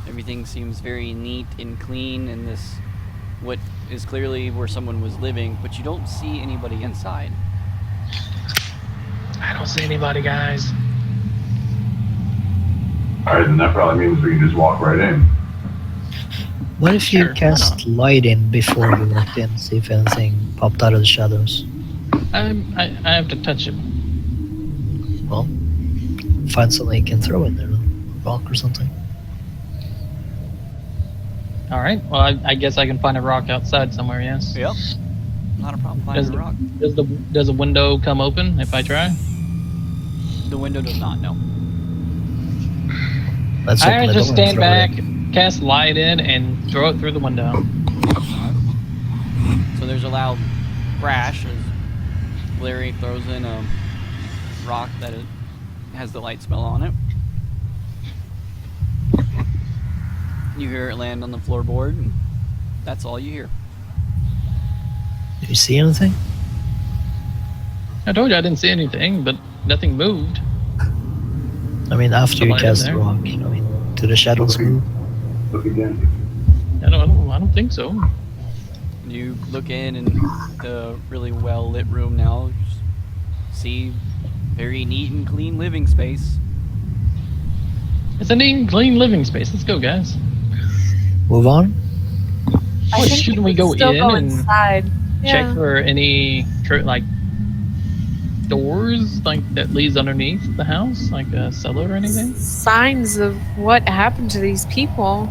Everything seems very neat and clean in this, what is clearly where someone was living, but you don't see anybody inside. I don't see anybody, guys. Alright, then that probably means we can just walk right in. What if you Sure, why cast light in before you walked in, see if anything popped out of the shadows? I have to touch it. Well, find something you can throw in there, a rock or something. All right. Well, I guess I can find a rock outside somewhere. Yes. Yep. Not a problem finding a rock. Does the window come open if I try? The window does not, no. Let's open I the just door and stand throw back, it in. cast light in, and throw it through the window. So there's a loud crash as Larry throws in a rock that it has the light smell on it. You hear it land on the floorboard, and that's all you hear. Do you see anything? I told you I didn't see anything, but nothing moved. I mean, after you Light in cast the there. rock, I mean, do the shadows move? Look again. I don't think so. You look in the really well lit room now. See very neat and clean living space. It's a neat and clean living space. Let's go, guys. Move on? I think Shouldn't we go still in go and inside. check Yeah. for any like doors like that leads underneath the house, like a cellar or anything? Signs of what happened to these people.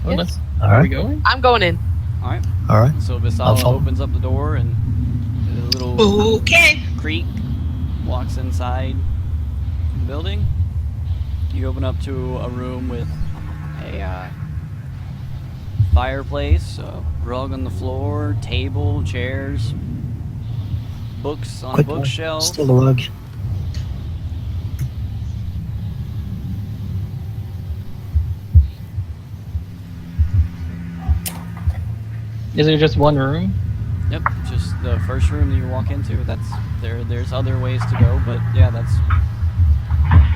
Well, Yes. let's. All Are we right. going? I'm going in. All right. All right. So I'll Visala follow. opens up the door and a little Okay. creak walks inside the building. You open up to a room with a fireplace, a rug on the floor, table, chairs, books on a Quick one. bookshelf. Still a rug. Is there just one room? Yep, just the first room that you walk into. That's there's other ways to go, but yeah, that's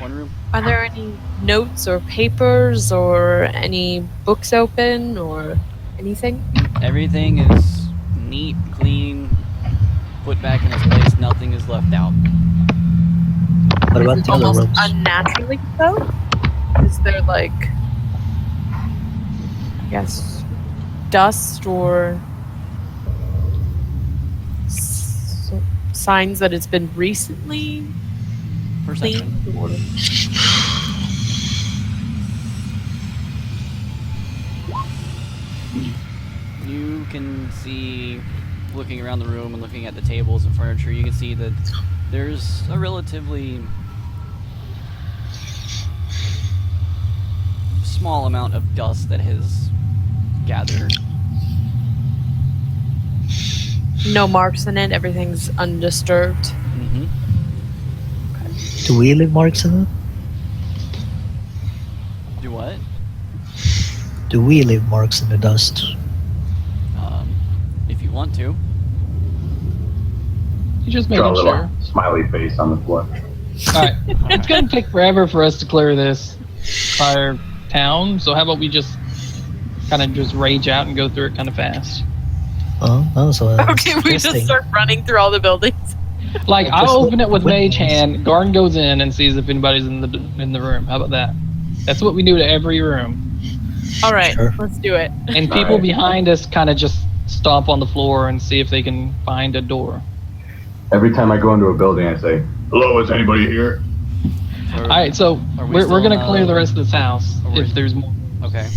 one room. Are there any notes or papers or any books open or anything? Everything is neat, clean, put back in its place. Nothing is left out. What Is about it the other almost rooms? unnaturally so? Is there like, I guess, dust or signs that it's been recently Perception. cleaned? Or... You can see, looking around the room and looking at the tables and furniture, you can see that there's a relatively small amount of dust that has gathered. No marks in it. Everything's undisturbed. Mm-hmm. Do we leave marks in it? Do what? Do we leave marks in the dust? If you want to. You just Draw a making little sure. smiley face on the floor. All right. It's gonna take forever for us to clear this entire town. So how about we just kind of just rage out and go through it kind of fast? Oh, that was Okay, we just interesting. start running through all the buildings. Like Just I'll open it with windows. Mage Hand. Garn goes in and sees if anybody's in the room. How about that? That's what we do to every room. All right, Sure. let's do it. And All people right. behind us kind of just stomp on the floor and see if they can find a door. Every time I go into a building, I say, "Hello, is anybody here?" Or- All right, so Are we we're still gonna in, clear the rest of this house are we- if there's more. Okay.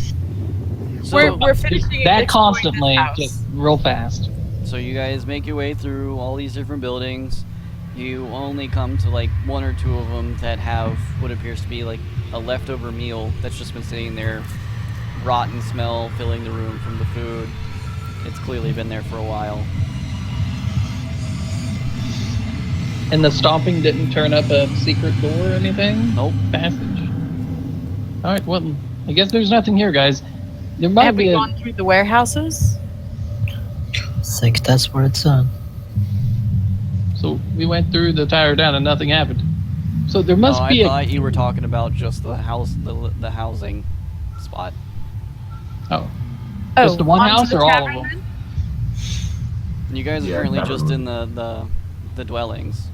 So, We're finishing That exploring constantly, this house. just real fast. So you guys make your way through all these different buildings. You only come to like one or two of them that have what appears to be like a leftover meal that's just been sitting there, rotten smell filling the room from the food. It's clearly been there for a while. And the stomping didn't turn up a secret door or anything? Nope. Passage. Alright, well, I guess there's nothing here, guys. There might Have be we a... gone through the warehouses? think that's where it's at. So we went through the entire town and nothing happened. So there must I be a... thought you were talking about just the house, the housing spot. Oh. Just the one onto house the or all of tavern them? then? You guys are Yeah, currently that just room. in the dwellings.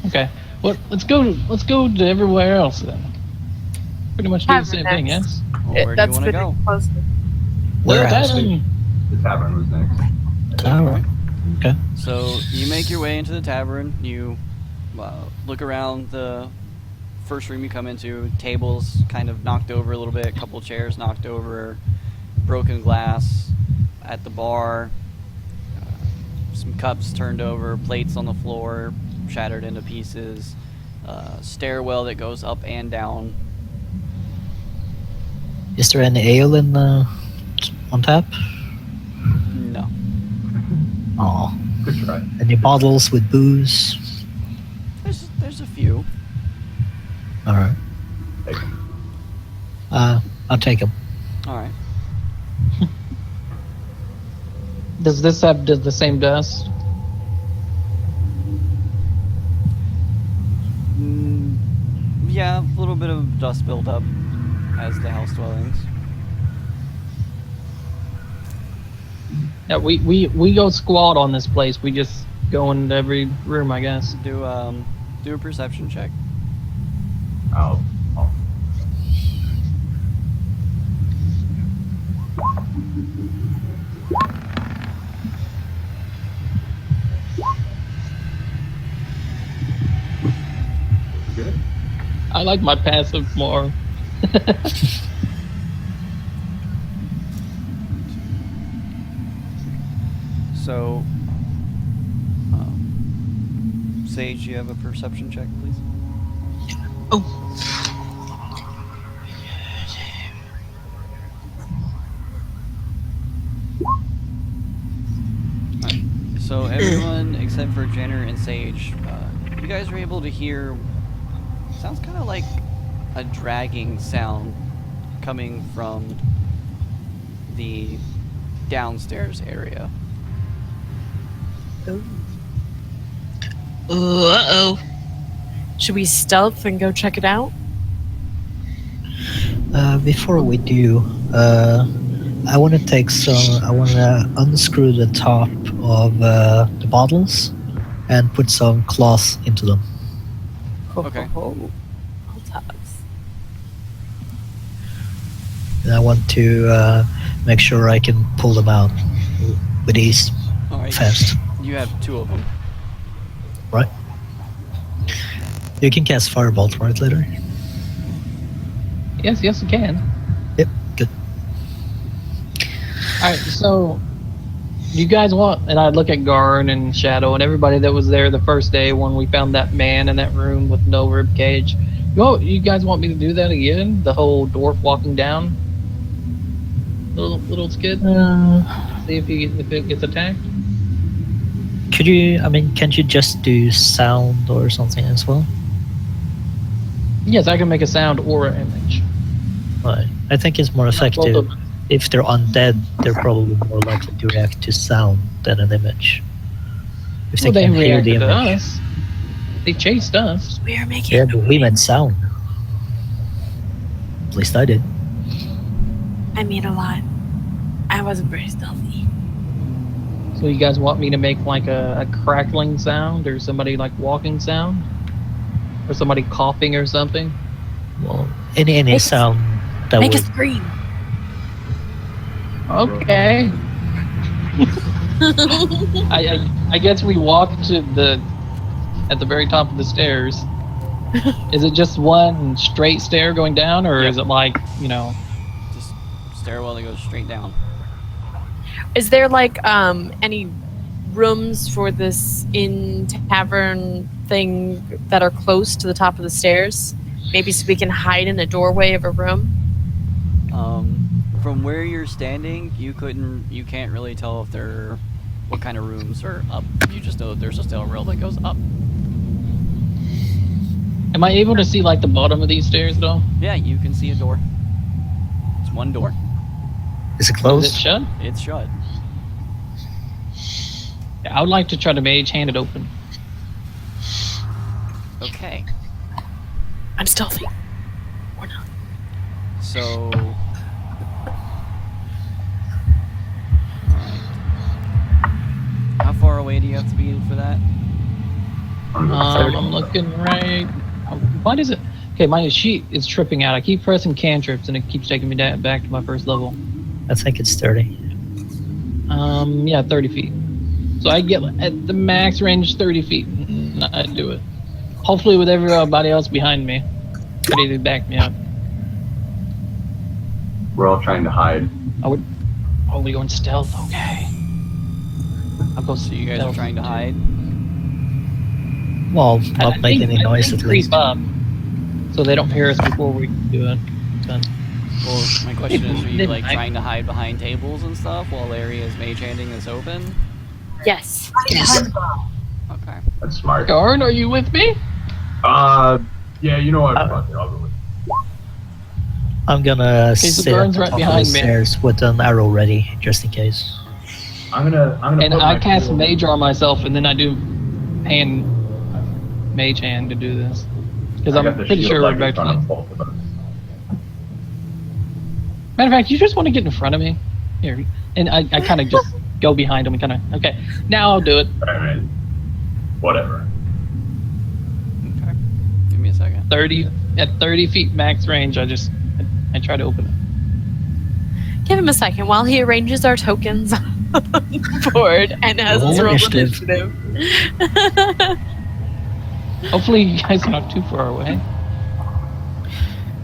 Okay. Well, let's go to everywhere else then. Pretty much do the Tavern same thing, next. yes? Well, where do you That's want to fitting go? closer. Where The else? tavern. The tavern was next. Tavern. Okay. So you make your way into the tavern. You look around the first room you come into. Tables kind of knocked over a little bit. A couple chairs knocked over. Broken glass at the bar. Some cups turned over. Plates on the floor, shattered into pieces. Stairwell that goes up and down. Is there any ale in on tap? Aw. Good try. Any bottles with booze? There's a few. Alright. Take 'em. I'll take them. All right. Does this have the same dust? Yeah, a little bit of dust buildup as the house dwellings. Yeah, we go squat on this place. We just go into every room, I guess. Do a perception check. I'll good. I like my passive more. So, Sage, you have a perception check, please. Alright, so everyone except for Jenner and Sage, you guys were able to hear. Sounds kind of like a dragging sound coming from the downstairs area. Ooh. Ooh, uh-oh. Should we stealth and go check it out? Before we do, I want to take some. I want to unscrew the top of the bottles and put some cloth into them. Okay. All tops. And I want to make sure I can pull them out with ease, Alright. fast. You have two of them. Right? You can cast Firebolt, right, later? Yes, you can. Yep, good. All right, so you guys want? And I look at Garn and Shadow and everybody that was there the first day when we found that man in that room with no rib cage. You guys want me to do that again? The whole dwarf walking down, little skid. See if it gets attacked. Could you, can't you just do sound or something as well? Yes, I can make a sound or an image. Right. I think it's more Both effective. of them. If they're undead, they're probably more likely to react to sound than an image. If Well, they can hear the reacted to image. us. They chased us. We are making. Yeah, but we meant sound. At least I did. I mean a lot. I wasn't very stealthy. So you guys want me to make like a crackling sound or somebody like walking sound? Or somebody coughing or something? Well, any Make a- sound that Make a would. scream. Okay. I guess we walk to at the very top of the stairs. Is it just one straight stair going down, or Yep. is it like, Just stairwell that goes straight down. Is there like any rooms for this inn tavern thing that are close to the top of the stairs? Maybe so we can hide in a doorway of a room. From where you're standing, you can't really tell if what kind of rooms are up. You just know that there's a stairwell that goes up. am I able to see like the bottom of these stairs though? Yeah, you can see a door. It's one door. Is it Is closed? it shut? It's shut. Yeah, I would like to try to mage hand it open. Okay. I'm stealthy. Or not. So. How far away do you have to be for that? I'm looking right. Why does it? Okay, my sheet is tripping out. I keep pressing cantrips and it keeps taking me back to my first level. I think it's 30. Yeah, 30 feet. So I get at the max range 30 feet. And I do it. Hopefully with everybody else behind me, ready to back me up. We're all trying to hide. Oh, we going stealth? Okay. I'll go. So you guys are trying to hide? Well, not make any noise at least. Creep up, so they don't hear us before we do it. But Well, my question is, are you Then like I- trying to hide behind tables and stuff while Larry is mage handing this open? Yes. Okay. That's smart. Garn, are you with me? Yeah, you know what? Fuck it, I'll go with you. I'm gonna so sit at Garn's the right top of the behind me. stairs with an arrow ready, just in case. I'm gonna And put I my cast tool- Mage Arm myself, and then I do Mage Hand to do this. Because I I'm got the pretty shield sure like we're in back front to of both of us. Matter of fact, you just want to get in front of me? Here. And I kind of just go behind him and kind of, okay, now I'll do it. Alright. Whatever. Okay. Give me a second. 30 feet max range, I try to open it. Give him a second while he arranges our tokens on the board and has us Roll roll initiative. initiative. Hopefully you guys are not too far away.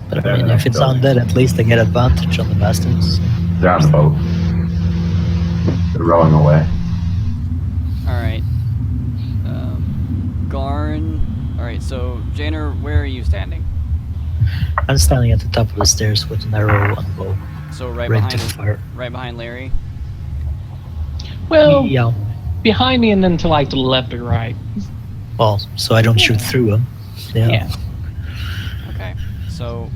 But I They're mean, the if next it's building. undead, at least they get advantage on the bastards. They're on the boat. They're rowing away. Alright. Garn. Alright, so, Janner, where are you standing? I'm standing at the top of the stairs with an arrow and bow, So, right ready behind, to fire. right behind Larry? Well, Yeah. behind me and then to like the left or right. Well, so I don't shoot through them. Yeah. Okay. So,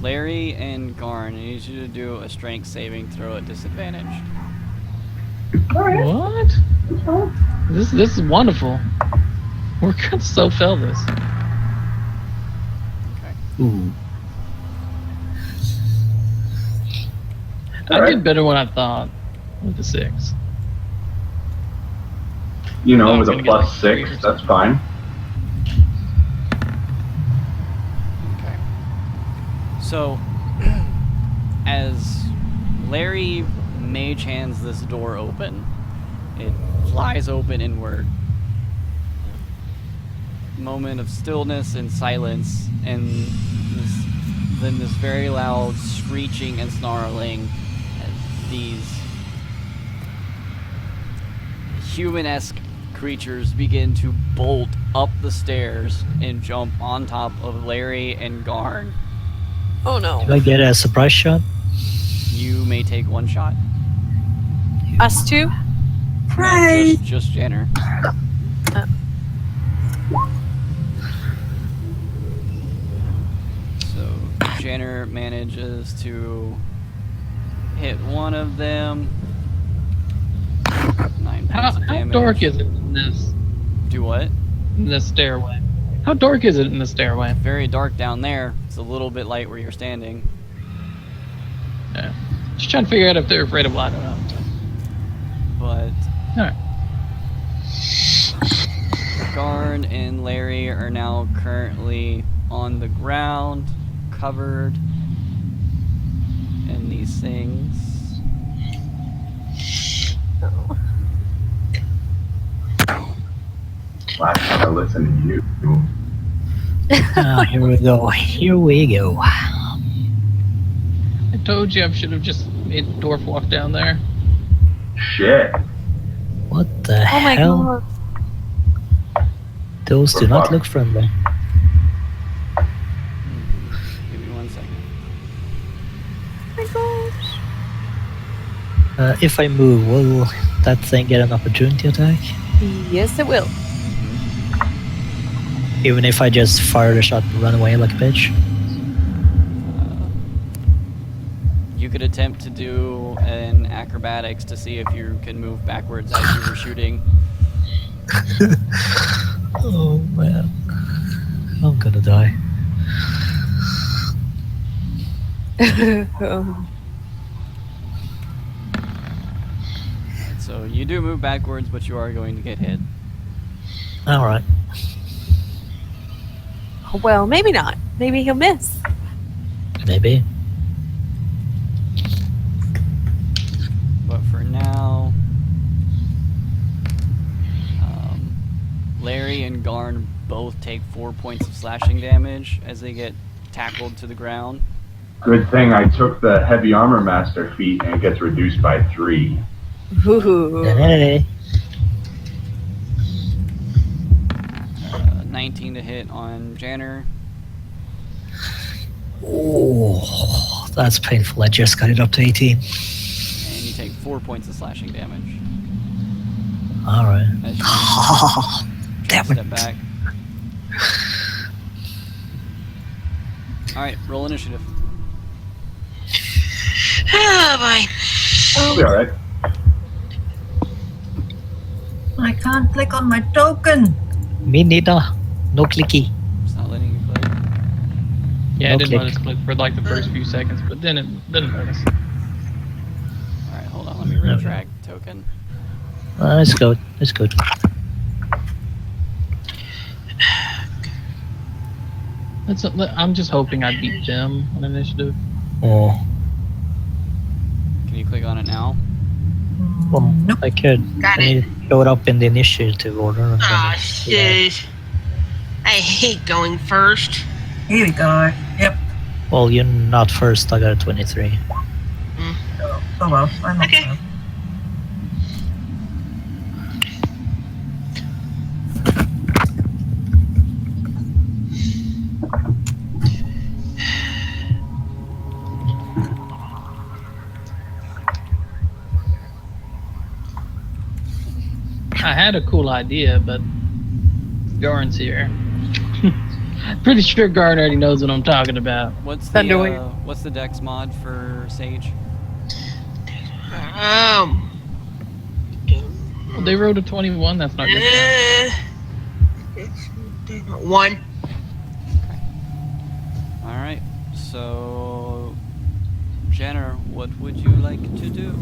Larry and Garn, I need you to do a strength saving throw at disadvantage. What? This is wonderful. We're gonna so fail this. Okay. Ooh. I did better than I thought with the 6. You know, I was with a gonna get like plus 3 or 6, that's fine. Okay. So, as Larry mage hands this door open, it flies open inward. Moment of stillness and silence, and then this very loud screeching and snarling as these human-esque creatures begin to bolt up the stairs and jump on top of Larry and Garn. Oh no. Do I get a surprise shot? You may take one shot. Us two? Pray. Just Jenner. So Jenner manages to hit one of them. 9 How points of damage. dark is it in this Do what? stairway? How dark is it in the stairway? Very dark down there. It's a little bit light where you're standing. Yeah. Just trying to figure out if they're afraid of light or not. But Alright. Garn and Larry are now currently on the ground, covered in these things. Last time I listened to you. Ah, here we go. Here we go. I told you I should have just made Dwarf walk down there. Shit. What the Oh my hell? god. Those do We're not fucked. look friendly. Give me 1 second. Oh my gosh. If I move, will that thing get an opportunity attack? Yes, it will. Even if I just fire the shot and run away like a bitch? You could attempt to do an acrobatics to see if you can move backwards as you were shooting. Oh man. I'm gonna die. So you do move backwards, but you are going to get hit. Alright. Well, maybe not. Maybe he'll miss. Maybe. But for now, Larry and Garn both take 4 points of slashing damage as they get tackled to the ground. Good thing I took the heavy armor master feat and it gets reduced by 3. Ooh. Hey. 19 to hit on Janner. Oh, that's painful. I just got it up to 18. And you take 4 points of slashing damage. Alright. As you Damn step it. back. Alright, roll initiative. Oh boy. It'll be alright. I can't click on my token. Me neither. No clicky. It's not letting you click. Yeah, No it didn't let click. us click for like the first few seconds, but then it didn't let us. Alright, hold on, let me retract token. It's good. It's good. I'm just hoping I beat them on initiative. Oh, Can you click on it now? well, Nope. I could. Got I it. need to show it up in the initiative order. And then Ah, it's- shit. I hate going first. Here we go. Yep. Well, you're not first. I got a 23. Oh well, I'm not Okay. sure. I had a cool idea, but Garn's here. Pretty sure Garn already knows what I'm talking about. What's Thunderwave. what's the dex mod for Sage? Well, they wrote a 21. That's not good. One. Alright, so Jenner, what would you like to do?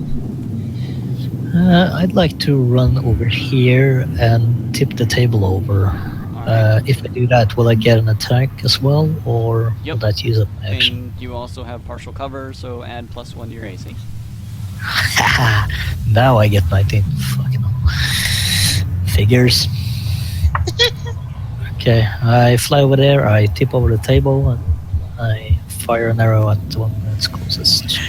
I'd like to run over here and tip the table over. Alright. If I do that, will I get an attack as well, or Yep. will that use up my action? And you also have partial cover, so add +1 to your AC. Now I get 19. Fucking hell. Figures. Okay, I fly over there, I tip over the table, and I fire an arrow at the one that's closest.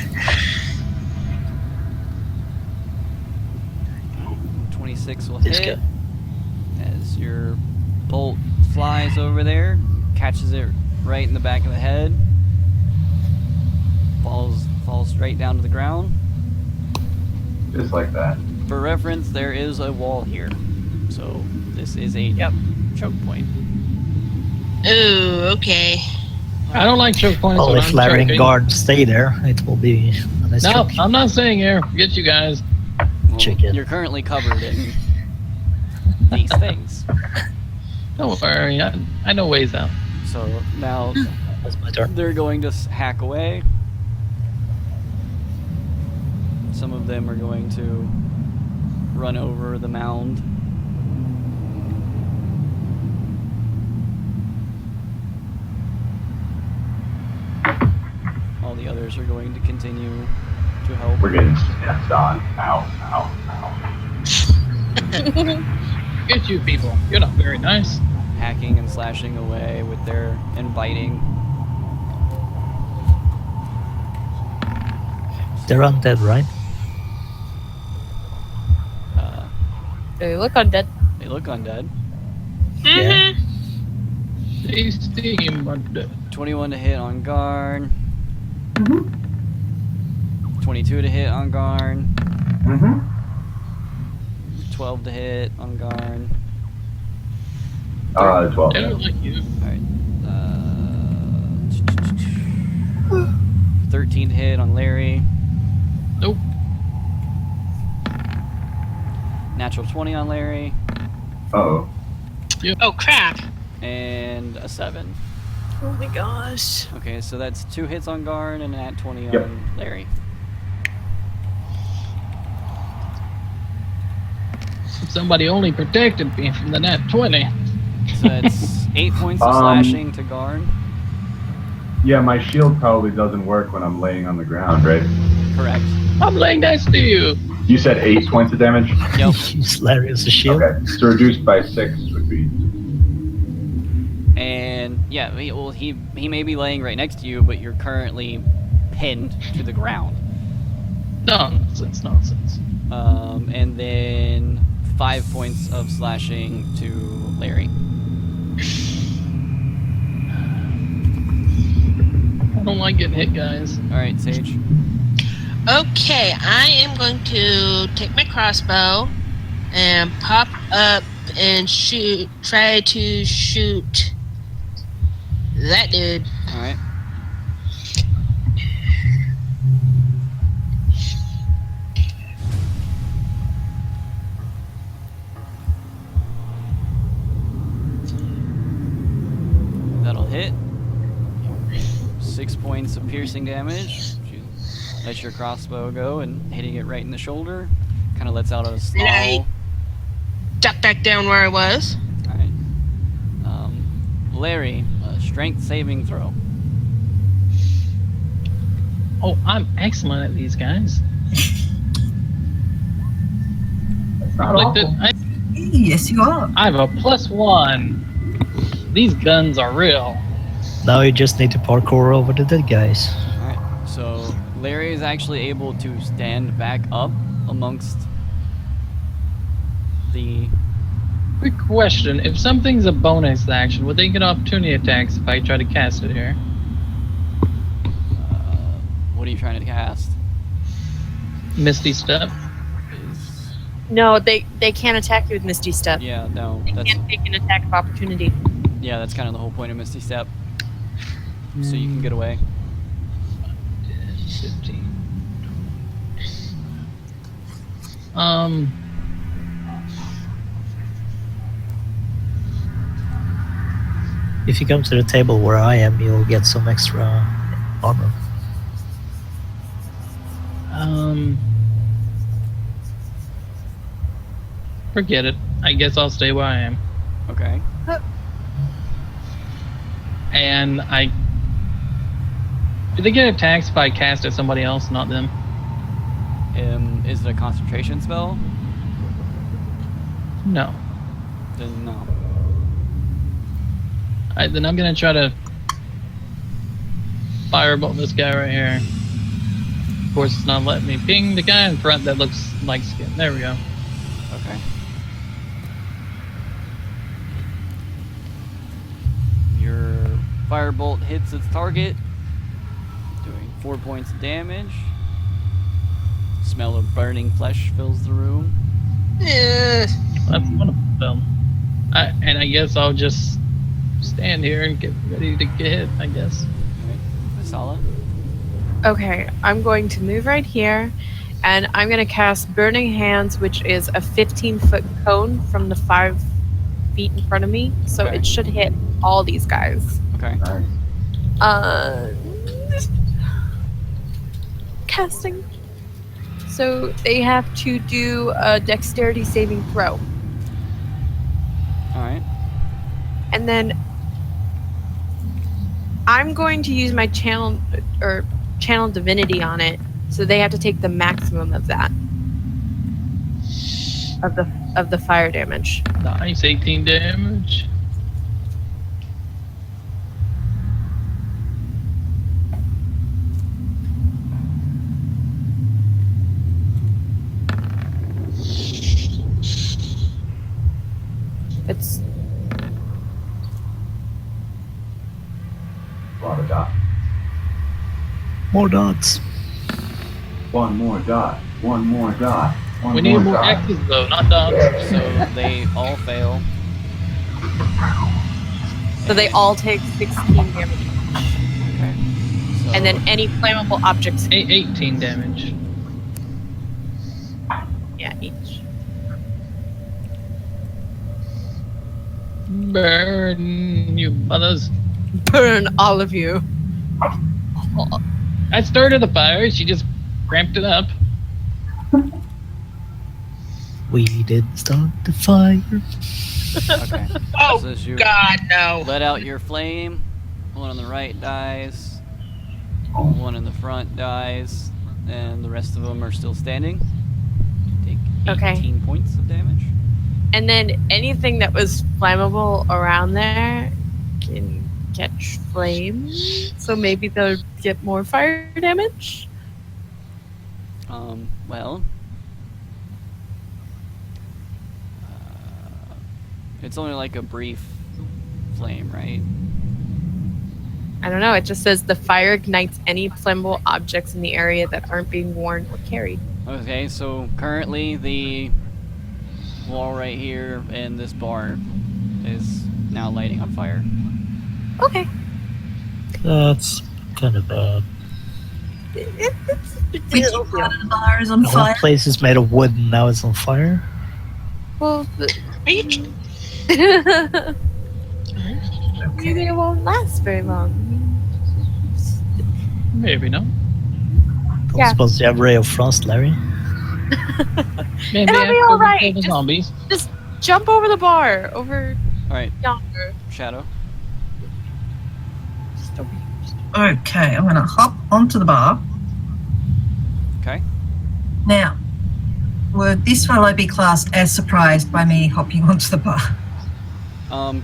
26 will This hit guy. as your bolt flies over there, catches it right in the back of the head, falls straight down to the ground. Just like that. For reference, there is a wall here, so this is a choke point. Ooh, okay. I don't like choke points. Well, when if I'm Larry and choking. Guard stay there, it will be a nice No, choke. I'm not saying here. Forget you guys. Well, Chicken. you're currently covered in these things. Don't worry. I know ways out. So now That's my turn. they're going to hack away. Some of them are going to run over the mound. All the others are going to continue to help. We're getting stepped on. Ow, ow, ow. Get you people. You're not very nice. Hacking and slashing away with their and biting. They're undead, right? They look undead. They look undead. Yeah. They seem undead. 21 to hit on Garn. 22 to hit on Garn. Mm-hmm. 12 to hit on Garn. 12. They don't like you. Alright. 13 to hit on Larry. Nope. Natural 20 on Larry. Uh-oh. Oh crap. And a 7. Oh my gosh. Okay, so that's 2 hits on Garn and a nat 20 Yep. on Larry. Somebody only protected me from the nat 20. So that's 8 points of slashing to Garn. Yeah, my shield probably doesn't work when I'm laying on the ground, right? Correct. I'm laying next to you. You said 8 points of damage? Yep. Use Larry as a shield. Okay, so reduced by 6 would be... And yeah, he may be laying right next to you, but you're currently pinned to the ground. Nonsense. And then 5 points of slashing to Larry. I don't like getting hit, guys. Alright, Sage. Okay, I am going to take my crossbow and pop up and shoot. Try to shoot that dude. All right. That'll hit. 6 points of piercing damage. You let your crossbow go and hitting it right in the shoulder. Kind of lets out a Then small. I duck back down where I was. All right. Larry, a strength saving throw. Oh, I'm excellent at these guys. That's not Like awful. Yes, you are. I have a +1. These guns are real. Now you just need to parkour over the dead guys. Alright, so Larry is actually able to stand back up amongst the. Quick question: if something's a bonus action, would they get opportunity attacks if I try to cast it here? What are you trying to cast? Misty Step. No, they can't attack you with Misty Step. Yeah, no, They that's can't take an attack of opportunity. kind of the whole point of Misty Step. So you can get away. 15. If you come to the table where I am, you'll get some extra armor. Forget it. I guess I'll stay where I am. Okay. And do they get attacks if I cast at somebody else, not them? Is it a concentration spell? No. Then no. Alright, then I'm gonna try to firebolt this guy right here. Of course, it's not letting me ping the guy in front that looks like skin. There we go. Okay. Your firebolt hits its target, doing 4 points of damage. Smell of burning flesh fills the room. Yeah. That's one of them. And I guess I'll just stand here and get ready to get hit, I guess. Alright, Masala. Okay, I'm going to move right here, and I'm going to cast Burning Hands, which is a 15-foot cone from the 5 feet in front of me. So Okay. it should hit all these guys. Okay. Nice. Casting. So they have to do a dexterity saving throw. Alright. And then I'm going to use my channel divinity on it, so they have to take the maximum of that. Of the fire damage. Nice, 18 damage. It's A lot of dots. More dots. One more dot. One more dot. One We need more dot. X's though, not dots. So they all fail. so they all take 16 damage, Okay. So, and then any flammable objects. 18 damage. Yeah, each. Burn, you mothers. Burn all of you. I started the fire, she just cramped it up. We did start the fire. okay. Oh, So as you God, no. let out your flame, one on the right dies, one in the front dies, and the rest of them are still standing. Take 18 Okay. points of damage. And then anything that was flammable around there can catch flame. So maybe they'll get more fire damage. Well, it's only like a brief flame, right? I don't know. It just says the fire ignites any flammable objects in the area that aren't being worn or carried. Okay, so currently the wall right here and this bar is now lighting on fire. Okay. That's kind of bad. Which part of the bar is on The whole fire? place is made of wood and now it's on fire. Well, Right? maybe it won't last very long. Maybe not. I'm Yeah. supposed to have ray of frost, Larry. Maybe It'll be after all we right. kill the Just- zombies. Just jump over the bar, over Alright, yonder. Shadow. Just over here. Okay, I'm gonna hop onto the bar. Okay. Now, would this fellow be classed as surprised by me hopping onto the bar?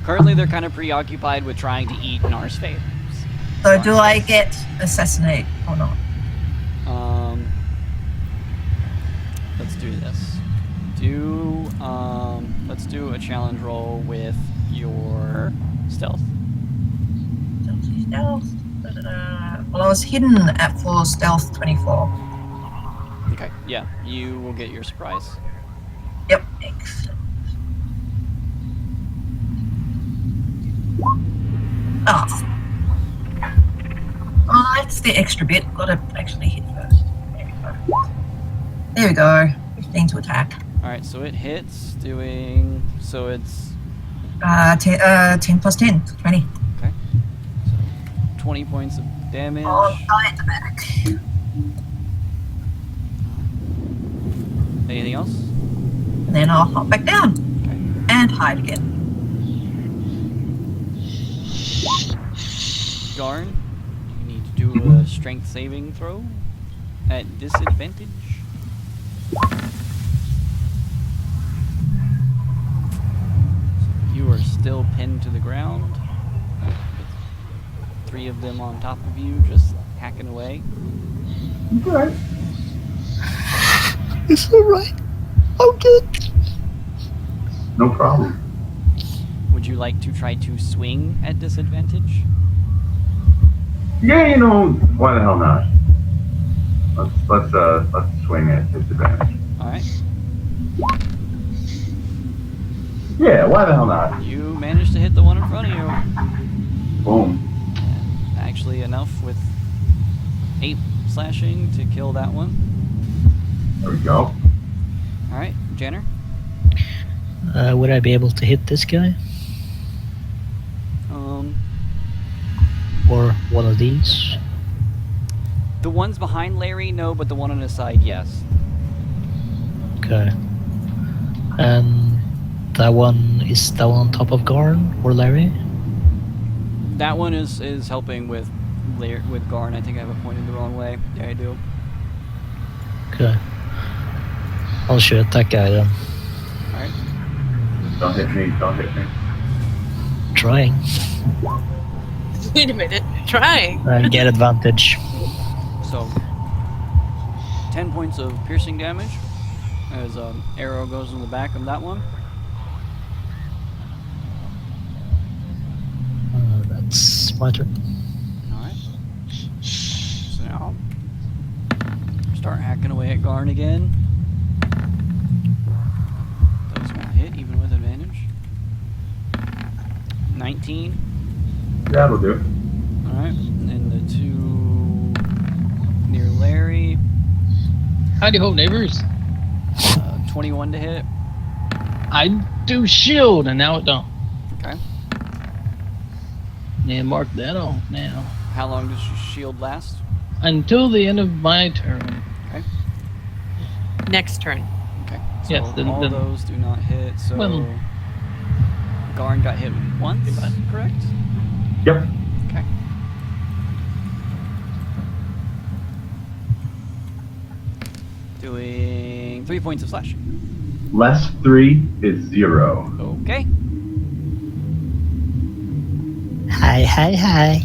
Currently they're kind of preoccupied with trying to eat Nar's fate. So do I get assassinate or not? Let's do this. Let's do a challenge roll with your stealth. Stealth. Well, I was hidden at full stealth 24. Okay, yeah, you will get your surprise. Yep. Excellent. Oh. Oh, that's the extra bit. Gotta actually hit first. There we go. There we go. 15 to attack. Alright, so it hits, doing... So it's 10 plus 10, 20. 20 points of damage. Oh, die at the back. Anything else? And then I'll hop back down. Okay. And hide again. Garn, you need to do a strength saving throw at disadvantage. You are still pinned to the ground. With 3 of them on top of you, just hacking away. Alright. It's alright. I'm good. No problem. Would you like to try to swing at disadvantage? Yeah, you know, why the hell not? Let's swing at disadvantage. Alright. Yeah, why the hell not? You managed to hit the one in front of you. Boom. Actually enough with 8 slashing to kill that one. There we go. Alright, Jenner. Would I be able to hit this guy? Or one of these? The ones behind Larry, no, but the one on his side, yes. Okay. And that one, is that one on top of Garn or Larry? That one is helping with Garn. I think I have it pointed the wrong way. Yeah, I do. Okay. I'll shoot that guy then. Alright. Don't hit me, don't hit me. Trying. Wait a minute. Trying. And get advantage. So, 10 points of piercing damage as an arrow goes in the back of that one. That's my turn. Alright. So now, start hacking away at Garn again. Those won't hit, even with advantage. 19. That'll do. Alright. And the 2 near Larry. Howdy ho, neighbors. 21 to hit. I do shield, and now it don't. Okay. Yeah, mark that off now. How long does your shield last? Until the end of my turn. Next turn. Okay. So Yes, then- all then- those do not hit. So Well- Garn got hit once, Goodbye. correct? Yep. Okay. Doing 3 points of slashing. Less 3 is 0. Okay. Hi, hi, hi.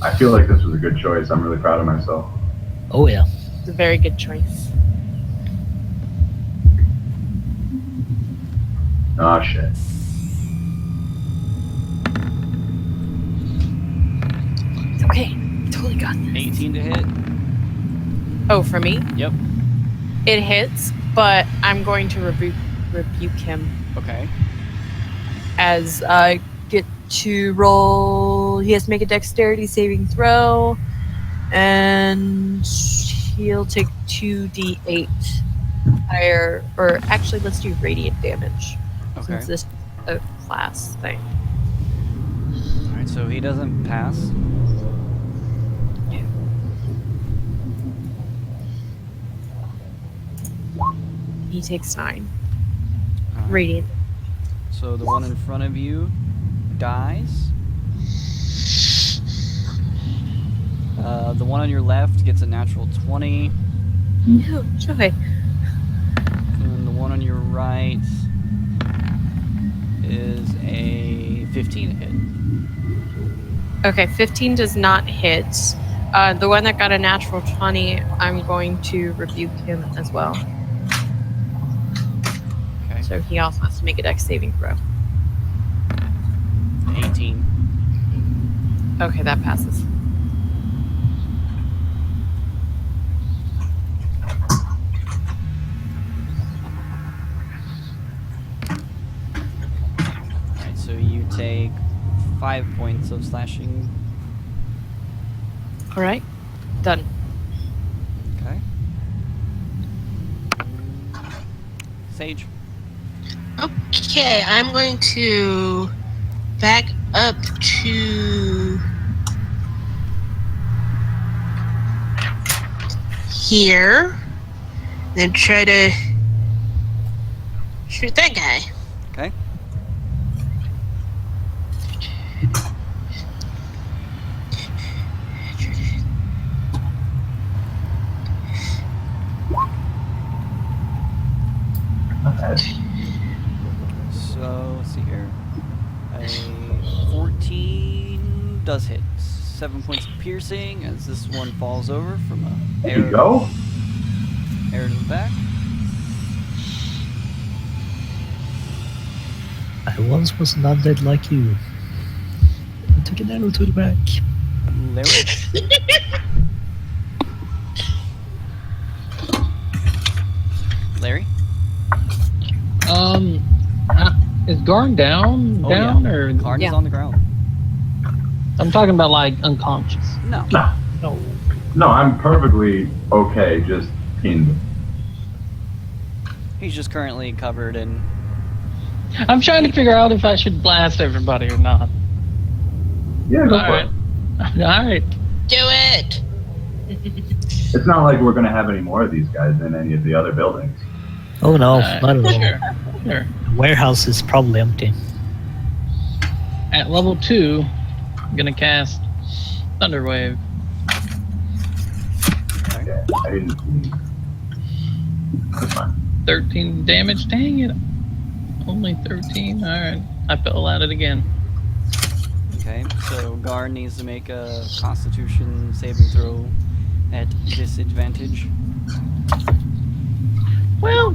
I feel like this was a good choice. I'm really proud of myself. Oh yeah. It's a very good choice. Ah, shit. It's okay. Totally got this. 18 to hit. Oh, for me? Yep. It hits, but I'm going to rebuke him. Okay. As I get to roll, he has to make a dexterity saving throw, and he'll take 2d8 higher, or actually, let's do radiant damage Okay. since this is a class thing. Alright, so he doesn't pass. He takes 9 Alright. radiant. So the one in front of you dies. The one on your left gets a natural 20. No joy. And the one on your right is a 15 hit. Okay, 15 does not hit. The one that got a natural 20, I'm going to rebuke him as well. Okay. So he also has to make a dex saving throw. 18. Okay, that passes. Alright, so you take 5 points of slashing. Alright, done. Okay. Sage. Okay, I'm going to back up to here, then try to shoot that guy. Okay. Not bad. So, let's see here. A 14 does hit. 7 points of piercing as this one falls over from a There you go. arrow to the back. I once was an undead like you. I took an arrow to the back. Larry. Larry. Is Garn down? Oh, Down yeah. or Karn is Yeah. on the ground. I'm talking about like unconscious. No. No. No, I'm perfectly okay, just pinned. He's just currently covered in. I'm trying to figure out if I should blast everybody or not. Yeah, go All for right. it. All right. Do it! It's not like we're gonna have any more of these guys in any of the other buildings. Oh no, All right. not at all. Sure. Sure. The warehouse is probably empty. At level 2, I'm gonna cast Thunderwave. Yeah, I didn't. That's fine. 13 damage. Dang it. Only 13. All right. I fell at it again. Okay, so Gar needs to make a Constitution saving throw at disadvantage. Well,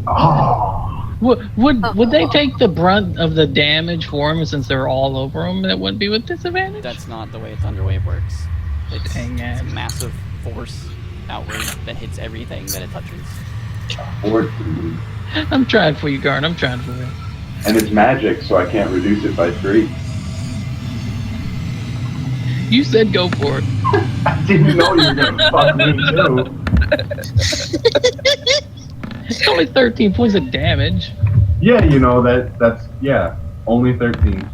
Oh, would they take the brunt of the damage for him since they're all over them? That wouldn't be with disadvantage. That's not the way Thunderwave works. It's Dang a it. massive force outward that hits everything that it touches. 14. I'm trying for you, Garn. I'm trying for you. And it's magic, so I can't reduce it by 3. You said go for it. I didn't know you were gonna fuck me too. It's only 13 points of damage. Yeah, you know that's only 13.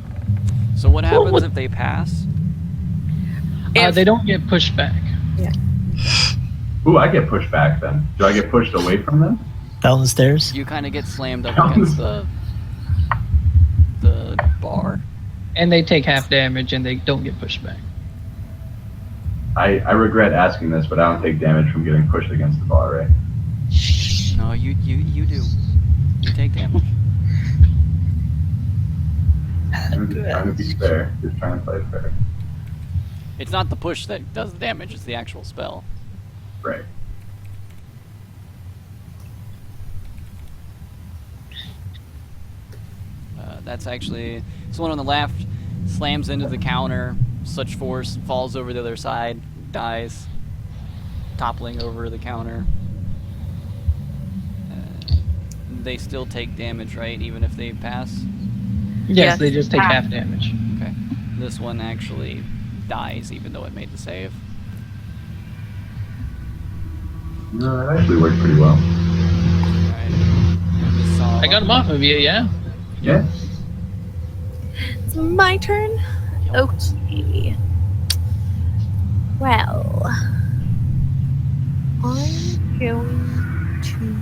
So what happens what- if they pass? They don't get pushed back. Ooh, I get pushed back then. Do I get pushed away from them? Down the stairs. You kind of get slammed up against the bar. And they take half damage and they don't get pushed back. I regret asking this, but I don't take damage from getting pushed against the bar, right? No, you do. You take damage. I'm just trying to be fair. Just trying to play fair. It's not the push that does the damage, it's the actual spell. Right. That's actually... This one on the left slams into the counter, such force, falls over the other side, dies, toppling over the counter. they still take damage, right? Even if they pass? Yes, they just take half damage. Okay. This one actually dies even though it made the save. No, that actually worked pretty well. Alright. I got him off of you, yeah. Yeah. It's my turn? Okay. Well, I'm going to.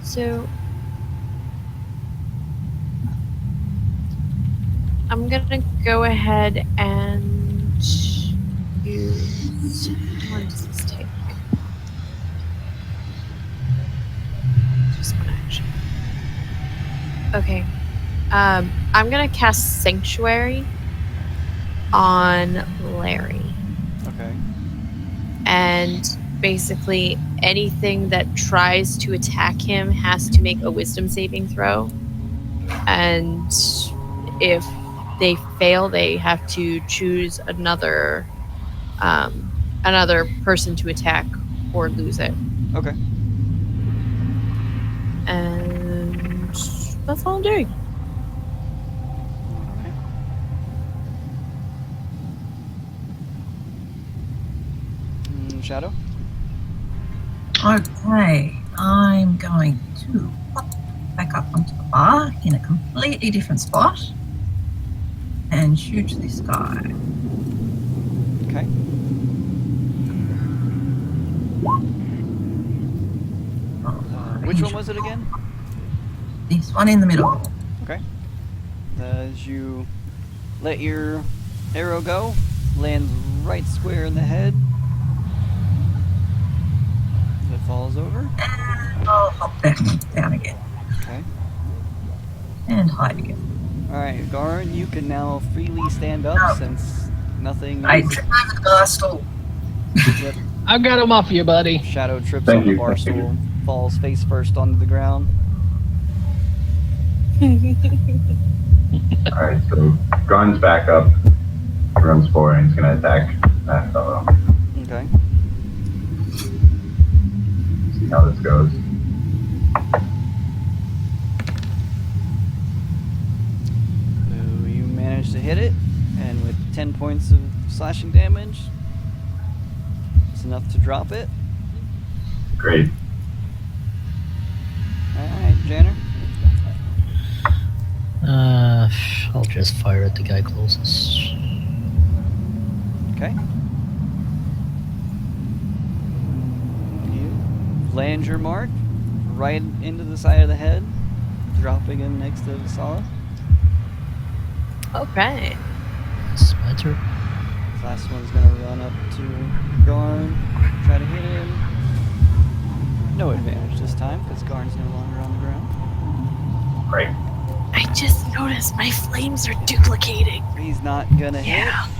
So, I'm gonna go ahead and use. How long does this take? Just one action. Okay. I'm gonna cast Sanctuary on Larry. Okay. And basically anything that tries to attack him has to make a wisdom saving throw. And if they fail, they have to choose another person to attack or lose it. Okay. And that's all I'm doing. Alright. Shadow? Okay, I'm going to pop back up onto the bar in a completely different spot and shoot this guy. Okay. Which one was it again? This one in the middle. Okay. As you let your arrow go, lands right square in the head. It falls over. And I'll hop back down again Okay. and hide again. Alright, Garn, you can now freely stand up since nothing I is... trip over the bar stool. Yep. I got him off you, buddy. Shadow trips Thank on the you, bar thank you. stool, falls face first onto the ground. Alright, so Garn's back up. He runs forward and he's gonna attack that fellow. Okay. See how this goes. So you manage to hit it, and with 10 points of slashing damage, it's enough to drop it. Great. Alright, Janner. I'll just fire at the guy closest. Okay. You land your mark right into the side of the head, dropping him next to Vasala. Okay. It's my turn. This last one's gonna run up to Garn, try to hit him. No advantage this time, because Garn's no longer on the ground. Great. I just noticed my flames are duplicating. He's not gonna Yeah. hit.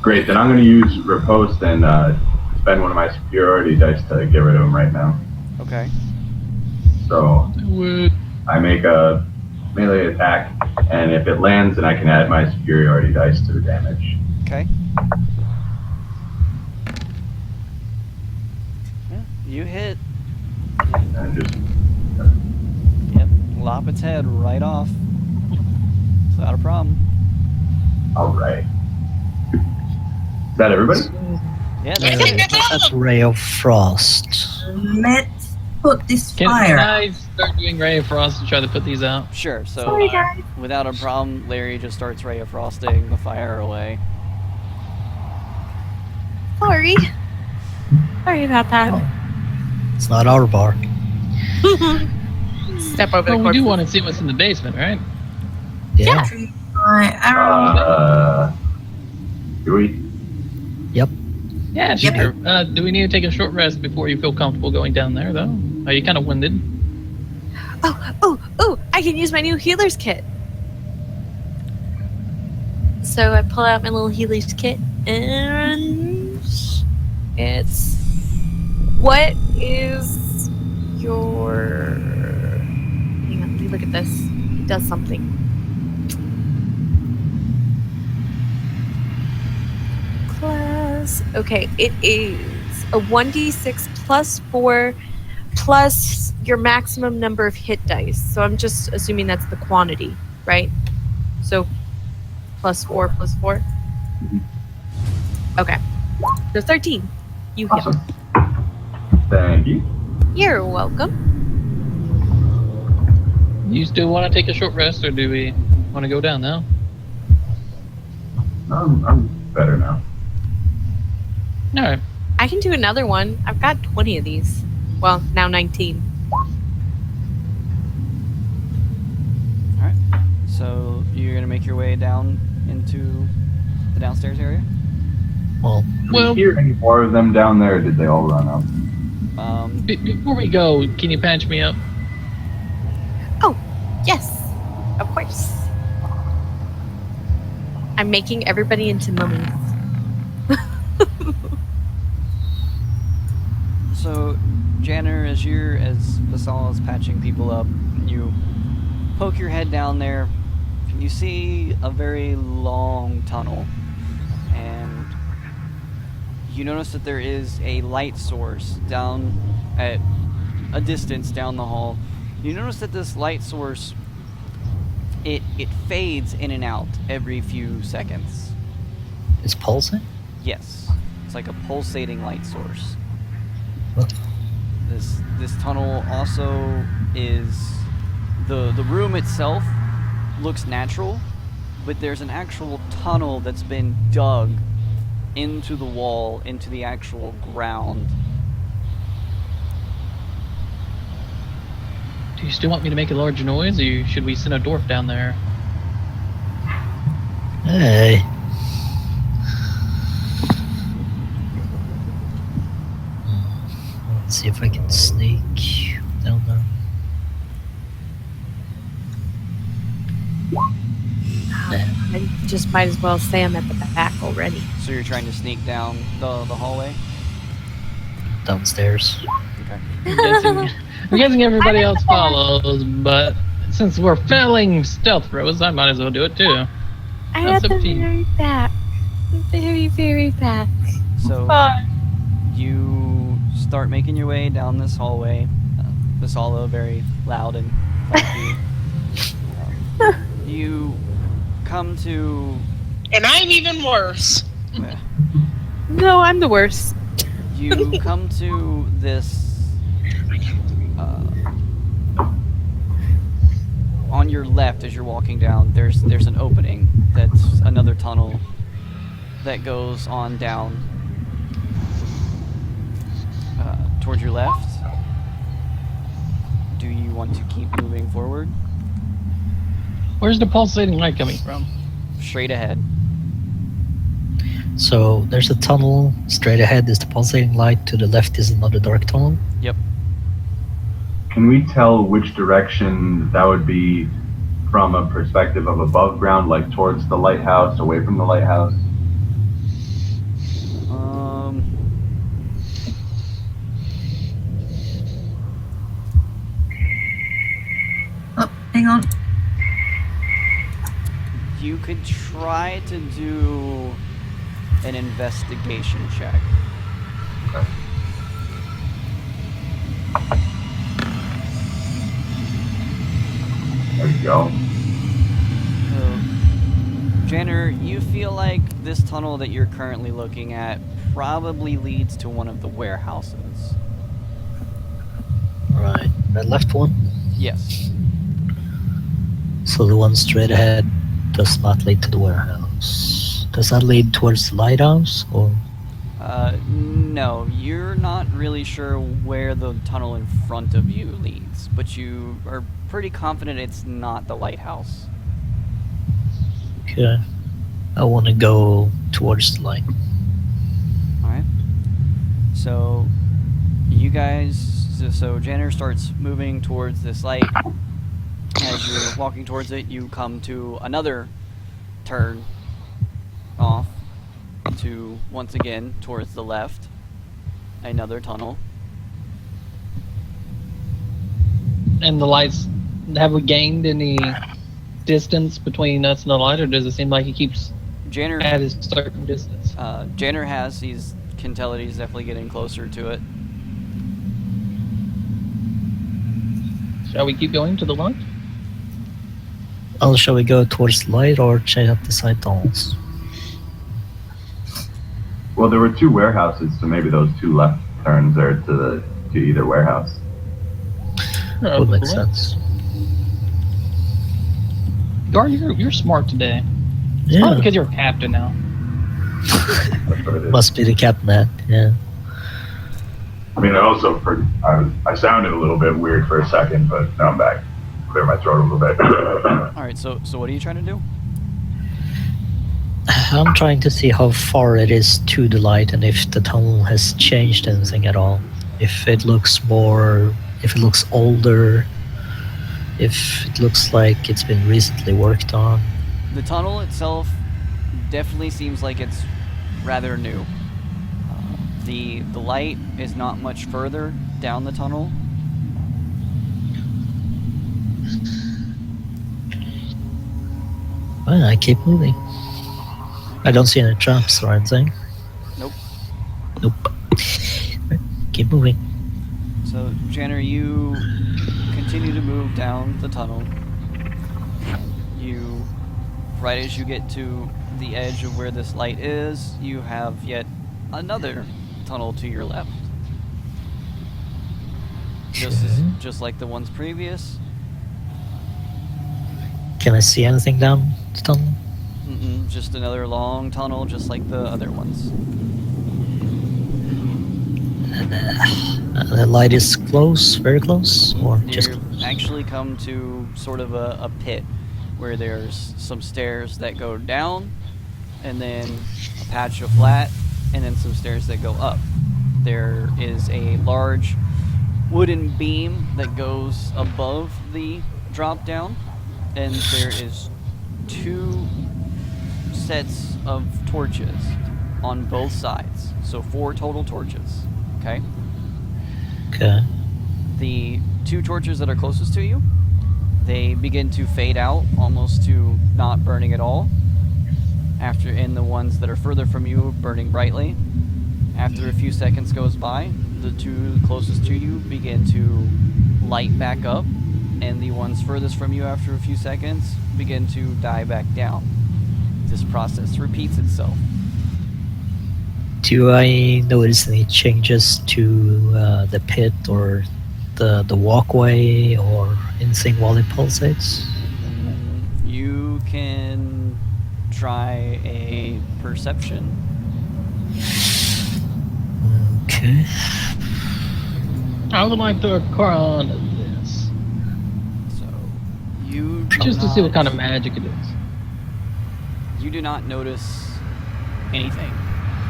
Great, then I'm gonna use Riposte and spend one of my superiority dice to get rid of him right now. Okay. So Would I make a melee attack, and if it lands, then I can add my superiority dice to the damage. Okay. Yeah, you hit. And just Yep. Lop its head right off. Without a problem. alright. Is that everybody? Yeah, that's it. That's Ray of Frost. Let's put this can fire. I start doing Ray of Frost to try to put these out? Sure, so Sorry, guys. without a problem, Larry just starts Ray of Frosting the fire away. Sorry. Sorry about that. Oh. It's not our bar. Step over the Well, we corpse. do want to see what's in the basement, right? Yeah. My arrow. Do we? Yeah, Yep. sure. Do we need to take a short rest before you feel comfortable going down there, though? Are you kind of winded? Oh, I can use my new healer's kit. So I pull out my little healer's kit and it's what is your hang on, let me look at this. It does something. Class Okay, it is a 1d6 plus 4 plus your maximum number of hit dice. So I'm just assuming that's the quantity, right? So plus 4 plus 4. Okay. So 13. You heal. Awesome. Thank you. You're welcome. You still want to take a short rest, or do we want to go down now? I'm better now. All right. I can do another one. I've got 20 of these. Well, now 19. Alright. So you're going to make your way down into the downstairs area? Well, Do Well- we hear any more of them down there, or did they all run out? Before we go, can you patch me up? Yes, of course. I'm making everybody into mummies. So, Janner, as Vasal is patching people up, you poke your head down there, and you see a very long tunnel, and you notice that there is a light source down at a distance down the hall. You notice that this light source, it fades in and out every few seconds. it's pulsing? Yes, it's like a pulsating light source. What? This tunnel also is the room itself looks natural, but there's an actual tunnel that's been dug into the wall, into the actual ground. Do you still want me to make a large noise, or should we send a dwarf down there? Hey. Let's see if I can sneak down there. I just might as well say I'm at the back already. So you're trying to sneak down the hallway? Downstairs. Okay. I'm guessing everybody else follows, but since we're failing stealth throws, I might as well do it too. I'm That's at up the to you. very back. Very, very back. So you start making your way down this hallway. Vasala, very loud and funky. You come to And I'm even worse. No, I'm the worst. you come to this on your left as you're walking down. There's an opening that's another tunnel that goes on down towards your left. Do you want to keep moving forward? Where's the pulsating light coming from? Straight ahead. So there's a tunnel straight ahead is the pulsating light, to the left is another dark tunnel. Yep. Can we tell which direction that would be from a perspective of above ground, like towards the lighthouse, away from the lighthouse? Oh, hang on. You could try to do an investigation check. There you go. Janner, you feel like this tunnel that you're currently looking at probably leads to one of the warehouses. Right. That left one. Yes. So the one straight ahead does not lead to the warehouse. Does that lead towards the lighthouse, or? No, you're not really sure where the tunnel in front of you leads, but you are pretty confident it's not the lighthouse. Okay. I want to go towards the light. Alright. So, you guys, so Janner starts moving towards this light. As you're walking towards it, you come to another turn off to, once again, towards the left. Another tunnel. And the lights, have we gained any distance between us and the light, or does it seem like it keeps Janner, at a certain distance. Janner can tell that he's definitely getting closer to it. Shall we keep going to the lunch? Well, shall we go towards the light or check out the side tunnels? Well, there were 2 warehouses, so maybe those 2 left turns are to either warehouse. Would make sense. Gar, you're smart today. Yeah, Probably because you're a captain now. That's what it is. must be the captain that. Yeah. I mean, I sounded a little bit weird for a second, but now I'm back. Clear my throat a little bit. All right, so what are you trying to do? I'm trying to see how far it is to the light and if the tunnel has changed anything at all. If it looks older, if it looks like it's been recently worked on. The tunnel itself definitely seems like it's rather new. The light is not much further down the tunnel. Well, I keep moving. I don't see any traps or anything. Nope. Nope. Keep moving. So, Janner, you continue to move down the tunnel. Right as you get to the edge of where this light is, you have yet another tunnel to your left. Just like the ones previous. Can I see anything down the tunnel? Just another long tunnel, just like the other ones. The light is close, very close, or You just actually come to sort of a pit where there's some stairs that go down, and then a patch of flat, and then some stairs that go up. There is a large wooden beam that goes above the drop down, and there is 2 sets of torches on both sides. So 4 total torches. Okay? okay. The 2 torches that are closest to you, they begin to fade out almost to not burning at all. And the ones that are further from you burning brightly. After a few seconds goes by, the 2 closest to you begin to light back up, and the ones furthest from you after a few seconds begin to die back down. This process repeats itself. Do I notice any changes to the pit or the walkway or anything while it pulsates? You can try a perception. Okay. I would like to acquire this. So you Just to see what kind of magic it is. You do not notice anything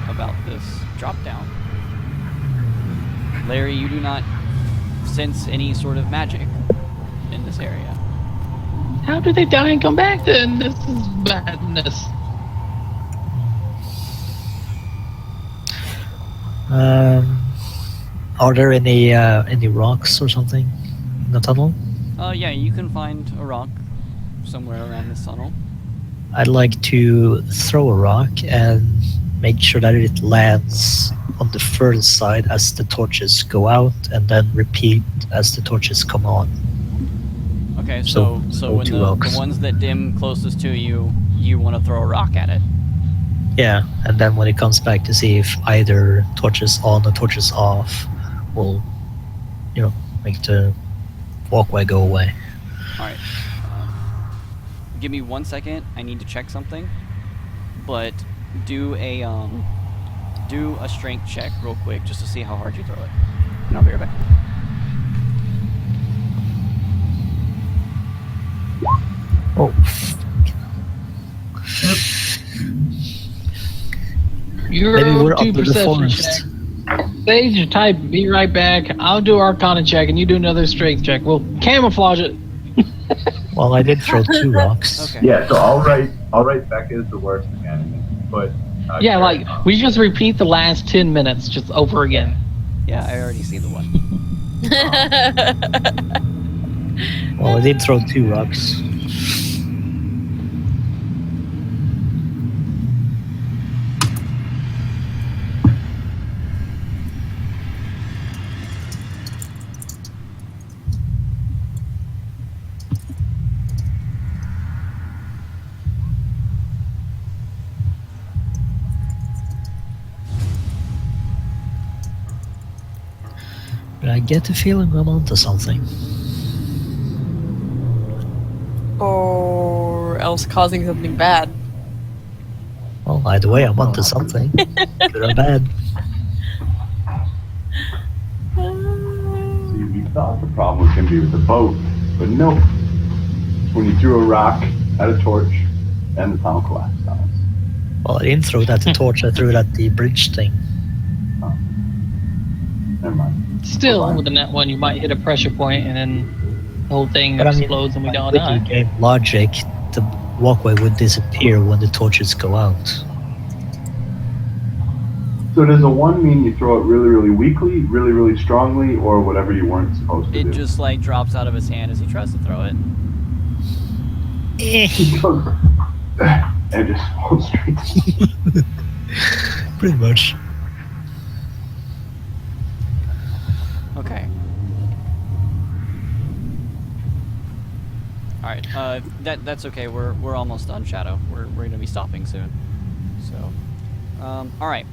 about this drop down. Larry, you do not sense any sort of magic in this area. How do they die and come back then? This is madness. Are there any rocks or something in the tunnel? Yeah, you can find a rock somewhere around this tunnel. I'd like to throw a rock and make sure that it lands on the furthest side as the torches go out, and then repeat as the torches come on. Okay, so when 2 the rocks. ones that dim closest to you, you want to throw a rock at it. Yeah, and then when it comes back to see if either torches on or torches off will, make the walkway go away. Alright. Give me 1 second. I need to check something. But do a strength check real quick just to see how hard you throw it. And I'll be right back. Oh, You're maybe we're 2 under the perception forest. check. Sage, type, be right back. I'll do Arcana check and you do another strength check. We'll camouflage it. Well, I did throw 2 rocks. Okay. Yeah, so I'll write Becca is the worst again, but Yeah, like, we just repeat the last 10 minutes just over again. Yeah, I already see the one. Well, I did throw 2 rocks. But I get the feeling I'm onto something. Or else causing something bad. Well, either way, I'm onto something. Good or bad. See, we thought the problem was going to be with the boat, but nope. When you threw a rock at a torch, and the tunnel collapsed on us. Well, I didn't throw it at the torch, I threw it at the bridge thing. Oh. Never mind. Still, with the net one, you might hit a pressure point and then the whole thing But I mean, explodes and we by don't video die. game logic, the walkway would disappear when the torches go out. So does a 1 mean you throw it really, really weakly, really, really strongly, or whatever you weren't supposed to do? It just like drops out of his hand as he tries to throw it. He goes, and just falls straight. Pretty much. Okay. All right. That's okay. We're almost done, Shadow. We're gonna be stopping soon. So, all right.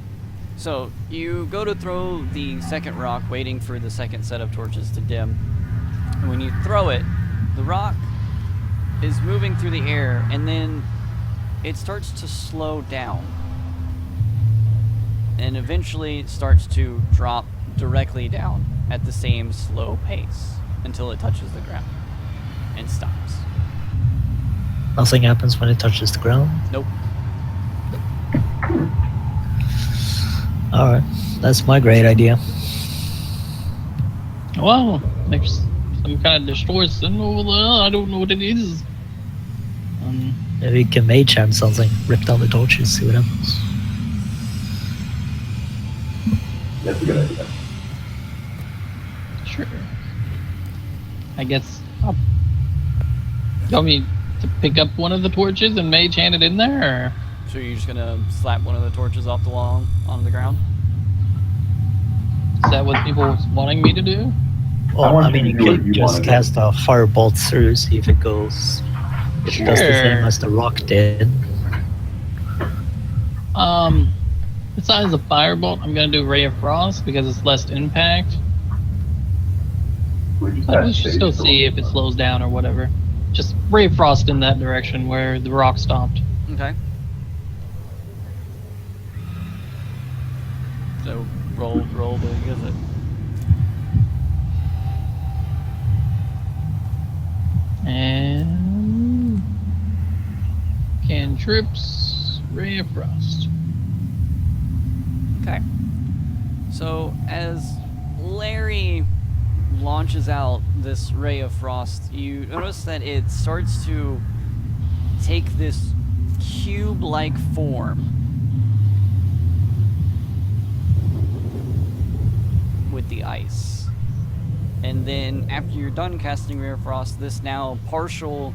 So you go to throw the second rock, waiting for the second set of torches to dim. And when you throw it, the rock is moving through the air, and then it starts to slow down, and eventually starts to drop directly down at the same slow pace until it touches the ground and stops. Nothing happens when it touches the ground. Nope. Alright, that's my great idea. Well, there's some kind of destroyed thing over there. I don't know what it is. Maybe we can mage hand something, rip down the torches, see what happens. That's a good idea. Sure. I guess I'll... You want me to pick up one of the torches and mage hand it in there, or? So you're just gonna slap one of the torches off the wall onto the ground? Is that what people were wanting me to do? Well, want I you mean, to you do what could you just wanna do. cast a firebolt through, see if it goes. If it does the same as the rock did. Besides the firebolt, I'm gonna do Ray of Frost because it's less impact. We just But had we should stage still door. see if it slows down or whatever. Just Ray of Frost in that direction where the rock stopped. Okay. So roll the is it? And cantrips, Ray of Frost. Okay. So as Larry launches out this ray of frost, you notice that it starts to take this cube-like form with the ice. And then after you're done casting Ray of Frost, this now partial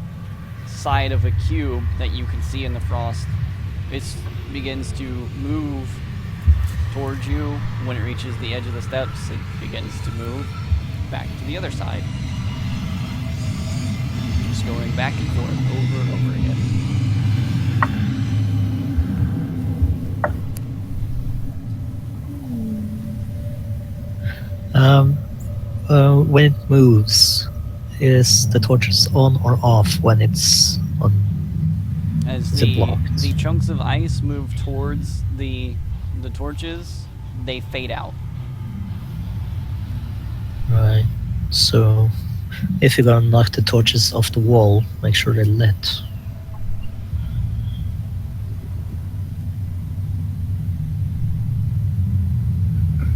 side of a cube that you can see in the frost, it begins to move towards you. When it reaches the edge of the steps, it begins to move back to the other side. Just going back and forth over and over again. When it moves, is the torches on or off when it's on? As Is it blocked? the chunks of ice move towards the torches, they fade out. Right. So, if you're gonna knock the torches off the wall, make sure they're lit.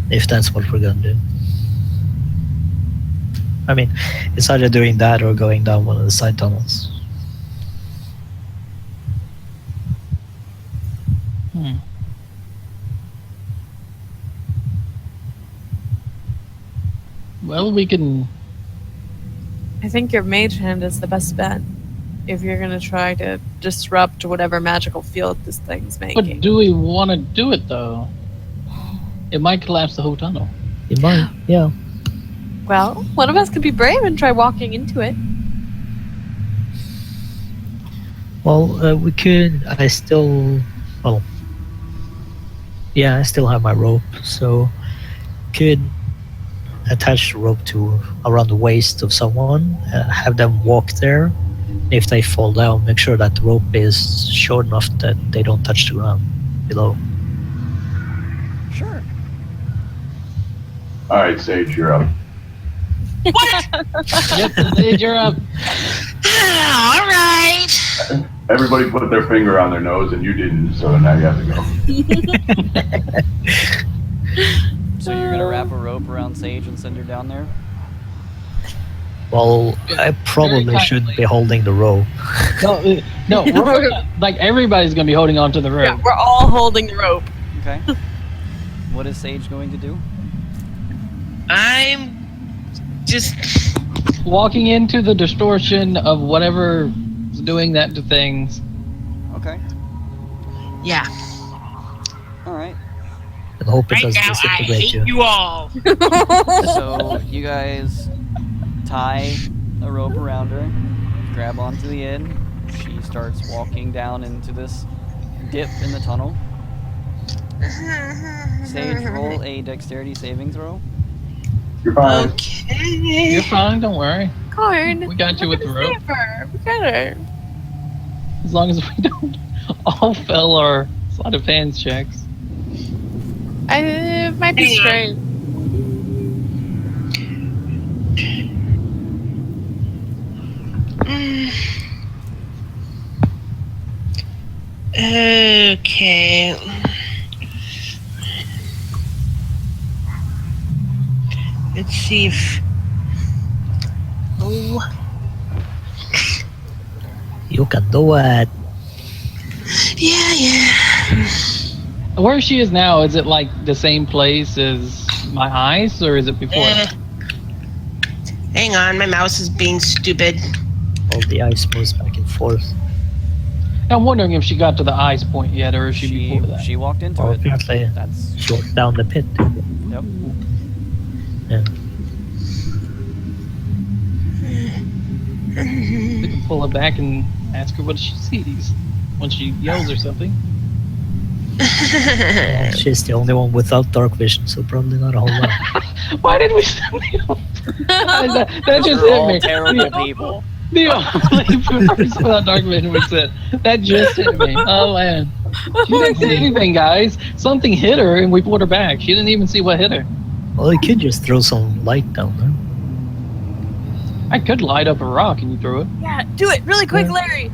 If that's what we're gonna do. I mean, it's either doing that or going down one of the side tunnels. Well, we can. I think your mage hand is the best bet if you're going to try to disrupt whatever magical field this thing's But making. do we want to do it though? It might collapse the whole tunnel. You might, yeah. Well, one of us could be brave and try walking into it. Well, we could. I still. Well. Yeah, I still have my rope, so could attach the rope to around the waist of someone, have them walk there. If they fall down, make sure that the rope is short enough that they don't touch the ground below. Sure. All right, Sage, you're up. What? Yep, Sage, you're up. All right. Everybody put their finger on their nose, and you didn't, so now you have to go. So you're gonna wrap a rope around Sage and send her down there? Well, I probably shouldn't be holding the rope. No, we're, like everybody's gonna be holding onto the rope. Yeah, we're all holding the rope. Okay. What is Sage going to do? I'm just. Walking into the distortion of whatever's doing that to things. Okay. Yeah. Alright. And hope it Right doesn't now, I disintegrate hate you. you all. So you guys tie a rope around her, grab onto the end. She starts walking down into this dip in the tunnel. Sage, roll a dexterity saving throw. You're fine. Okay. You're fine, don't worry. Corn. We got you with the rope. Save her. We got her. As long as we don't all fail our sleight of hands checks. It might be Hang on. straight. Okay. Let's see if. Oh. You can do it. Yeah. Where she is now, is it like the same place as my eyes, or is it before? Hang on, my mouse is being stupid. All the ice moves back and forth. I'm wondering if she got to the ice point yet, or is she before that? She walked into Or it. apparently That's she walked down the pit. yep. Yeah. We can pull her back and ask her what she sees when she yells or something. Well, she's the only one without dark vision, so probably not a whole lot. Why did we send me over? That just We're hit all me. terrible people. The only person without dark vision was it. That just hit me. Oh man. She didn't see anything, guys. Something hit her and we pulled her back. She didn't even see what hit her. Well, you could just throw some light down there. I could light up a rock and you throw it. Yeah, do it really quick, Larry.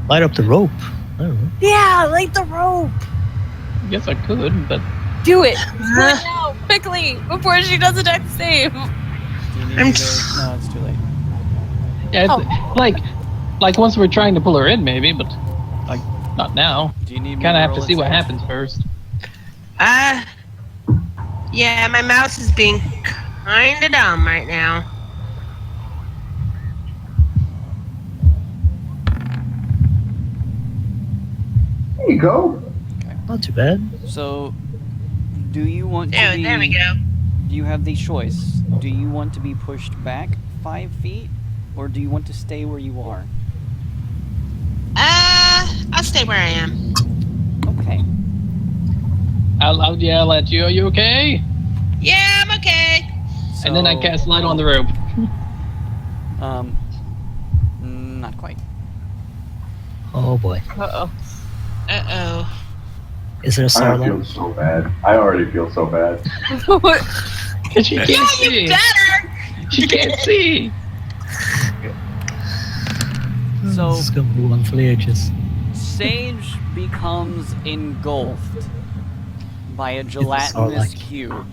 Light up the rope. I don't know. Yeah, light the rope. I guess I could, but Do it. Do it now, quickly, before she does a dex save. Do you need I'm me to- No, it's too late. yeah, it's, like once we're trying to pull her in, maybe, but like not now. Do you need me Kind of have roll to see it, what Sage? happens first. Yeah, my mouse is being kinda dumb right now. There you go. Not too bad. So, do you want to Oh, be... there we go. You have the choice. Do you want to be pushed back 5 feet, or do you want to stay where you are? I'll stay where I am. Okay. I'll yell at you. Are you okay? Yeah, I'm okay. And then I So, cast light on the rope. Not quite. Oh boy. Uh-oh. Is there a I starlight? feel so bad. I already feel so bad. Cause she can't Yeah, see. you better. She can't see. So- This is gonna be one for the ages. Sage becomes engulfed by a gelatinous starlight. cube,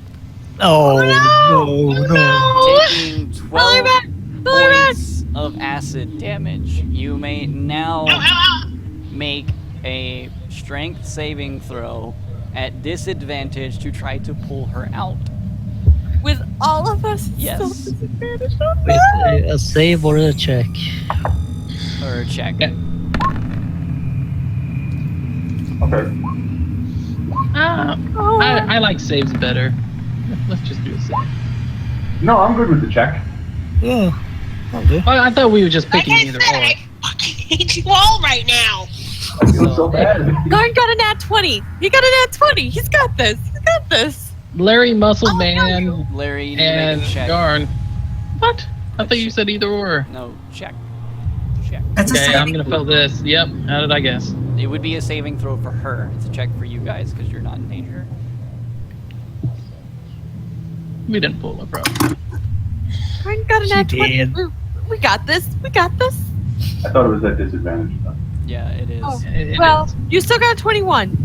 Oh no. taking Pull her 12 back. Pull her back. points of acid damage. You may now make a strength saving throw at disadvantage to try to pull her out. With all of us Yes. still disadvantaged on With that? a save or a check. Or check. Yeah. Okay. I like saves better. Let's just do a save. No, I'm good with the check. Yeah. I'll do. Well, I thought we were just Like picking I either said, or. I fucking hate you all right now. I feel so bad. Garn got a nat 20. He got a nat 20. He's got this. He's got this. Larry, Muscle Oh, Man, Larry, you need to and make a check. Garn. What? I thought you said either or. No, check. Check. That's a Okay, I'm saving. gonna fill this. Yep. How did I guess? It would be a saving throw for her. It's a check for you guys because you're not in danger. We didn't pull a pro. I got an She nat 20. did. We got this. We got this. I thought it was at disadvantage. Though. Yeah, it is. Oh. It Well, is. you still got 21.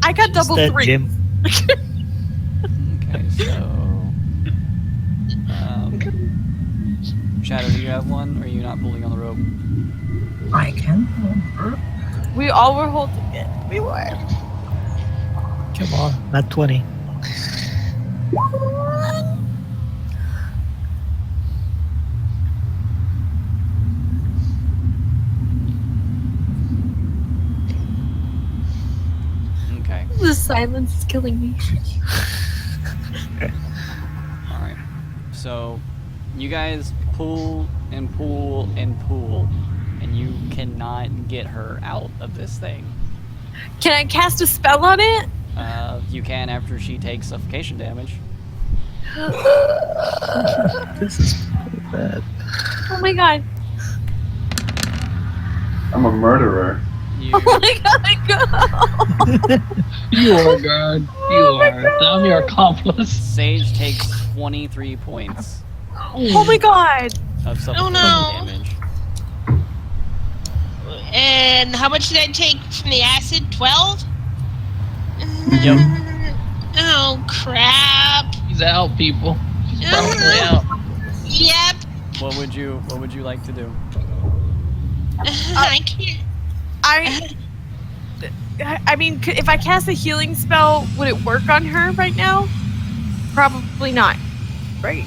I got double Instead, 3. Jim. Okay, so. Shadow, do you have one? Or are you not pulling on the rope? I can. We all were holding it. We were. Come on, not 20. Okay. The silence is killing me. Alright. So, you guys pull and pull and pull, and you cannot get her out of this thing. Can I cast a spell on it? You can after she takes suffocation damage. This is bad. Oh my god. I'm a murderer. You, Oh my god. You are, God. You are. I'm your accomplice. Sage takes 23 points Oh my god. of suffocation no. damage. And how much did I take from the acid? 12? Yep. Oh, crap. He's out, people. She's probably out. Yep. What would you like to do? I can't. I mean, if I cast a healing spell, would it work on her right now? Probably not. Right.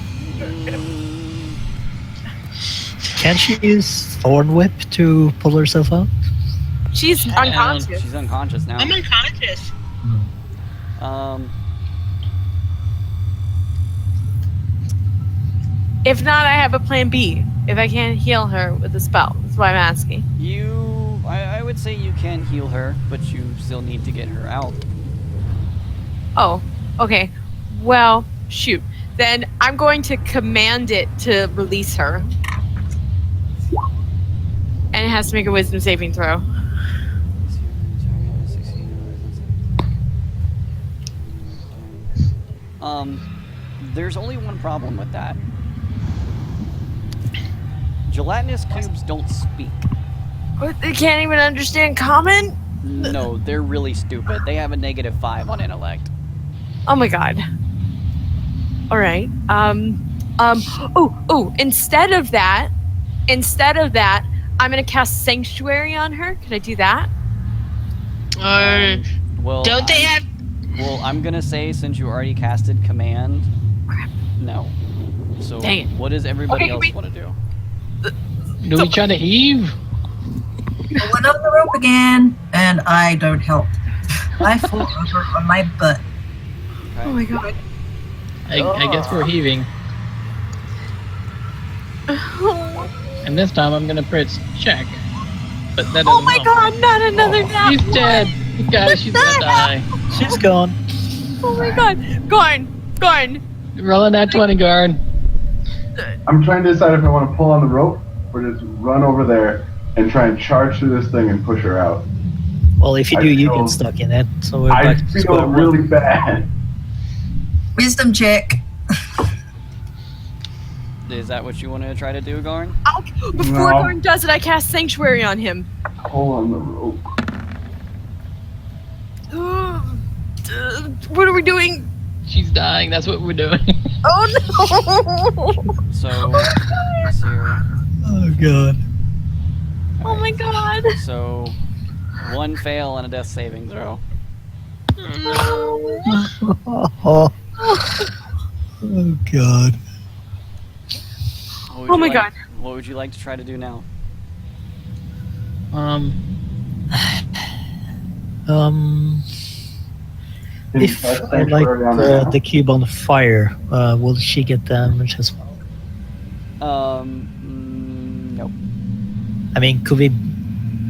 Can she use Thorn Whip to pull herself out? She's unconscious. She's unconscious now. I'm unconscious. If not, I have a plan B. If I can't heal her with a spell. That's why I'm asking. I would say you can heal her, but you still need to get her out. Oh, okay. Well, shoot. Then I'm going to command it to release her. And it has to make a wisdom saving throw. There's only one problem with that. Gelatinous cubes don't speak. What, they can't even understand common? No, they're really stupid. They have a -5 on intellect. Oh my god. Alright. Instead of that, I'm gonna cast Sanctuary on her. Can I do that? Or Well, don't they have? Well, I'm gonna say since you already casted command, no. So Dang it. what does everybody Okay, else wait. want to do? Do we try to heave? I went up the rope again, and I don't help. I fall over on my butt. Okay. Oh my god. I guess we're heaving. And this time I'm gonna press check. But that doesn't Oh my help. god, not another nap. She's dead. You guys, she's gonna die. She's gone. Oh my god. Gone. Rolling that 20 guard. I'm trying to decide if I want to pull on the rope or just run over there and try and charge through this thing and push her out. Well, if you I do, you feel- get stuck in it. So we're I back to feel square one. really bad. Wisdom check. Is that what you want to try to do, Garn? Before No. Gordon does it, I cast Sanctuary on him. Pull on the rope. What are we doing? She's dying. That's what we're doing. Oh no! So, let's see here. Oh god. Oh my god! So, 1 fail and a death saving throw. Oh god. What would Oh you my like- god. What would you like to try to do now? If That's I light sanctuary on the the cube on fire, will she get damage as well? Nope. I mean, could we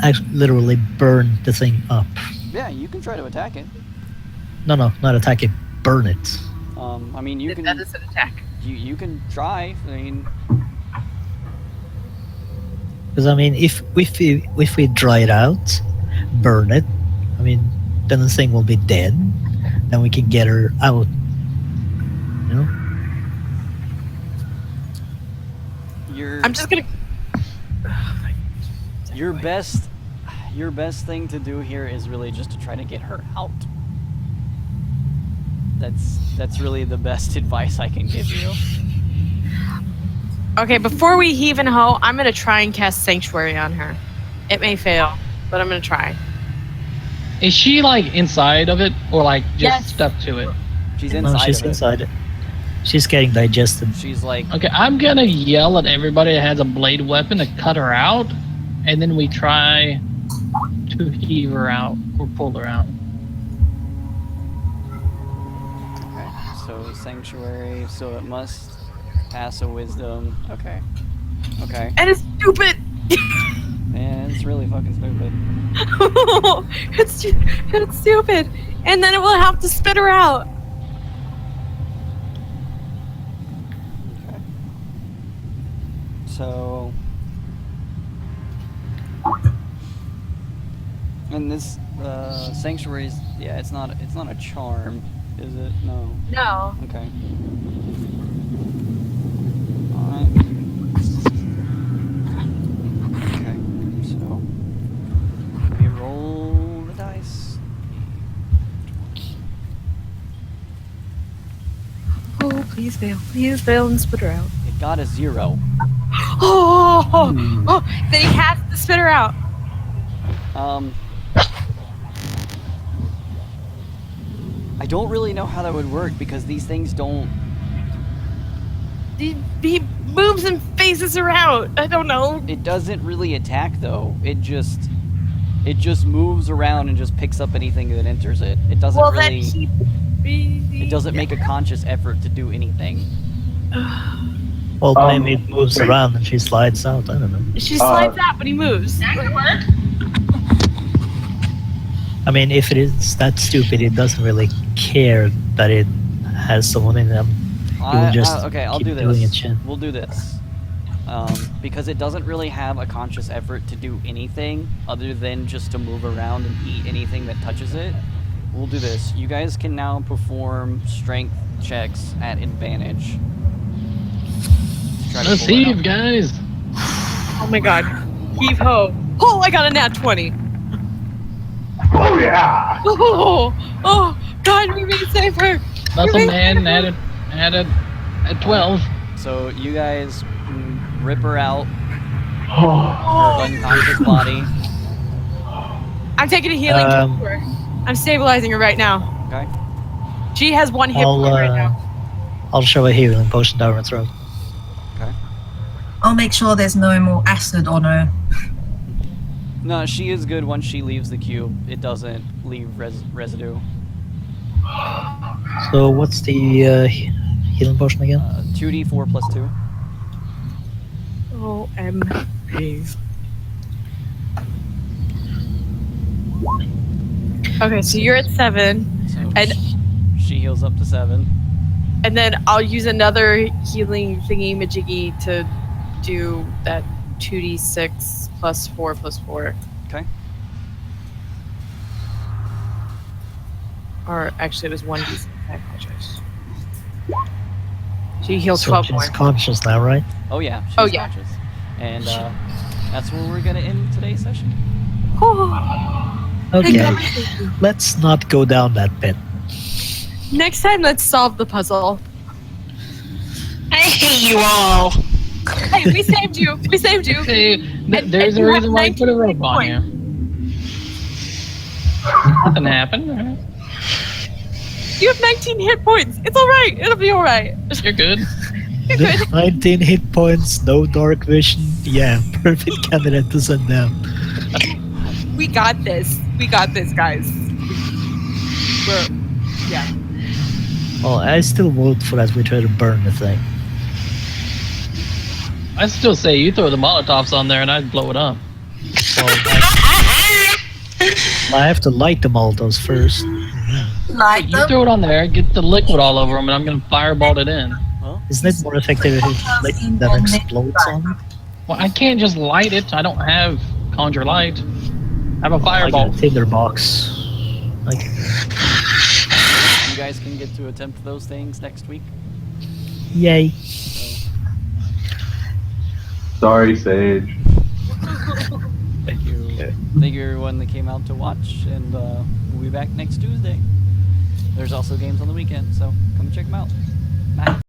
actually literally burn the thing up? Yeah, you can try to attack it. No, not attack it. burn it. I mean, you can. That is an attack. You can try. I mean, Because I mean, if we dry it out, burn it, I mean, then the thing will be dead. Then we can get her out. You know. I'm just gonna. Your best thing to do here is really just to try to get her out. That's really the best advice I can give you. Okay, before we heave and hoe, I'm gonna try and cast Sanctuary on her. It may fail, but I'm gonna try. Is she like inside of it, or like just Yes. stuck to it? She's No, inside she's of it. inside it. She's getting digested. She's like, Okay, I'm gonna yell at everybody that has a blade weapon to cut her out, and then we try to heave her out or pull her out. okay, so Sanctuary, so it must pass a Wisdom. Okay. And it's stupid! Man, it's really fucking stupid. it's stupid! And then it will have to spit her out! Okay. So, and this Sanctuary's, yeah, it's not a charm, is it? No. No. Okay. Alright. Okay, so we roll the dice. Oh, please fail and spit her out. It got a 0. Oh, then he has to spit her out. I don't really know how that would work because these things don't. He moves and faces her out. I don't know. It doesn't really attack though. It just moves around and just picks up anything that enters it. It doesn't Well, really. then It doesn't make a conscious effort to do anything. Well, maybe it moves wait. around and she slides out. I don't know. She slides out, but he moves. That could work. I mean, if it is that stupid, it doesn't really care that it has someone in them. Okay, I'll keep do doing this. it, Chin. We'll do this. Because it doesn't really have a conscious effort to do anything other than just to move around and eat anything that touches it. We'll do this. You guys can now perform strength checks at advantage. Try to Let's pull it heave, out. guys. Oh my god. Heave ho. Oh, I got a nat 20. Oh yeah! Oh, God, we made it safer. That's a man at 12. So you guys rip her out, Oh, her unconscious body. I'm taking a healing Um, to her. I'm stabilizing her right now. Okay. She has one hit I'll point right now. I'll shove a healing potion down her throat. Okay. I'll make sure there's no more acid on her. No, she is good once she leaves the cube. It doesn't leave residue. So what's the healing potion again? 2d4 plus 2. OMG. Okay, so you're at 7, So And- she heals up to 7. and then I'll use another healing thingy majiggy to do that 2d6 plus 4 plus 4. Okay. Or actually, it was 1d6. I apologize. She healed So 12 she's more. conscious now, right? Oh yeah. She's Oh, yeah. conscious. And that's where we're gonna end today's session. Okay, let's not go down that pit. Next time, let's solve the puzzle. I hate you all. Hey, we saved you. We saved you. Hey, there's and a you reason have why I put a 19 rope on you. Nothing happened. Right? You have 19 hit points. It's all right. It'll be all right. You're good. You're good. 19 hit points, no dark vision. Yeah, perfect candidate to send down. We got this. We got this, guys. Yeah. Well, I still vote for that we try to burn the thing. I still say you throw the Molotovs on there and I'd blow it up. Well, I have to light the Molotovs first. Light You them. throw it on there, get the liquid all over them, and I'm gonna fireball it in. Well, Isn't it more effective if it's lit than explodes on it? Well, I can't just light it. I don't have conjure light. I have a I fireball. got a tinderbox. Like, you guys can get to attempt those things next week. yay. So, Sorry, Sage. thank you. Thank you everyone that came out to watch, and we'll be back next Tuesday. There's also games on the weekend, so come check them out. Bye.